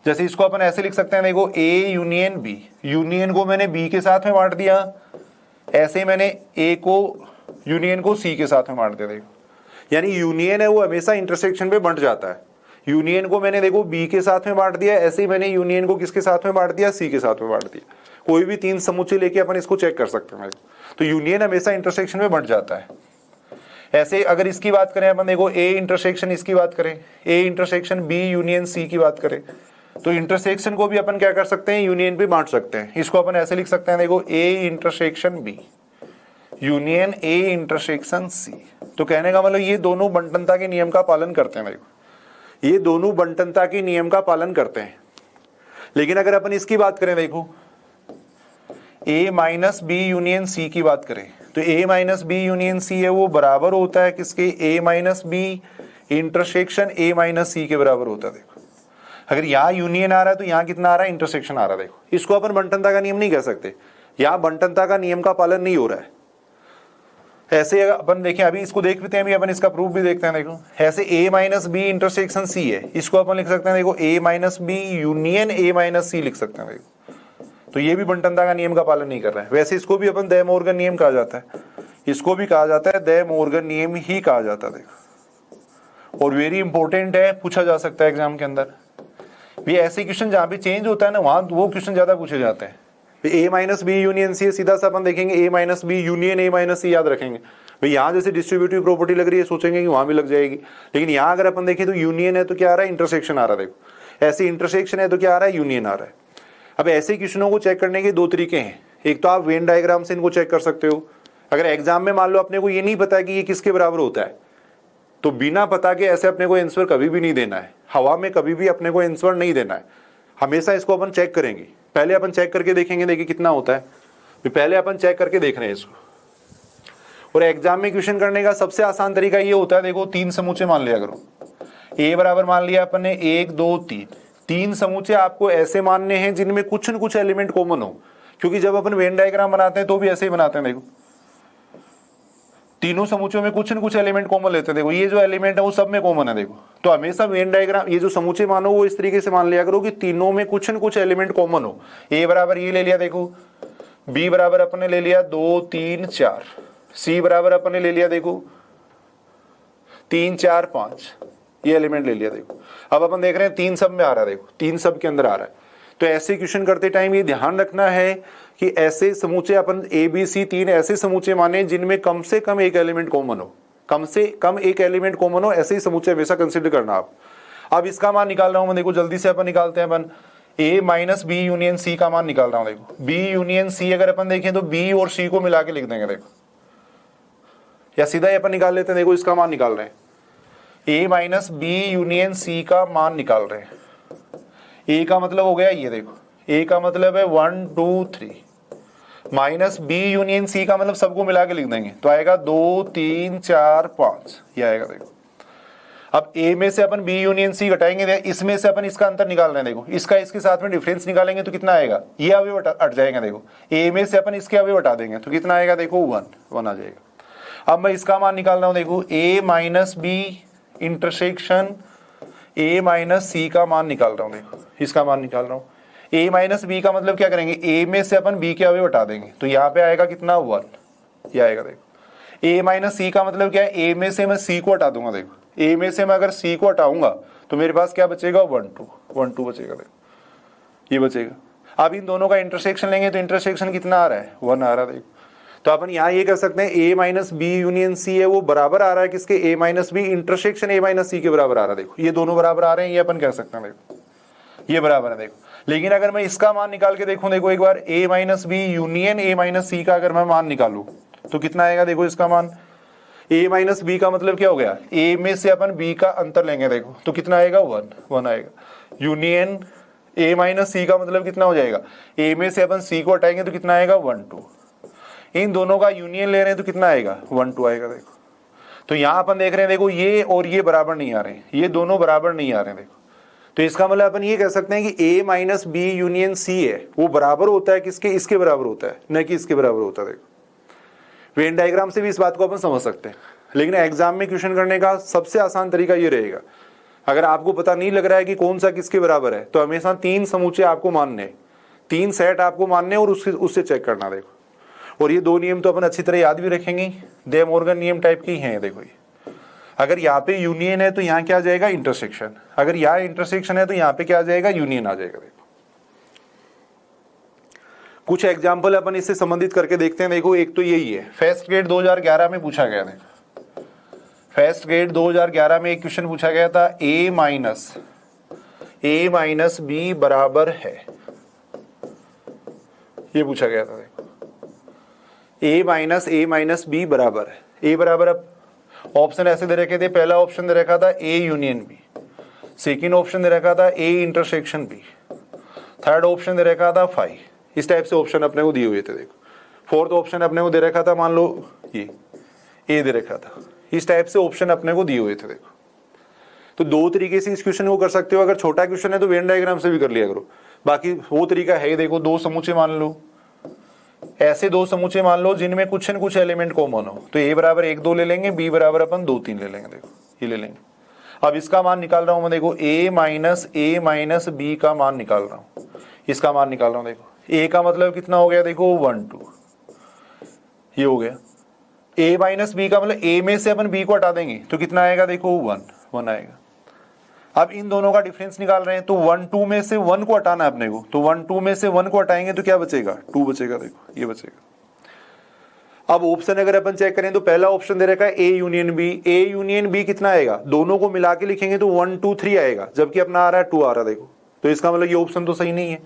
Speaker 1: जैसे इसको अपन ऐसे लिख सकते हैं, देखो ए यूनियन बी, यूनियन को मैंने बी के साथ में बांट दिया, ऐसे मैंने ए को यूनियन को सी के साथ में बांट दिया। देखो यानी यूनियन है वो हमेशा इंटरसेक्शन पे बंट जाता है। यूनियन को मैंने देखो बी के साथ में बांट दिया, ऐसे ही मैंने यूनियन को किसके साथ में बांट दिया? सी के साथ में बांट दिया। कोई भी 3 समुच्चय लेके अपन इसको चेक कर सकते हैं। तो यूनियन हमेशा इंटरसेक्शन में बंट जाता है। ऐसे अगर इसकी बात करें अपन, देखो ए इंटरसेक्शन, इसकी बात करें ए इंटरसेक्शन बी यूनियन सी की बात करें तो इंटरसेक्शन को भी अपन क्या कर सकते हैं? यूनियन पे बांट सकते हैं। इसको अपन ऐसे लिख सकते हैं, देखो A intersection B union A intersection C. तो कहने का मतलब ये दोनों बंटनता के नियम का पालन करते हैं। देखो ये दोनों बंटनता के नियम का पालन करते हैं। लेकिन अगर अपन इसकी बात करें, देखो ए माइनस बी यूनियन सी की बात करें तो ए माइनस बी यूनियन सी है वो बराबर होता है किसके? ए माइनस बी इंटरसेक्शन ए माइनस सी के बराबर होता है। देखो अगर यहाँ यूनियन आ रहा है तो यहाँ कितना आ रहा है? इंटरसेक्शन आ रहा है। देखो इसको अपन बंटनता का नियम नहीं कह सकते, यहाँ बंटनता का नियम का पालन नहीं हो रहा है। ऐसे अपन देखें, अभी इसको देख लेते हैं, अभी अपन इसका प्रूफ भी देखते हैं। देखो ऐसे A minus B intersection C है, इसको अपन लिख सकते हैं, देखो ए minus B union A minus C लिख सकते हैं। देखो तो ये भी बंटनता का नियम का पालन नहीं कर रहा है। वैसे इसको भी अपन दे मोर्गन नियम कहा जाता है, इसको भी कहा जाता है दे मोर्गन नियम ही कहा जाता है। देखो और वेरी इंपॉर्टेंट है, पूछा जा सकता है एग्जाम के अंदर भी। ऐसे क्वेश्चन जहां भी चेंज होता है ना वहां वो क्वेश्चन ज्यादा पूछे जाते हैं। ए माइनस बी यूनियन सी, सीधा सा अपन देखेंगे A minus B union A minus C याद रखेंगे भाई। यहाँ जैसे डिस्ट्रीब्यूटिव प्रॉपर्टी लग रही है सोचेंगे कि वहां भी लग जाएगी, लेकिन यहाँ अगर अपन देखें तो यूनियन है तो क्या आ रहा है? इंटरसेक्शन आ रहा है। देखो ऐसे इंटरसेक्शन है तो क्या आ रहा है? यूनियन आ रहा है। अब ऐसे क्वेश्चनों को चेक करने के 2 तरीके हैं। एक तो आप वेन डायग्राम से इनको चेक कर सकते हो। अगर एग्जाम में मान लो अपने को ये नहीं पता कि ये किसके बराबर होता है तो बिना पता के ऐसे अपने को आंसर कभी भी नहीं देना है, हवा में कभी भी अपने को आंसर नहीं देना है। हमेशा इसको अपन चेक करेंगे, पहले अपन चेक करके देखेंगे, देखिए कितना होता है। पहले अपन चेक करके देख रहे हैं इसको। और एग्जाम में क्वेश्चन करने का सबसे आसान तरीका ये होता है, देखो 3 समूचे मान लिया करो। ए बराबर मान लिया अपन ने 1 2 3, 3 समूचे आपको ऐसे मानने हैं जिनमें कुछ न कुछ एलिमेंट कॉमन हो, क्योंकि जब अपन वेन डायग्राम बनाते हैं तो भी ऐसे ही बनाते हैं। देखो तीनों समूचों में कुछ न कुछ एलिमेंट कॉमन लेते हैं। देखो ये जो एलिमेंट है वो सब में कॉमन है। देखो तो हमेशा वेन डायग्राम ये जो समूचे मानो वो इस तरीके से मान लिया करो कि तीनों में कुछ न कुछ एलिमेंट कॉमन हो। ए बराबर ये ले लिया, देखो बी बराबर अपन ने ले लिया 2 3 4, सी बराबर अपन ने ले लिया देखो 3 4 5, ये एलिमेंट ले लिया। देखो अब अपन देख रहे हैं 3 सब में आ रहा है, देखो 3 सब के अंदर आ रहा है। तो ऐसे क्वेश्चन करते टाइम ये ध्यान रखना है कि ऐसे समूचे अपन ए बी सी 3 ऐसे समूचे माने जिनमें कम से कम एक एलिमेंट कॉमन हो, कम से कम एक एलिमेंट कॉमन हो, ऐसे ही समूचे हमेशा कंसिडर करना आप। अब इसका मान निकाल रहा हूं मैं, देखो जल्दी से अपन निकालते हैं। अपन ए माइनस बी यूनियन सी का मान निकाल रहा हूं। देखो बी यूनियन सी अगर अपन देखें तो बी और सी को मिला के लिख देंगे। देखो या सीधा ही अपन निकाल लेते हैं। देखो इसका मान निकाल रहे हैं, ए माइनस बी यूनियन सी का मान निकाल रहे हैं। ए का मतलब हो गया ये, देखो ए का मतलब है 1 2 3, माइनस बी यूनियन सी का मतलब सबको मिला के लिख देंगे तो आएगा 2 3 4 5, ये आएगा। देखो अब ए में से अपन बी यूनियन सी घटाएंगे, इसमें से अपन इसका अंतर निकाल रहे हैं। देखो इसका इसके साथ में डिफरेंस निकालेंगे तो कितना आएगा, ये अवयव हट जाएगा। देखो ए में से अपन इसके अवयव हटा देंगे तो कितना आएगा, देखो 1 आ जाएगा। अब मैं इसका मान निकाल रहा हूं। देखो ए माइनस बी इंटरसेक्शन ए माइनस सी का मान निकाल रहा हूं। देखो इसका मान निकाल रहा हूं। ए माइनस बी का मतलब क्या करेंगे, ए में से अपन बी के अवयव हटा देंगे तो यहाँ पे आएगा कितना 1, ये आएगा। देखो ए माइनस सी का मतलब क्या है, ए में से मैं सी को हटा दूंगा। देखो ए में से मैं अगर सी को हटाऊंगा तो मेरे पास क्या बचेगा, 1 2 बचेगा। देखो ये बचेगा। अब इन दोनों का इंटरसेक्शन लेंगे तो इंटरसेक्शन कितना आ रहा है, 1 आ रहा है। देखो तो अपन यहाँ ये कर सकते हैं ए माइनस बी यूनियन सी है वो बराबर आ रहा है किसके, ए माइनस बी इंटरसेक्शन ए माइनस सी के बराबर आ रहा है। देखो ये दोनों बराबर आ रहे हैं, ये अपन कह सकते हैं। देखो ये बराबर है। देखो लेकिन अगर मैं इसका मान निकाल के देखूं, देखो एक बार A minus B union A minus C का अगर मैं मान निकालूं तो कितना आएगा। देखो इसका मान ए माइनस बी का मतलब क्या हो गया, ए में से अपन बी का अंतर लेंगे। देखो तो कितना आएगा, 1 आएगा। यूनियन ए माइनस सी का मतलब कितना हो जाएगा, ए में से अपन सी को हटाएंगे तो कितना आएगा, 1 2। इन दोनों का यूनियन ले रहे हैं तो कितना आएगा, 1 2 आएगा। देखो तो यहां अपन देख रहे हैं, देखो ये और ये बराबर नहीं आ रहे हैं, ये दोनों बराबर नहीं आ रहे हैं। देखो तो इसका मतलब अपन ये कह सकते हैं कि ए माइनस बी यूनियन सी है वो बराबर होता है किसके, इसके बराबर होता है, न कि इसके बराबर होता है। देखो वेन डायग्राम से भी इस बात को अपन समझ सकते हैं, लेकिन एग्जाम में क्वेश्चन करने का सबसे आसान तरीका ये रहेगा। अगर आपको पता नहीं लग रहा है कि कौन सा किसके बराबर है तो हमेशा 3 समूचे आपको मानने, 3 सेट आपको मानने और उससे चेक करना। देखो और ये 2 नियम तो अपन अच्छी तरह याद भी रखेंगे, डे मॉर्गन नियम टाइप की हैं। देखो ये अगर यहाँ पे यूनियन है तो यहाँ क्या आ जाएगा, इंटरसेक्शन। अगर यहाँ इंटरसेक्शन है तो यहाँ पे क्या आ जाएगा, यूनियन आ जाएगा। देखो कुछ एग्जाम्पल अपन इससे संबंधित करके देखते हैं। देखो एक तो यही है, फर्स्ट ग्रेड 2011 में पूछा गया था। फर्स्ट ग्रेड 2011 में एक क्वेश्चन पूछा गया था, ए माइनस बी बराबर है, ये पूछा गया था। देखो ए माइनस बी बराबर है, ए बराबर। अब ऑप्शन ऐसे दे रखे थे, पहला ऑप्शन दे रखा था A union B, second option दे रखा था A intersection B, third option दे रखा था 5। इस टाइप से ऑप्शन अपने को दिए हुए थे। देखो फोर्थ ऑप्शन अपने को दे रखा था, मान लो ये ए दे रखा था। इस टाइप से ऑप्शन अपने को दिए हुए थे। देखो तो 2 तरीके से इस क्वेश्चन को कर सकते हो। अगर छोटा क्वेश्चन है तो वेन डायग्राम से भी कर लिया करो, बाकी वो तरीका है। देखो 2 समूचे मान लो, ऐसे 2 समूचे मान लो जिनमें कुछ न कुछ एलिमेंट कॉमन हो, तो ए बराबर 1 2 ले लेंगे, बी बराबर अपन 2 3 ले लेंगे। देखो ये ले लेंगे। अब इसका मान निकाल रहा हूं मैं। देखो ए माइनस बी का मान निकाल रहा हूं, इसका मान निकाल रहा हूं। देखो ए का मतलब कितना हो गया, देखो 1 2, ये हो गया। ए माइनस बी का मतलब ए में से अपन बी को हटा देंगे तो कितना आएगा, देखो 1 आएगा। अब इन दोनों का डिफरेंस निकाल रहे हैं तो 1 2 में से 1 को हटाना है अपने को, तो 1 2 में से 1 को हटाएंगे तो क्या बचेगा, 2 बचेगा। देखो ये बचेगा। अब ऑप्शन अगर अपन चेक करें तो पहला ऑप्शन दे रखा है A union B, A union B कितना आएगा, दोनों को मिला के लिखेंगे तो 1 2 3 आएगा, जबकि अपना आ रहा है 2 आ रहा है। देखो तो इसका मतलब ये ऑप्शन तो सही नहीं है।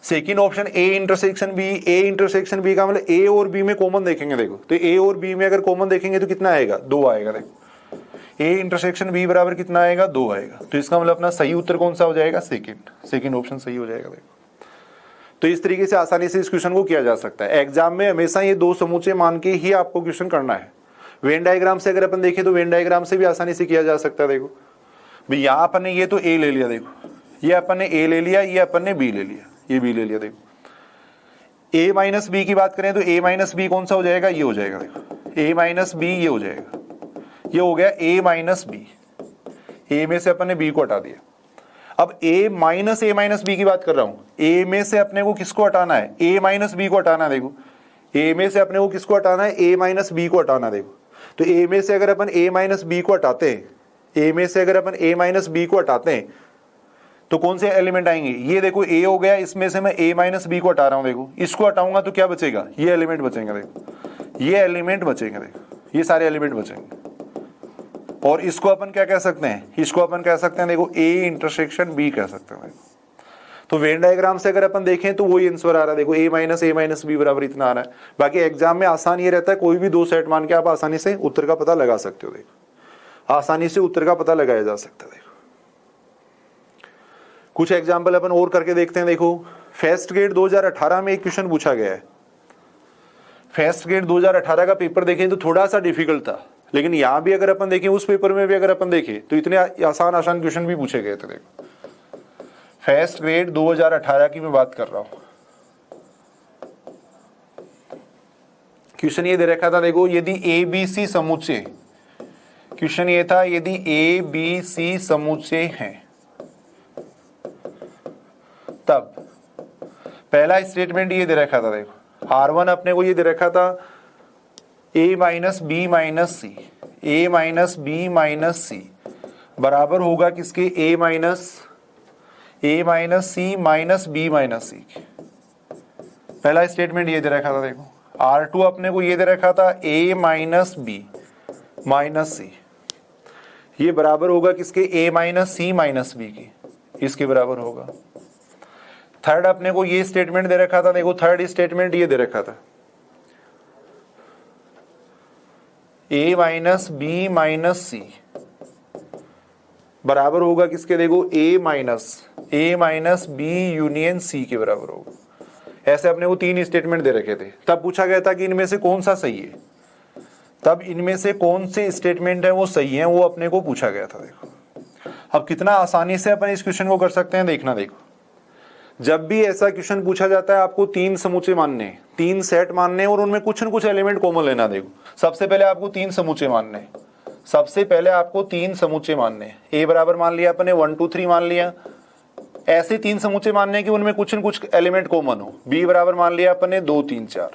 Speaker 1: Second option A intersection B का मतलब ए और बी में कॉमन देखेंगे। देखो तो ए और बी में अगर कॉमन देखेंगे तो कितना आएगा, 2 आएगा। देखो ए इंटरसेक्शन बी बराबर कितना आएगा, 2 आएगा। तो इसका मतलब अपना सही उत्तर कौन सा हो जाएगा, सेकंड ऑप्शन सही हो जाएगा। देखो तो इस तरीके से आसानी से इस क्वेश्चन को किया जा सकता है। एग्जाम में हमेशा ये दो समूचे मान के ही आपको क्वेश्चन करना है। वेन डायग्राम से अगर अपन देखें तो वेन डायग्राम से भी आसानी से किया जा सकता है। देखो भाई यहाँ अपन ने ये तो ए ले लिया, देखो ये अपन ने ए ले लिया, ये अपन ने बी ले लिया, ये बी ले लिया। देखो ए माइनस बी की बात करें तो ए माइनस बी कौन सा हो जाएगा, ये हो जाएगा। देखो ए माइनस बी ये हो जाएगा, ये हो गया ए माइनस बी। ए में से अपन ने बी को हटा दिया। अब ए माइनस बी की बात कर रहा हूं। ए में से अपने को किसको हटाना है, ए माइनस बी को हटाना है। देखो ए में से अपने को किसको हटाना है, ए माइनस बी को हटाना है। देखो तो ए में से अगर अपन ए माइनस बी को हटाते हैं, ए में से अगर अपन ए माइनस बी को हटाते हैं तो कौन से एलिमेंट आएंगे, ये देखो ए हो गया, इसमें से मैं ए माइनस बी को हटा रहा हूं। देखो इसको हटाऊंगा तो क्या बचेगा, ये एलिमेंट बचेंगे। देखो ये एलिमेंट बचेंगे, देखो ये सारे एलिमेंट बचेंगे। और इसको अपन क्या कह सकते हैं, इसको अपन कह सकते हैं देखो ए इंटरसेक्शन बी कह सकते हैं। तो वेन डायग्राम से अगर अपन देखें तो वही आंसर आ रहा है। देखो ए माइनस बी बराबर इतना आ रहा है। बाकी एग्जाम में आसान ये रहता है, कोई भी दो सेट मान के आप आसानी से उत्तर का पता लगा सकते हो। देखो आसानी से उत्तर का पता लगाया जा सकता है। देखो कुछ एग्जाम्पल अपन और करके देखते हैं। देखो फर्स्ट ग्रेड 2018 में एक क्वेश्चन पूछा गया है। फर्स्ट ग्रेड 2018 का पेपर देखें तो थोड़ा सा डिफिकल्ट था, लेकिन यहां भी अगर अपन देखें, उस पेपर में भी अगर अपन देखें तो इतने आसान क्वेश्चन भी पूछे गए थे। देखो फर्स्ट ग्रेड 2018 की मैं बात कर रहा हूं। क्वेश्चन ये दे रखा था, देखो यदि ए बी सी समुच्चय, क्वेश्चन ये था यदि ए बी सी समुच्चय हैं तब पहला स्टेटमेंट ये दे रखा था। देखो R1 अपने को ये दे रखा था a minus B minus C, A minus B minus C बराबर होगा किसके, ए minus C minus B minus C. पहला स्टेटमेंट ये दे रखा था। देखो R2 अपने को ये दे रखा था a minus B minus C, ये बराबर होगा किसके, a minus C minus B की, इसके बराबर होगा। थर्ड अपने को ये स्टेटमेंट दे रखा था। देखो थर्ड स्टेटमेंट ये दे रखा था a minus B minus C बराबर होगा किसके, देखो a minus B union C के बराबर होगा। ऐसे अपने को तीन स्टेटमेंट दे रखे थे। तब पूछा गया था कि इनमें से कौन सा सही है, तब इनमें से कौन से स्टेटमेंट है वो सही है, वो अपने को पूछा गया था। देखो अब कितना आसानी से अपन इस क्वेश्चन को कर सकते हैं, देखना। देखो जब भी ऐसा क्वेश्चन पूछा जाता है आपको तीन समूचे मानने, तीन सेट मानने और उनमें कुछ न कुछ एलिमेंट कॉमन लेना। देखो सबसे पहले आपको तीन समूचे मानने, सबसे पहले आपको तीन समूचे मानने। ए बराबर मान लिया अपने 1 2 3 मान लिया। ऐसे तीन समूचे मानने कि उनमें कुछ न कुछ एलिमेंट कॉमन हो। बी बराबर मान लिया अपने 2 3 4,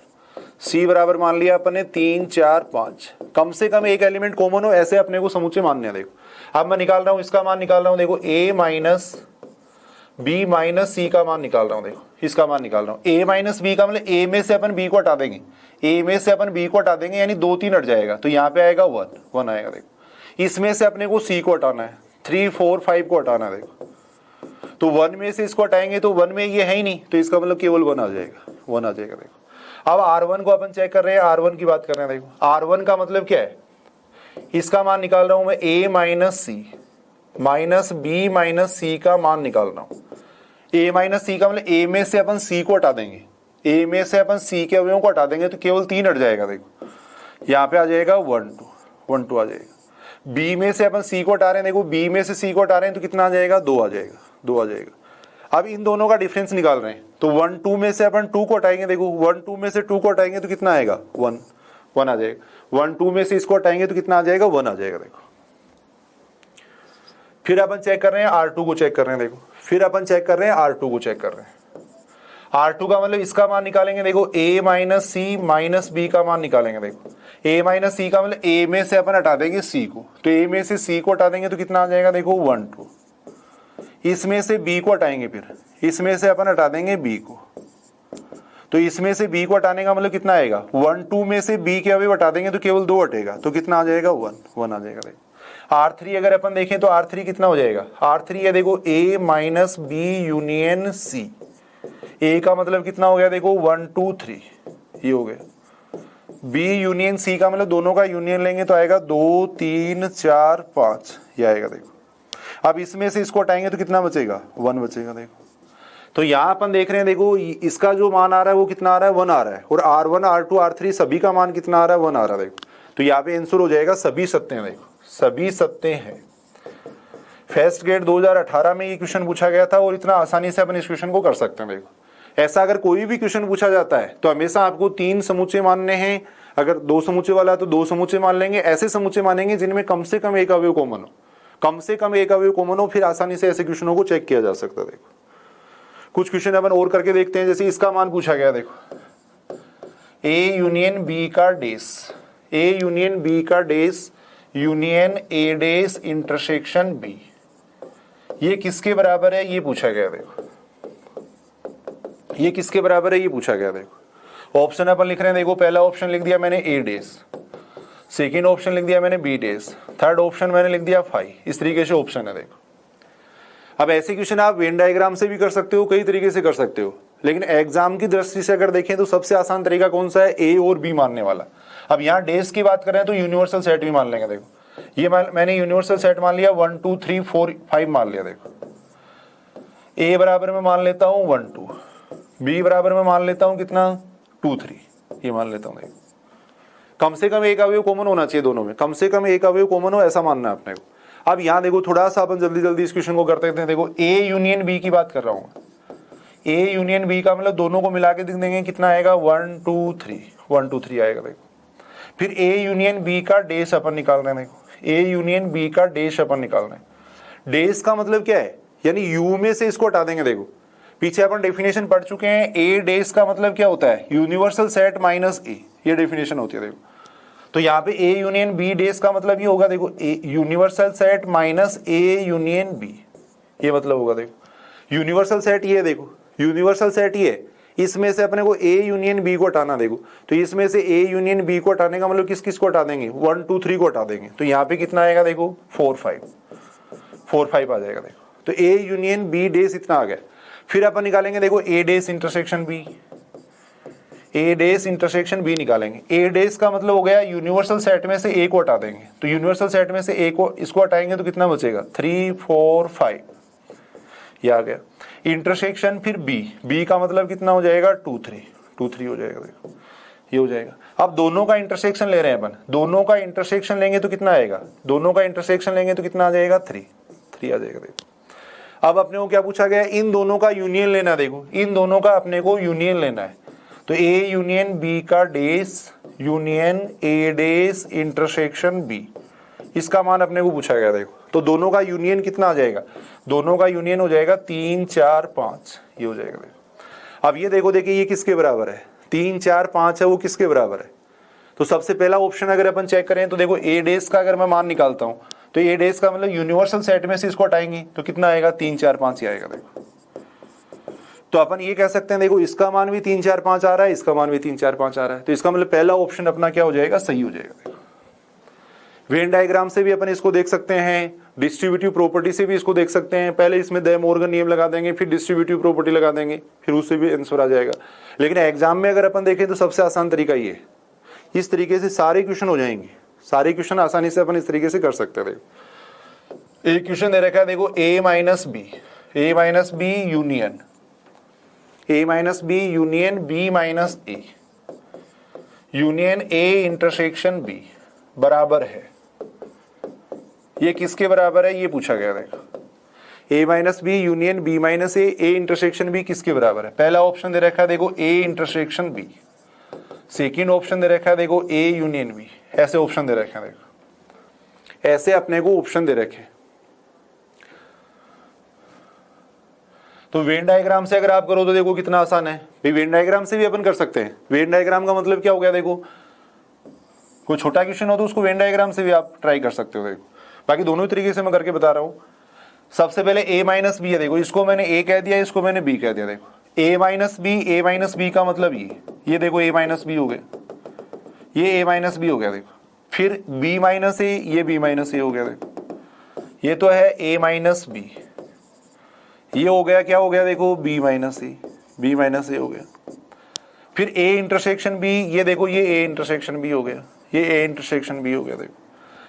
Speaker 1: सी बराबर मान लिया अपने 3 4 5, कम से कम एक एलिमेंट कॉमन हो, ऐसे अपने को समूचे मानने। देखो अब मैं निकाल रहा हूं, इसका मान निकाल रहा हूं। देखो ए माइनस बी माइनस सी का मान निकाल रहा हूं। देखो इसका मान निकाल रहा हूं। ए माइनस बी का मतलब ए में से अपन बी को हटा देंगे, ए में से अपन बी को हटा देंगे, यानी 2 3 हट जाएगा, तो यहाँ पे आएगा 1 आएगा। देखो इसमें से अपने को सी को हटाना है, 3 4 5 को हटाना है। देखो तो 1 में से इसको हटाएंगे तो 1 में ये है ही नहीं, तो इसका मतलब केवल 1 आ जाएगा, 1 आ जाएगा। देखो अब R1 को अपन चेक कर रहे हैं, R1 की बात कर रहे हैं। देखो R1 का मतलब क्या है, इसका मान निकाल रहा हूं मैं a minus C minus B minus C का मान निकाल रहा हूं। a माइनस सी का मतलब a में से अपन c को हटा देंगे, a में से अपन c के अवयवों को हटा देंगे तो केवल 3 हट जाएगा। देखो यहाँ पे आ जाएगा 1 2 आ जाएगा। b में से अपन c को हटा रहे हैं, देखो b में से c को हटा रहे हैं तो कितना आ जाएगा, 2 आ जाएगा। अब इन दोनों का डिफरेंस निकाल रहे हैं तो 1 2 में से अपन 2 को हटाएंगे। देखो 1 2 में से 2 को हटाएंगे तो कितना आएगा, 1 आ जाएगा। 1 2 में से इसको हटाएंगे तो कितना आ जाएगा, 1 आ जाएगा। देखो फिर अपन चेक कर रहे हैं R2 को चेक कर रहे हैं। देखो फिर अपन चेक कर रहे हैं R2 को चेक कर रहे हैं। R2 का मतलब इसका मान निकालेंगे। देखो a minus C minus B का मान निकालेंगे। देखो a माइनस सी का मतलब a में से अपन हटा देंगे c को, तो a में से c को हटा देंगे तो कितना आ जाएगा, देखो 1 2। इसमें से b को हटाएंगे, फिर इसमें से अपन हटा देंगे b को, तो इसमें से b को हटाने का मतलब कितना आएगा, 1 2 में से b के अवयव हटा देंगे तो केवल 2 हटेगा, तो कितना आ जाएगा, 1 आ जाएगा। देखो R3 अगर अपन देखें तो R3 कितना हो जाएगा, R3 है देखो a minus B union C. a का मतलब कितना हो गया, देखो 1 2 3 ये हो गया। b यूनियन c का मतलब दोनों का यूनियन लेंगे तो आएगा 2 3 4 5 ये आएगा। देखो अब इसमें से इसको हटाएंगे तो कितना बचेगा, 1 बचेगा। देखो तो यहां अपन देख रहे हैं, देखो इसका जो मान आ रहा है वो कितना आ रहा है, 1 आ रहा है, और R1 R2 R3 सभी का मान कितना आ रहा है, 1 आ रहा है। देखो तो यहाँ पे आंसर हो जाएगा सभी सत्य हैं। देखो सभी सत्य हैं। फर्स्ट ग्रेड 2018 में ये क्वेश्चन पूछा गया था और इतना आसानी से अपन इस क्वेश्चन को कर सकते हैं। देखो ऐसा अगर कोई भी क्वेश्चन पूछा जाता है तो हमेशा आपको 3 समुच्चय मानने हैं। अगर 2 समुच्चय वाला है तो 2 समुच्चय मान लेंगे। ऐसे समुच्चय मानेंगे जिनमें कम से कम एक अवयव कॉमन हो, कम से कम एक अवयव कॉमन हो, फिर आसानी से ऐसे क्वेश्चनों को चेक किया जा सकता है। देखो कुछ क्वेश्चन अपन और करके देखते हैं। जैसे इसका मान पूछा गया, देखो ए यूनियन बी का डेस, ए यूनियन बी का dash union A dash intersection B, ये किसके बराबर है, ये पूछा गया। देखो ये किसके बराबर है, ये पूछा गया। देखो ऑप्शन अपन लिख रहे हैं। देखो पहला ऑप्शन लिख दिया मैंने ए डेस, सेकेंड ऑप्शन लिख दिया मैंने बी डेस, थर्ड ऑप्शन मैंने लिख दिया फाई। इस तरीके से ऑप्शन है। देखो अब ऐसे क्वेश्चन आप वेन डायग्राम से भी कर सकते हो, कई तरीके से कर सकते हो, लेकिन एग्जाम की दृष्टि से अगर देखें तो सबसे आसान तरीका कौन सा है, ए और बी मानने वाला। अब यहाँ डेस की बात करें तो यूनिवर्सल सेट भी मान लेंगे। देखो ये मैंने यूनिवर्सल सेट मान लिया, 1 2 3 4 5 मान लिया। देखो ए बराबर में मान लेता हूँ 1 2, बी बराबर में मान लेता हूँ कितना 2 3, ये मान लेता हूँ। देखो कम से कम एक अवयव कॉमन होना चाहिए दोनों में, कम से कम एक अवयव कॉमन हो, ऐसा मानना है अपने को। अब यहाँ देखो थोड़ा सा अपन जल्दी जल्दी इस क्वेश्चन को करते हैं। देखो ए यूनियन बी की बात कर रहा हूँ, ए यूनियन बी का मतलब दोनों को मिला के लिख देंगे, कितना आएगा 1 2 3, 1 2 3 आएगा। देखो फिर ए यूनियन बी का डेस अपन निकाल रहे हैं। देखो ए यूनियन बी का डेस अपन निकाल रहे हैं। डेस का मतलब क्या है, यानी यू में से इसको हटा देंगे। देखो पीछे अपन डेफिनेशन पढ़ चुके हैं, ए डेस का मतलब क्या होता है, यूनिवर्सल सेट माइनस ए, ये डेफिनेशन होती है। देखो तो यहाँ पे ए यूनियन बी डेस का मतलब ये होगा, देखो A universal set minus A union B, ये मतलब होगा। देखो यूनिवर्सल सेट ये, देखो यूनिवर्सल सेट ये, इसमें से अपने को ए यूनियन बी को हटाना। देखो तो इसमें से ए यूनियन बी को हटाने का मतलब किस किस को हटा देंगे, 1 2 3 को हटा देंगे। तो यहाँ पे कितना आएगा, देखो 4 5 आ जाएगा। देखो तो ए यूनियन बी डेस इतना आ गया। फिर अपन निकालेंगे, देखो ए डेस इंटरसेक्शन बी, ए डेस इंटरसेक्शन बी निकालेंगे। ए डेस का मतलब हो गया यूनिवर्सल सेट में से ए को हटा देंगे। तो यूनिवर्सल सेट में से ए को, इसको हटाएंगे तो कितना बचेगा 3 4 5, ये आ गया। इंटरसेक्शन फिर बी, बी का मतलब कितना हो जाएगा 2 3 हो जाएगा। देखो ये हो जाएगा। अब दोनों का इंटरसेक्शन ले रहे हैं अपन, दोनों का इंटरसेक्शन लेंगे तो कितना आएगा, दोनों का इंटरसेक्शन लेंगे तो कितना आ जाएगा 3 आ जाएगा। देखो अब अपने को क्या पूछा गया, इन दोनों का यूनियन लेना। देखो इन दोनों का अपने को यूनियन लेना है। तो ए यूनियन बी का dash union A dash intersection B, इसका मान अपने को पूछा गया। देखो तो दोनों का यूनियन कितना आ जाएगा, दोनों का यूनियन हो जाएगा 3 4 5, ये हो जाएगा। देखो अब ये देखो, देखिए ये किसके बराबर है, 3 4 5 है, वो किसके बराबर है। तो सबसे पहला ऑप्शन अगर अपन चेक करें तो देखो ए डेस का अगर मैं मान निकालता हूं तो ए डेस का मतलब यूनिवर्सल सेट में से इसको हटाएंगे तो कितना आएगा 3 4 5 ही आएगा। देखो तो अपन ये कह सकते हैं, देखो इसका मान भी 3 4 5 आ रहा है, इसका मान भी 3 4 5 आ रहा है, तो इसका मतलब पहला ऑप्शन अपना क्या हो जाएगा, सही हो जाएगा। देखो वेन डायग्राम से भी अपन इसको देख सकते हैं, डिस्ट्रीब्यूटिव प्रॉपर्टी से भी इसको देख सकते हैं। पहले इसमें दे मॉर्गन नियम लगा देंगे, फिर डिस्ट्रीब्यूटिव प्रॉपर्टी लगा देंगे, फिर उससे भी आंसर आ जाएगा। लेकिन एग्जाम में अगर अपन देखें तो सबसे आसान तरीका ये है, इस तरीके से सारे क्वेश्चन हो जाएंगे, सारे क्वेश्चन आसानी से अपन इस तरीके से कर सकते हैं। देखो एक क्वेश्चन दे रखा है, देखो ए minus B union, A minus B union B minus A, union A intersection B बराबर है, ये किसके बराबर है, ये पूछा गया। देखो ए minus B union B minus A, A intersection B किसके बराबर है। पहला ऑप्शन दे रखा है, देखो A intersection B, second option दे रखा है, देखो ए यूनियन बी, ऐसे ऑप्शन दे रखे हैं। देखो ऐसे अपने को ऑप्शन दे रखे। तो वेन डायग्राम से अगर आप करो तो देखो कितना आसान है भाई, वेन डायग्राम से भी अपन कर सकते हैं। वेन डायग्राम का मतलब क्या हो गया, देखो कोई छोटा क्वेश्चन हो तो उसको वेन डायग्राम से भी आप ट्राई कर सकते हो। देखो बाकी दोनों ही तरीके से मैं करके बता रहा हूं। सबसे पहले ए माइनस बी है, देखो इसको मैंने ए कह दिया, इसको मैंने बी कह दिया। देखो ए माइनस बी का मतलब ये देखो ए माइनस बी हो गया, ये ए माइनस बी हो गया। देखो फिर बी माइनस ए, ये बी माइनस ए हो गया। देखो ये तो है ए माइनस बी, ये हो गया, क्या हो गया, देखो बी माइनस ए हो गया। फिर ए इंटरसेक्शन बी, ये देखो ये ए इंटरसेक्शन बी हो गया, ये ए इंटरसेक्शन बी हो गया। देखो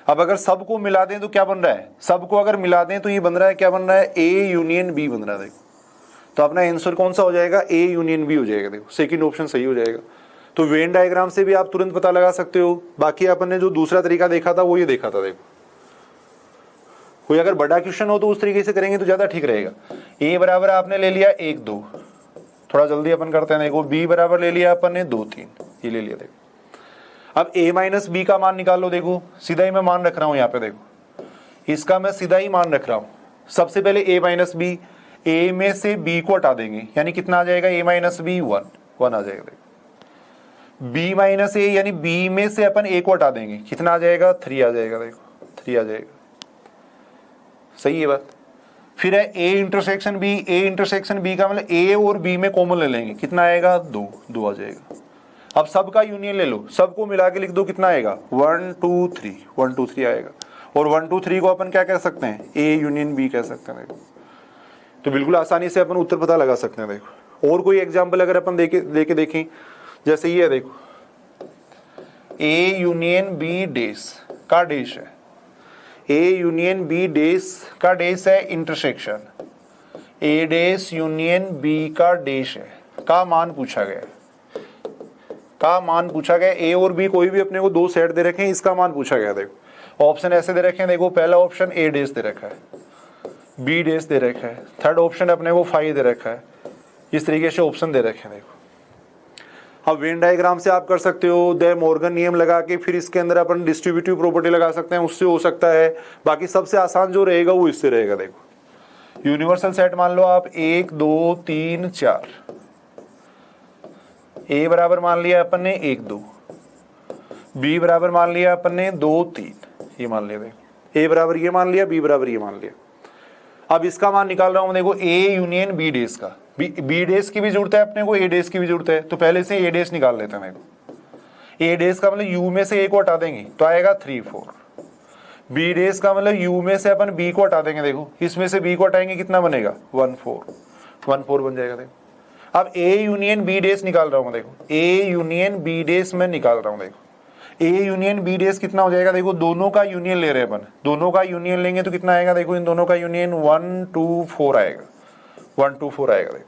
Speaker 1: अब अगर सबको मिला दें तो क्या बन रहा है, सबको अगर मिला दें तो ये बन रहा है, क्या बन रहा है, ए यूनियन बी बन रहा है। देखो तो अपना आंसर कौन सा हो जाएगा, ए यूनियन बी हो जाएगा। देखो सेकंड ऑप्शन सही हो जाएगा। तो वेन डायग्राम से भी आप तुरंत पता लगा सकते हो। बाकी अपन ने जो दूसरा तरीका देखा था वो ये देखा था। देखो कोई अगर बड़ा क्वेश्चन हो तो उस तरीके से करेंगे तो ज्यादा ठीक रहेगा। ए बराबर आपने ले लिया 1 2, थोड़ा जल्दी अपन करते हैं। देखो बी बराबर ले लिया अपन ने 2 3, ये ले लिया। देखो अब a माइनस बी का मान निकाल लो। देखो सीधा ही मैं मान रख रहा हूं यहाँ पे। देखो इसका मैं सीधा ही मान रख रहा हूं। सबसे पहले a माइनस बी, a में से b को हटा देंगे यानी कितना आ जाएगा, a माइनस बी 1 आ जाएगा। देखो b माइनस a यानी b में से अपन a को हटा देंगे, कितना आ जाएगा, 3 आ जाएगा। देखो 3 आ जाएगा। सही है बात। फिर है a intersection b, a intersection b का मतलब a और b में कॉमन ले लेंगे, कितना आएगा, 2 आ जाएगा। अब सबका यूनियन ले लो, सबको मिला के लिख दो, कितना आएगा, 1 2 3, 1 2 3 आएगा। और 1 2 3 को अपन क्या कह सकते हैं, a यूनियन b कह सकते हैं। देखो तो बिल्कुल आसानी से अपन उत्तर पता लगा सकते हैं। देखो और कोई एग्जाम्पल अगर अपन लेके देखें, जैसे ये है। देखो a यूनियन b डेस का डेश है, a यूनियन b डेश का डेश है intersection, a dash union b का डेश है, का मान पूछा गया, का मान पूछा गया। a और b कोई भी अपने को दो सेट दे रखे हैं, इसका मान पूछा गया। देखो ऑप्शन ऐसे दे रखे हैं। देखो पहला ऑप्शन a डेश दे रखा है, b डेश दे रखा है, थर्ड ऑप्शन अपने को 5 दे रखा है। इस तरीके से ऑप्शन दे रखे हैं। देखो अब वेन डायग्राम से आप कर सकते हो, दे मॉर्गन नियम लगा के फिर इसके अंदर अपन डिस्ट्रीब्यूटिव प्रॉपर्टी लगा सकते हैं, उससे हो सकता है। बाकी सबसे आसान जो रहेगा वो इससे रहेगा। देखो यूनिवर्सल सेट मान लो आप 1 2 3 4, a बराबर मान लिया अपन ने 1 2, b बराबर मान लिया अपन ने 2 3, ये मान लिया। देखो a बराबर ये मान लिया, b बराबर ये मान लिया। अब इसका मान निकाल रहा हूं देखो a यूनियन b डेस का, b डेस की भी जरूरत है अपने को, a डेस की भी जरूरत है। तो पहले से a डेस निकाल लेते हैं। देखो a डेस का मतलब u में से a को हटा देंगे तो आएगा 3 4, b डेस का मतलब u में से अपन b को हटा देंगे। देखो इसमें से b को हटाएंगे, कितना बनेगा, 1 4 बन जाएगा। देखो अब a यूनियन b डेस निकाल रहा हूं। देखो a यूनियन b डेस में निकाल रहा हूं। देखो a यूनियन b डेस कितना हो जाएगा, देखो दोनों का यूनियन ले रहे हैं अपन, दोनों का यूनियन लेंगे तो कितना आएगा, देखो इन दोनों का यूनियन 1 2 4 आएगा, 1 2 4 आएगा। देखो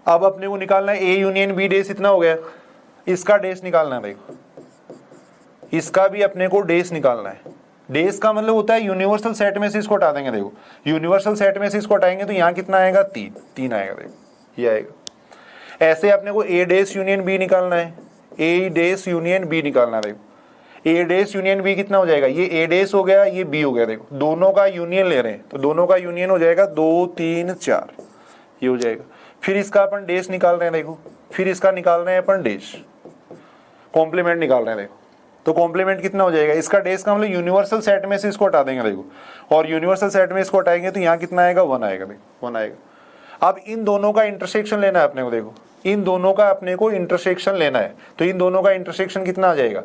Speaker 1: अब अपने को निकालना है a यूनियन b डेस, इतना हो गया, इसका डेस निकालना है। देखो इसका भी अपने को डेस निकालना है। डेस का मतलब होता है यूनिवर्सल सेट में से इसको हटा देंगे। देखो यूनिवर्सल सेट में से इसको हटाएंगे तो यहाँ कितना आएगा, 3 आएगा। देखो ये आएगा। ऐसे अपने को a डेस यूनियन b निकालना है, a डेस यूनियन b निकालना है। देखो a डेस यूनियन b कितना हो जाएगा, ये a डेस हो गया, ये b हो गया। देखो दोनों का यूनियन ले रहे हैं तो दोनों का यूनियन हो जाएगा 2 3 4, ये हो जाएगा। फिर इसका अपन डेस निकाल रहे हैं। देखो फिर इसका निकाल रहे हैं अपन डेस, कॉम्प्लीमेंट निकाल रहे हैं। देखो तो कॉम्प्लीमेंट कितना हो जाएगा, इसका डेस का मतलब यूनिवर्सल सेट में से इसको हटा देंगे। देखो और यूनिवर्सल सेट में इसको हटाएंगे तो यहाँ कितना आएगा, 1 आएगा। देखो 1 आएगा। अब इन दोनों का इंटरसेक्शन लेना है अपने को। देखो इन दोनों का अपने को इंटरसेक्शन लेना है, तो इन दोनों का इंटरसेक्शन कितना आ जाएगा,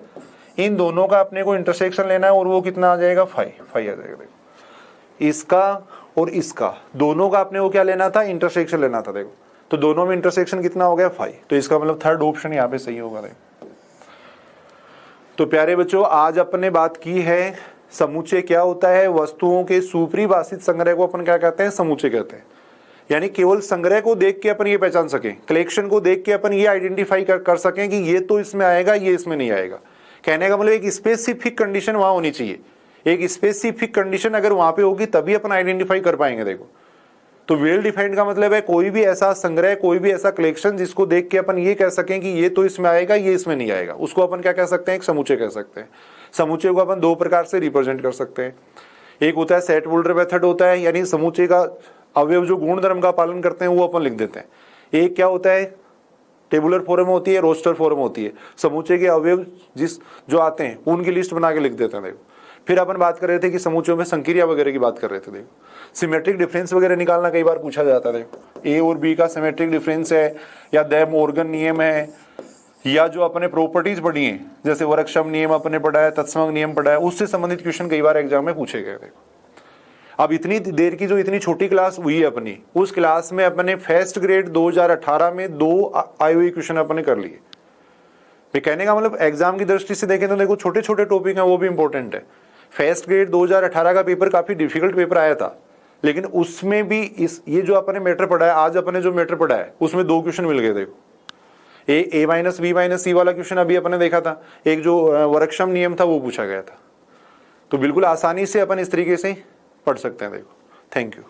Speaker 1: इन दोनों का अपने को इंटरसेक्शन लेना है और वो कितना आ जाएगा, 5 आ जाएगा। देखो इसका और इसका दोनों का अपने को क्या लेना था, इंटरसेक्शन लेना था। देखो तो दोनों में इंटरसेक्शन कितना हो गया, 5, तो इसका मतलब थर्ड ऑप्शन यहाँ पे सही होगा। देखो तो प्यारे बच्चों आज अपन ने बात की है समुच्चय क्या होता है। वस्तुओं के सुपरिभाषित संग्रह को अपन क्या कहते हैं, समुच्चय कहते हैं। यानी केवल संग्रह को देख के अपन ये पहचान सकें, कलेक्शन को देख के अपन ये आइडेंटिफाई कर सकें कि ये तो इसमें आएगा, ये इसमें नहीं आएगा। कहने का मतलब एक स्पेसिफिक कंडीशन वहां होनी चाहिए। एक स्पेसिफिक कंडीशन अगर वहां पे होगी तभी अपन आइडेंटिफाई कर पाएंगे। देखो तो वेल डिफाइंड का मतलब है कोई भी ऐसा संग्रह, कोई भी ऐसा कलेक्शन जिसको देख के अपन ये कह सकें कि ये तो इसमें आएगा, ये इसमें नहीं आएगा, उसको अपन क्या कह सकते हैं, एक समुच्चय कह सकते हैं। समुच्चय को अपन 2 प्रकार से रिप्रेजेंट कर सकते हैं। एक होता है सेट बुल्डर मेथड होता है, यानी समुच्चय का अवयव जो गुण धर्म का पालन करते हैं वो अपन लिख देते हैं। एक क्या होता है, टेबुलर फॉर्म होती है, रोस्टर फॉर्म होती है। समुच्चय के अवयव जो आते हैं उनकी लिस्ट बना के लिख देते हैं। देखो फिर अपन बात कर रहे थे कि समुच्चयों में संक्रिया वगैरह की बात कर रहे थे। देखो सिमेट्रिक डिफरेंस वगैरह निकालना कई बार पूछा जाता है। देखो ए और बी का सिमेट्रिक डिफरेंस है, या दे मॉर्गन नियम है, या जो अपने प्रॉपर्टीज पढ़ी हैं जैसे वर्कशॉप नियम अपने पढ़ा है, तत्सम नियम पढ़ा है, उससे संबंधित क्वेश्चन कई बार एग्जाम में पूछे गए। देखो अब इतनी देर की जो इतनी छोटी क्लास हुई है अपनी, उस क्लास में अपने फर्स्ट ग्रेड 2018 में 2 आईओई क्वेश्चन अपने कर लिए। कहने का मतलब एग्जाम की दृष्टि से देखें तो देखो छोटे छोटे टॉपिक हैं, वो भी इंपॉर्टेंट है। फर्स्ट ग्रेड 2018 का पेपर काफी डिफिकल्ट पेपर आया था, लेकिन उसमें भी ये जो अपने मैटर पढ़ा है, आज अपने जो मैटर पढ़ा है उसमें 2 क्वेश्चन मिल गए। देखो ए माइनस बी माइनस सी वाला क्वेश्चन अभी अपने देखा था, एक जो वर्कक्षम नियम था वो पूछा गया था। तो बिल्कुल आसानी से अपन इस तरीके से पढ़ सकते हैं। देखो, थैंक यू।